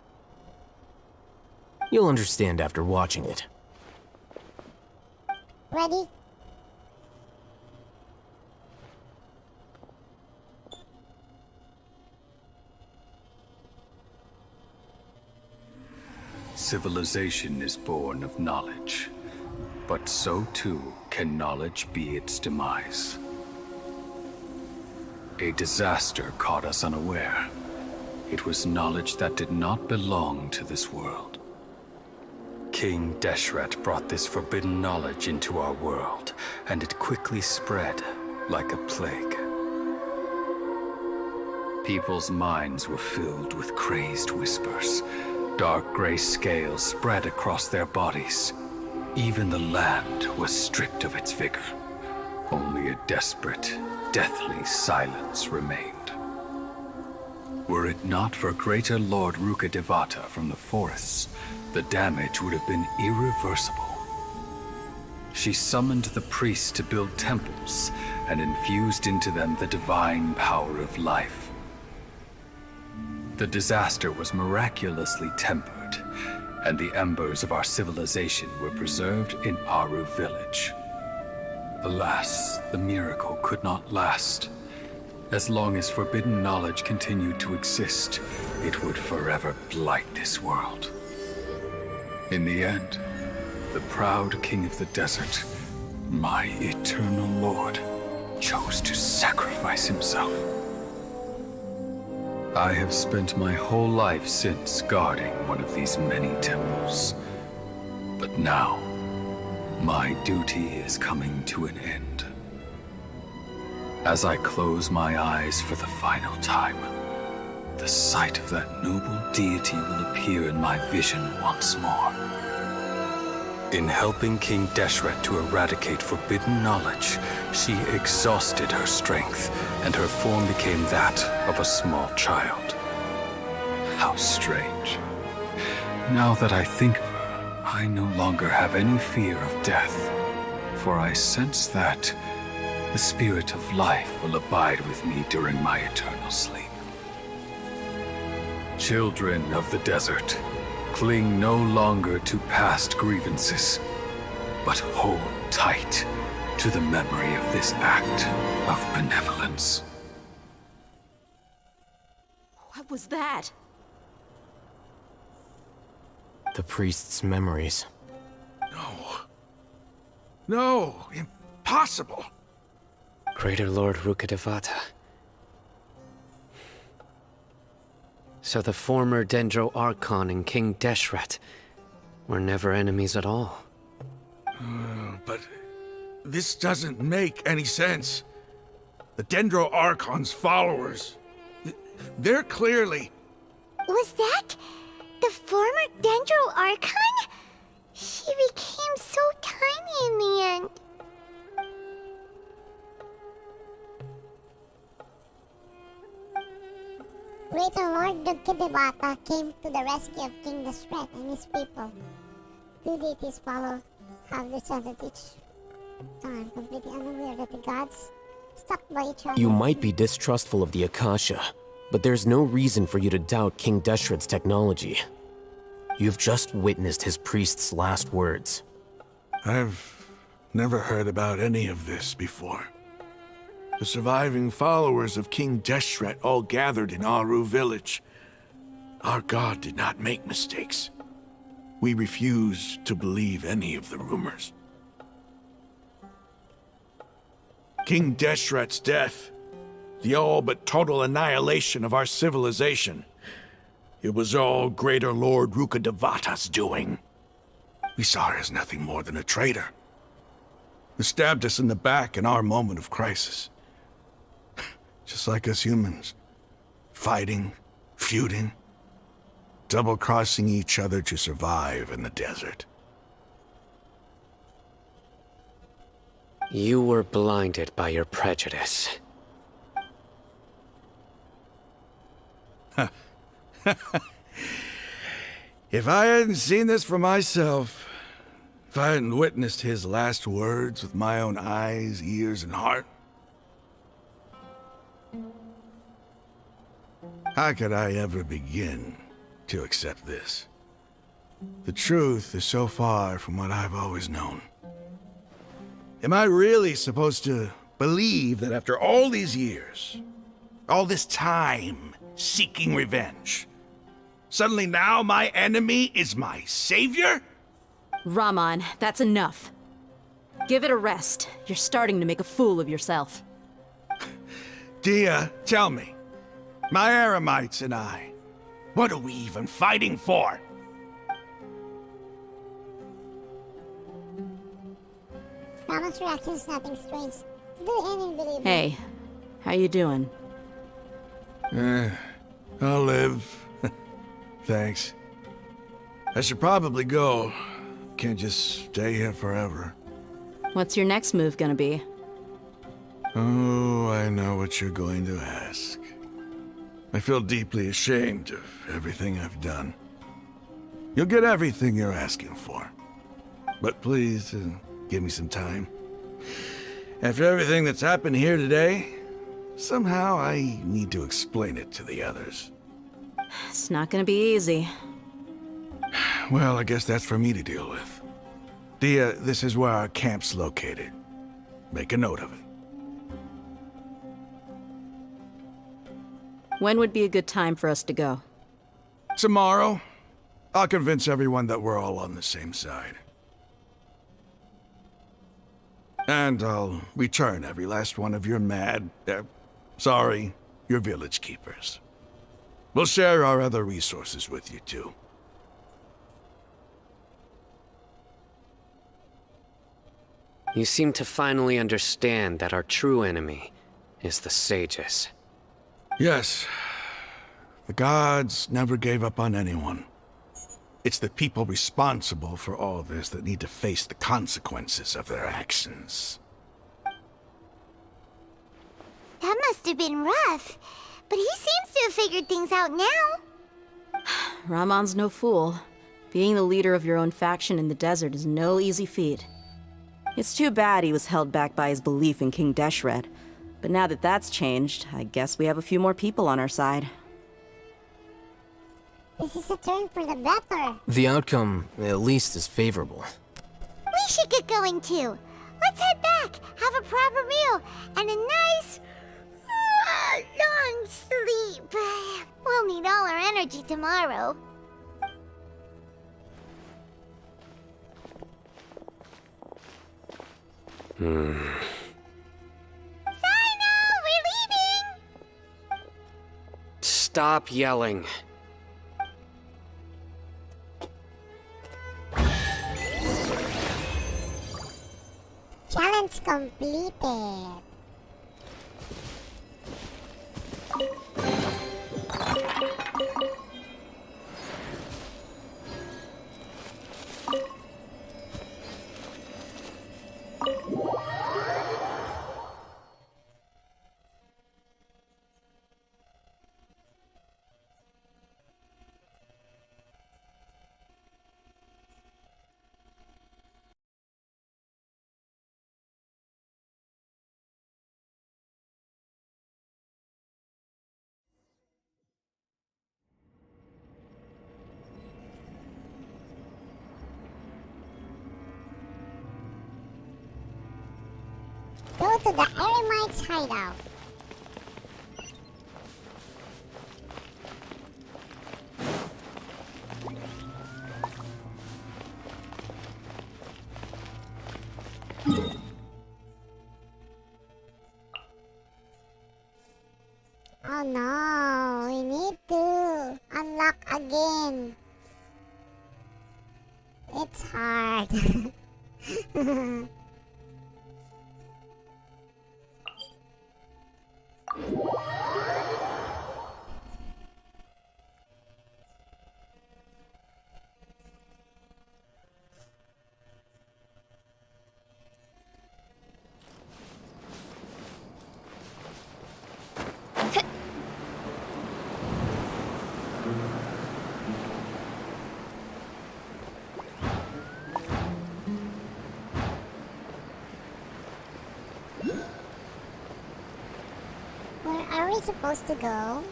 You'll understand after watching it. Ready? Civilization is born of knowledge, but so too can knowledge be its demise. A disaster caught us unaware. It was knowledge that did not belong to this world. King Deshret brought this forbidden knowledge into our world, and it quickly spread like a plague. People's minds were filled with crazed whispers. Dark gray scales spread across their bodies. Even the land was stripped of its vigor. Only a desperate, deathly silence remained. Were it not for greater Lord Rukkhadevata from the forests, the damage would have been irreversible. She summoned the priests to build temples and infused into them the divine power of life. The disaster was miraculously tempered, and the embers of our civilization were preserved in Aru village. Alas, the miracle could not last. As long as forbidden knowledge continued to exist, it would forever blight this world. In the end, the proud king of the desert, my eternal lord, chose to sacrifice himself. I have spent my whole life since guarding one of these many temples. But now, my duty is coming to an end. As I close my eyes for the final time, the sight of that noble deity will appear in my vision once more. In helping King Deshret to eradicate forbidden knowledge, she exhausted her strength, and her form became that of a small child. How strange. Now that I think of her, I no longer have any fear of death, for I sense that the spirit of life will abide with me during my eternal sleep. Children of the desert, cling no longer to past grievances, but hold tight to the memory of this act of benevolence. What was that? The priest's memories. No, impossible. Greater Lord Rukkhadevata. So the former Dendro Archon and King Deshret were never enemies at all. But this doesn't make any sense. The Dendro Archon's followers, they're clearly... Was that the former Dendro Archon? She became so tiny in the end. Greater Lord Rukkhadevata came to the rescue of King Deshret and his people. Two deities follow have descended each time, completely unaware that the gods stuck by each other. You might be distrustful of the Akasha, but there's no reason for you to doubt King Deshret's technology. You've just witnessed his priest's last words. I've never heard about any of this before. The surviving followers of King Deshret all gathered in Aru village. Our god did not make mistakes. We refuse to believe any of the rumors. King Deshret's death, the all but total annihilation of our civilization, it was all Greater Lord Rukkhadevata's doing. We saw her as nothing more than a traitor, who stabbed us in the back in our moment of crisis. Just like us humans, fighting, feuding, double-crossing each other to survive in the desert. You were blinded by your prejudice. If I hadn't seen this for myself, if I hadn't witnessed his last words with my own eyes, ears, and heart, how could I ever begin to accept this? The truth is so far from what I've always known. Am I really supposed to believe that after all these years, all this time seeking revenge, suddenly now my enemy is my savior? Rahman, that's enough. Give it a rest. You're starting to make a fool of yourself. Dia, tell me, my Eremites and I, what are we even fighting for? Rama's reaction is nothing strange. It's the ending, believe me. Hey, how you doing? I'll live. Thanks. I should probably go. Can't just stay here forever. What's your next move gonna be? Oh, I know what you're going to ask. I feel deeply ashamed of everything I've done. You'll get everything you're asking for. But please, give me some time. After everything that's happened here today, somehow I need to explain it to the others. It's not gonna be easy. Well, I guess that's for me to deal with. Dia, this is where our camp's located. Make a note of it. When would be a good time for us to go? Tomorrow, I'll convince everyone that we're all on the same side. And I'll return every last one of your your village keepers. We'll share our other resources with you too. You seem to finally understand that our true enemy is the sages. Yes. The gods never gave up on anyone. It's the people responsible for all this that need to face the consequences of their actions. That must have been rough. But he seems to have figured things out now. Rahman's no fool. Being the leader of your own faction in the desert is no easy feat. It's too bad he was held back by his belief in King Deshret. But now that that's changed, I guess we have a few more people on our side. This is a turn for the better. The outcome, at least, is favorable. We should get going too. Let's head back, have a proper meal, and a nice, long sleep. We'll need all our energy tomorrow. We're leaving! Stop yelling. Challenge completed. Go to the Eremites' hideout. Oh no, we need to unlock again. It's hard. we supposed to go?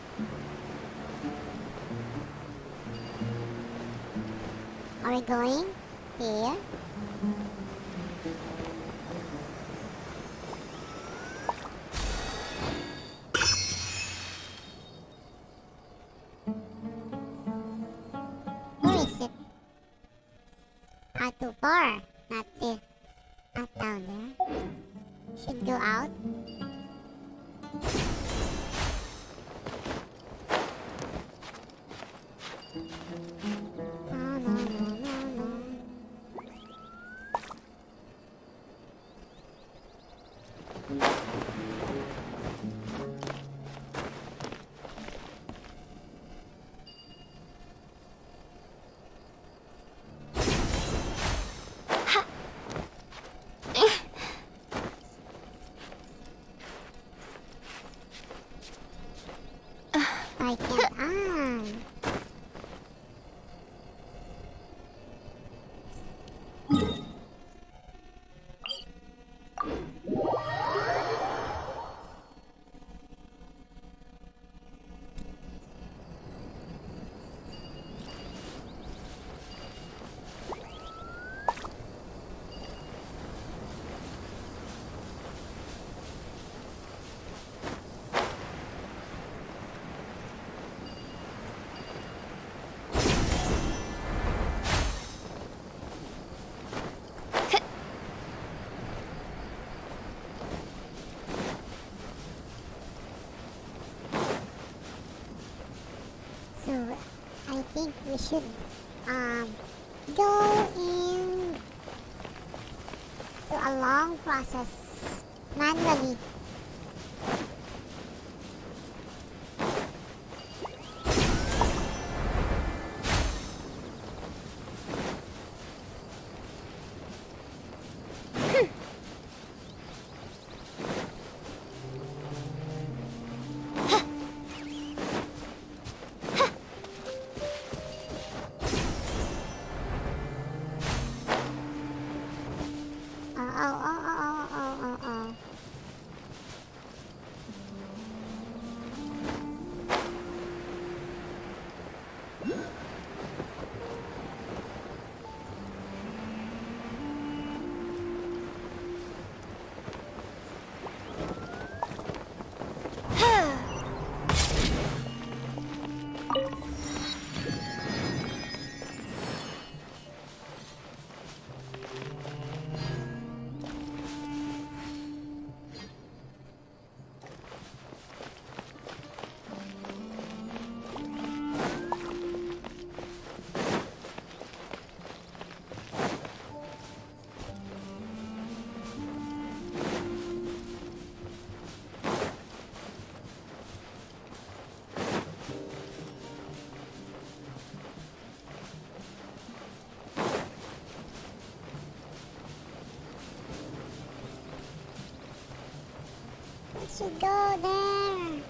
Are we going here? Where is it? Not too far. Not there. Not down there. Should go out. No, no, no, no, no. I can't. So I think we should go in to a long process manually. Should go there.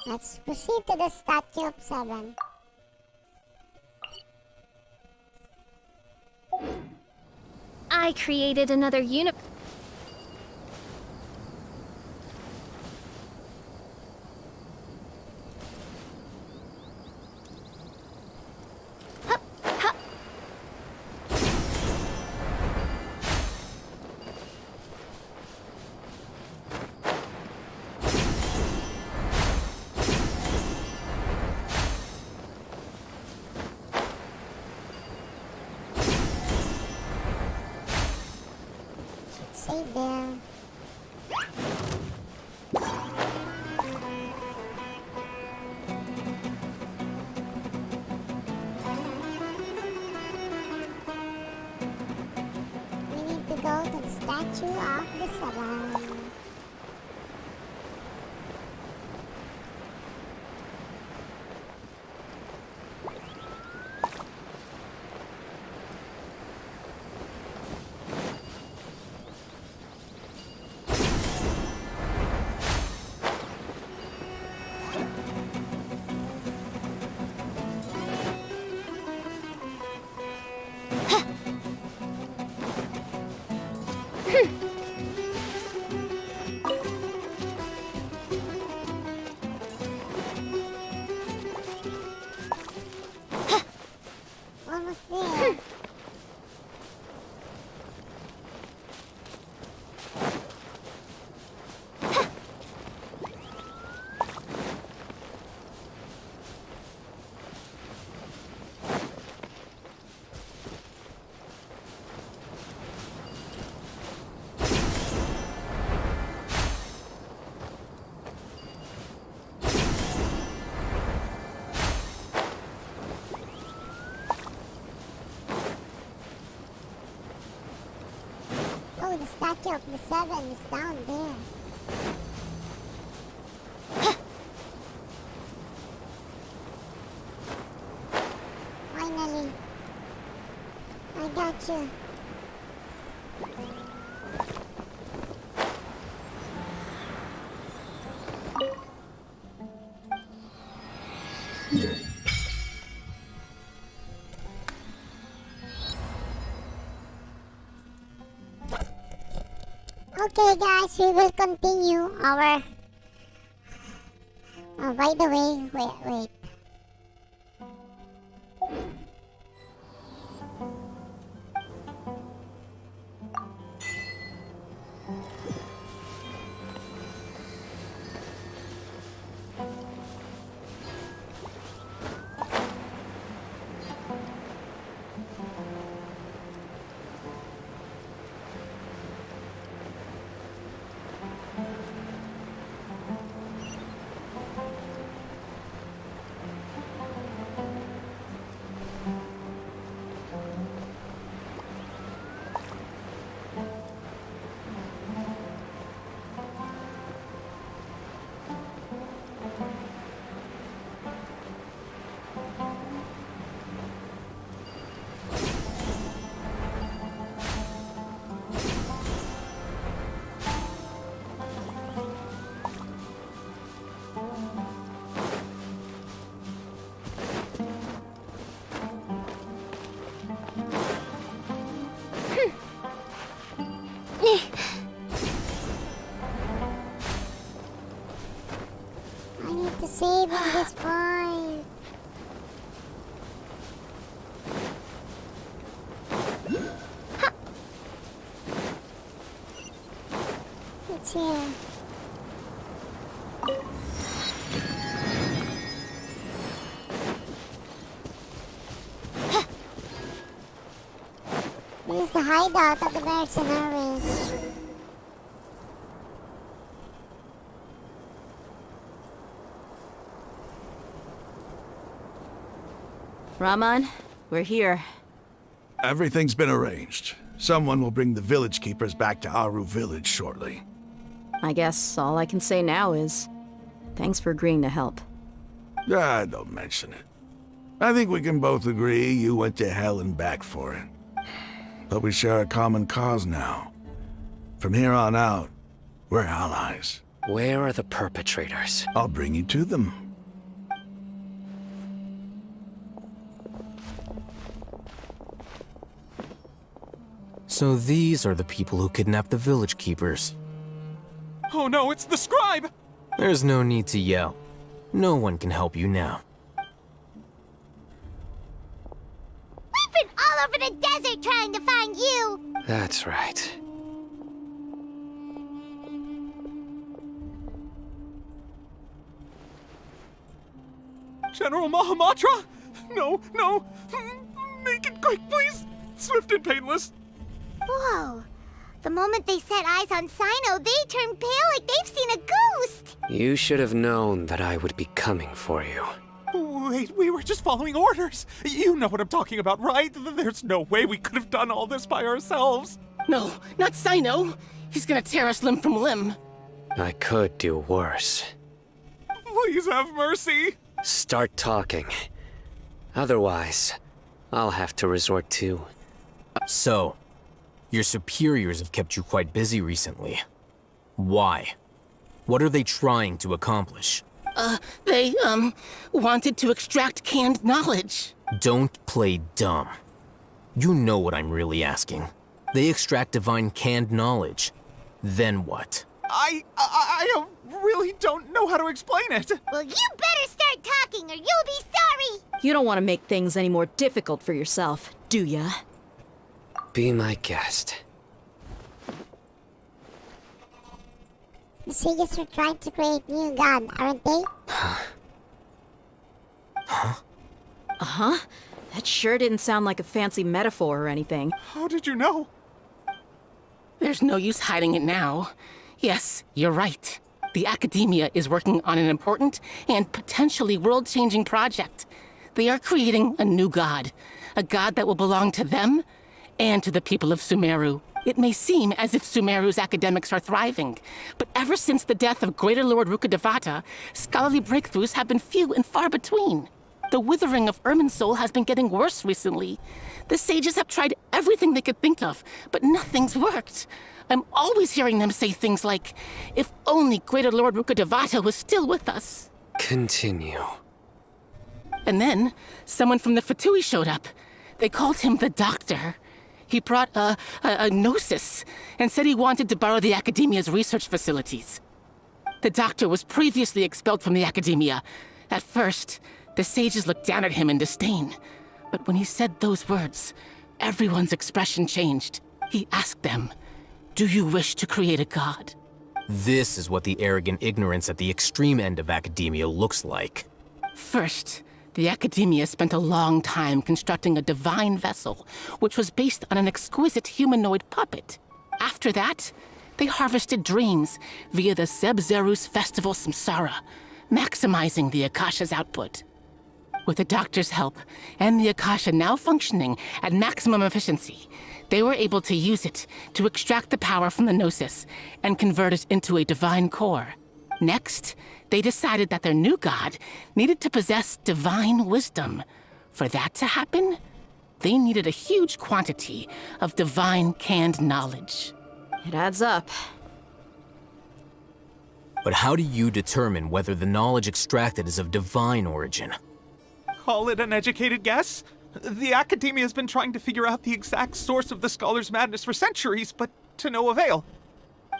Let's proceed to the Statue of 7. I created another universe. Save there. We need to go to the Statue of the 7. Almost there. Oh, the Statue of the 7 is down there. Finally. I got you. Okay guys, we will continue our... Oh, by the way, wait. I need to save on this point. It's here. This is the hideout of the mercenaries. Raman, we're here. Everything's been arranged. Someone will bring the village keepers back to Aru village shortly. I guess all I can say now is thanks for agreeing to help. Ah, don't mention it. I think we can both agree you went to hell and back for it. But we share a common cause now. From here on out, we're allies. Where are the perpetrators? I'll bring you to them. So these are the people who kidnapped the village keepers. Oh no, it's the scribe! There's no need to yell. No one can help you now. We've been all over the desert trying to find you! That's right. General Mahamatra? No, no! Make it quick, please! Swift and painless! Whoa. The moment they set eyes on Sino, they turned pale like they've seen a ghost! You should have known that I would be coming for you. Wait, we were just following orders. You know what I'm talking about, right? There's no way we could have done all this by ourselves. No, not Sino. He's gonna tear us limb from limb. I could do worse. Please have mercy. Start talking. Otherwise, I'll have to resort to... So, your superiors have kept you quite busy recently. Why? What are they trying to accomplish? They wanted to extract canned knowledge. Don't play dumb. You know what I'm really asking. They extract divine canned knowledge. Then what? I really don't know how to explain it. Well, you better start talking or you'll be sorry! You don't want to make things any more difficult for yourself, do ya? Be my guest. The sages are trying to create new god, aren't they? Uh-huh. That sure didn't sound like a fancy metaphor or anything. How did you know? There's no use hiding it now. Yes, you're right. The Academia is working on an important and potentially world-changing project. They are creating a new god. A god that will belong to them and to the people of Sumeru. It may seem as if Sumeru's academics are thriving, but ever since the death of Greater Lord Rukkhadevata, scholarly breakthroughs have been few and far between. The withering of Irminsul has been getting worse recently. The sages have tried everything they could think of, but nothing's worked. I'm always hearing them say things like, if only Greater Lord Rukkhadevata was still with us. Continue. And then, someone from the Fatui showed up. They called him the Doctor. He brought a gnosis and said he wanted to borrow the Academia's research facilities. The Doctor was previously expelled from the Academia. At first, the sages looked down at him in disdain. But when he said those words, everyone's expression changed. He asked them, "Do you wish to create a god?" This is what the arrogant ignorance at the extreme end of academia looks like. First, the Academia spent a long time constructing a divine vessel, which was based on an exquisite humanoid puppet. After that, they harvested dreams via the Zeb-Zerus Festival Samsara, maximizing the Akasha's output. With the Doctor's help, and the Akasha now functioning at maximum efficiency, they were able to use it to extract the power from the Gnosis and convert it into a divine core. Next, they decided that their new god needed to possess divine wisdom. For that to happen, they needed a huge quantity of divine canned knowledge. It adds up. But how do you determine whether the knowledge extracted is of divine origin? Call it an educated guess? The Academia has been trying to figure out the exact source of the Scholar's madness for centuries, but to no avail.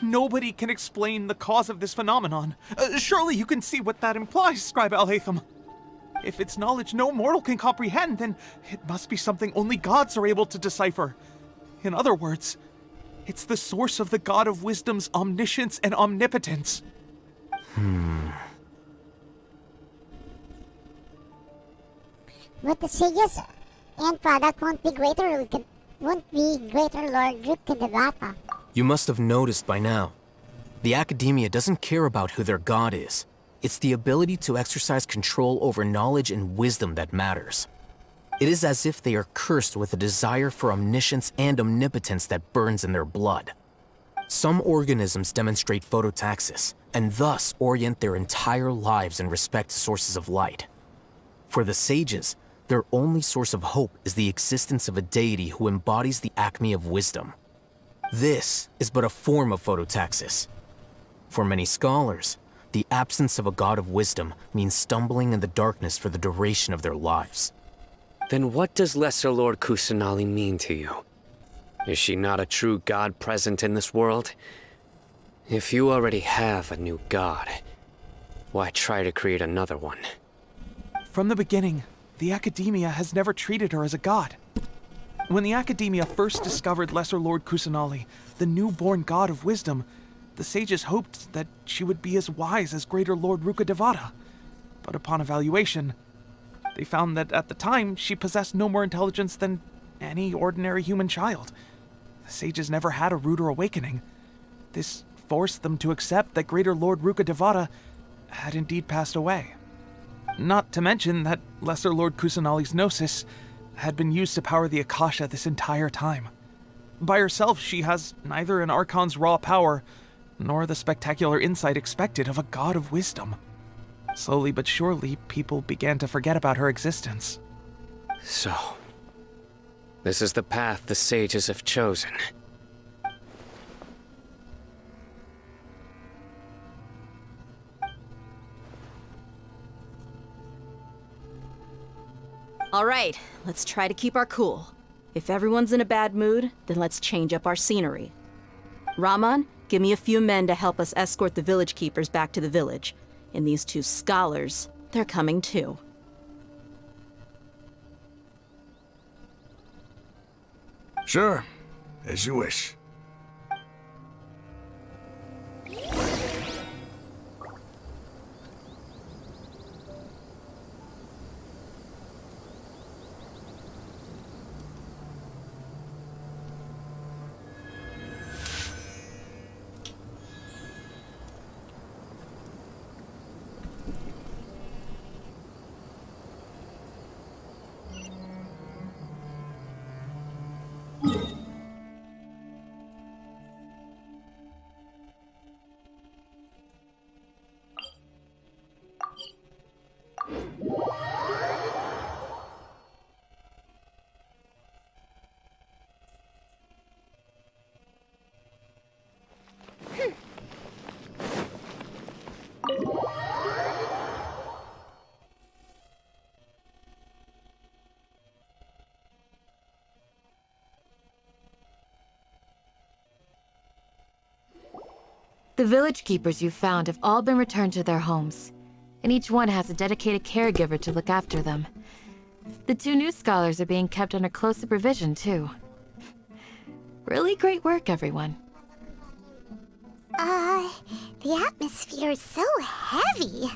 Nobody can explain the cause of this phenomenon. Surely you can see what that implies, Scribe Al-Haytham. If it's knowledge no mortal can comprehend, then it must be something only gods are able to decipher. In other words, it's the source of the God of Wisdom's omniscience and omnipotence. But the sages and product won't be greater Lord Rukkhadevata. You must have noticed by now. The Academia doesn't care about who their god is. It's the ability to exercise control over knowledge and wisdom that matters. It is as if they are cursed with a desire for omniscience and omnipotence that burns in their blood. Some organisms demonstrate phototaxis, and thus orient their entire lives in respect to sources of light. For the sages, their only source of hope is the existence of a deity who embodies the acme of wisdom. This is but a form of phototaxis. For many scholars, the absence of a god of wisdom means stumbling in the darkness for the duration of their lives. Then what does Lesser Lord Kusanali mean to you? Is she not a true god present in this world? If you already have a new god, why try to create another one? From the beginning, the Academia has never treated her as a god. When the Academia first discovered Lesser Lord Kusanali, the newborn god of wisdom, the sages hoped that she would be as wise as Greater Lord Rukkhadevata. But upon evaluation, they found that at the time she possessed no more intelligence than any ordinary human child. The sages never had a ruder awakening. This forced them to accept that Greater Lord Rukkhadevata had indeed passed away. Not to mention that Lesser Lord Kusanali's gnosis had been used to power the Akasha this entire time. By herself, she has neither an Archon's raw power, nor the spectacular insight expected of a god of wisdom. Slowly but surely, people began to forget about her existence. So, this is the path the sages have chosen. All right, let's try to keep our cool. If everyone's in a bad mood, then let's change up our scenery. Raman, give me a few men to help us escort the village keepers back to the village. And these two scholars, they're coming too. Sure, as you wish. The village keepers you found have all been returned to their homes, and each one has a dedicated caregiver to look after them. The two new scholars are being kept under close supervision, too. Really great work, everyone. The atmosphere is so heavy.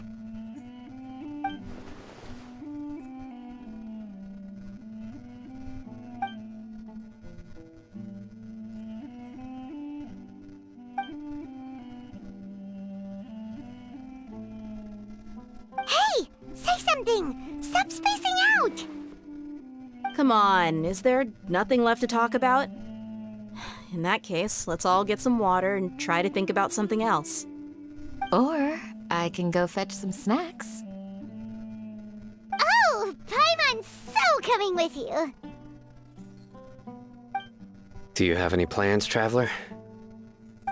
Hey! Say something! Stop spacing out! Come on, is there nothing left to talk about? In that case, let's all get some water and try to think about something else. Or I can go fetch some snacks. Oh! Paimon's so coming with you! Do you have any plans, Traveler?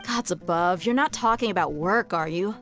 Gods above, you're not talking about work, are you?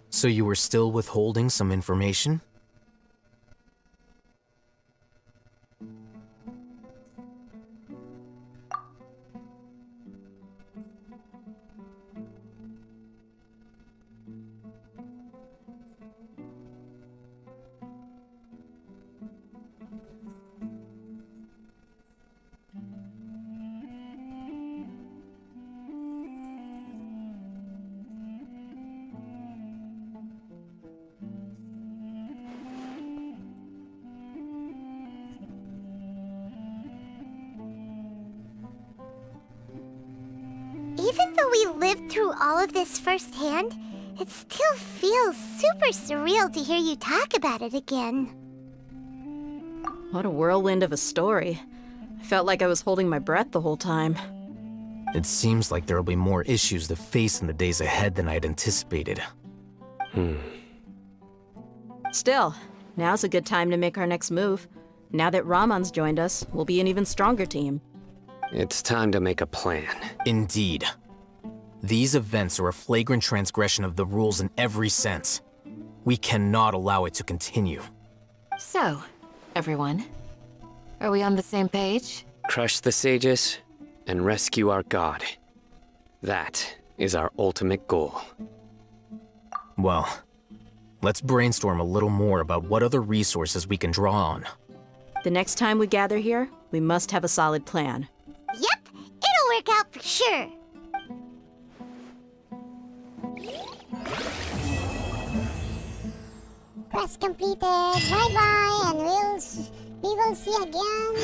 So you were still withholding some information? Even though we lived through all of this firsthand, it still feels super surreal to hear you talk about it again. What a whirlwind of a story. I felt like I was holding my breath the whole time. It seems like there will be more issues to face in the days ahead than I had anticipated. Still, now's a good time to make our next move. Now that Ramon's joined us, we'll be an even stronger team. It's time to make a plan. Indeed. These events are a flagrant transgression of the rules in every sense. We cannot allow it to continue. So, everyone, are we on the same page? Crush the sages and rescue our god. That is our ultimate goal. Well, let's brainstorm a little more about what other resources we can draw on. The next time we gather here, we must have a solid plan. Yep, it'll work out for sure. Quest completed. Bye-bye, and we will see again.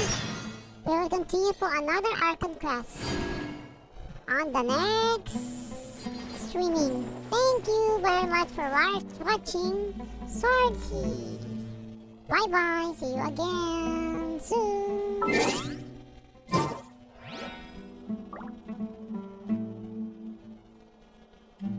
We will continue for another Archon quest on the next streaming. Thank you very much for watching Swordsy. Bye-bye. See you again soon.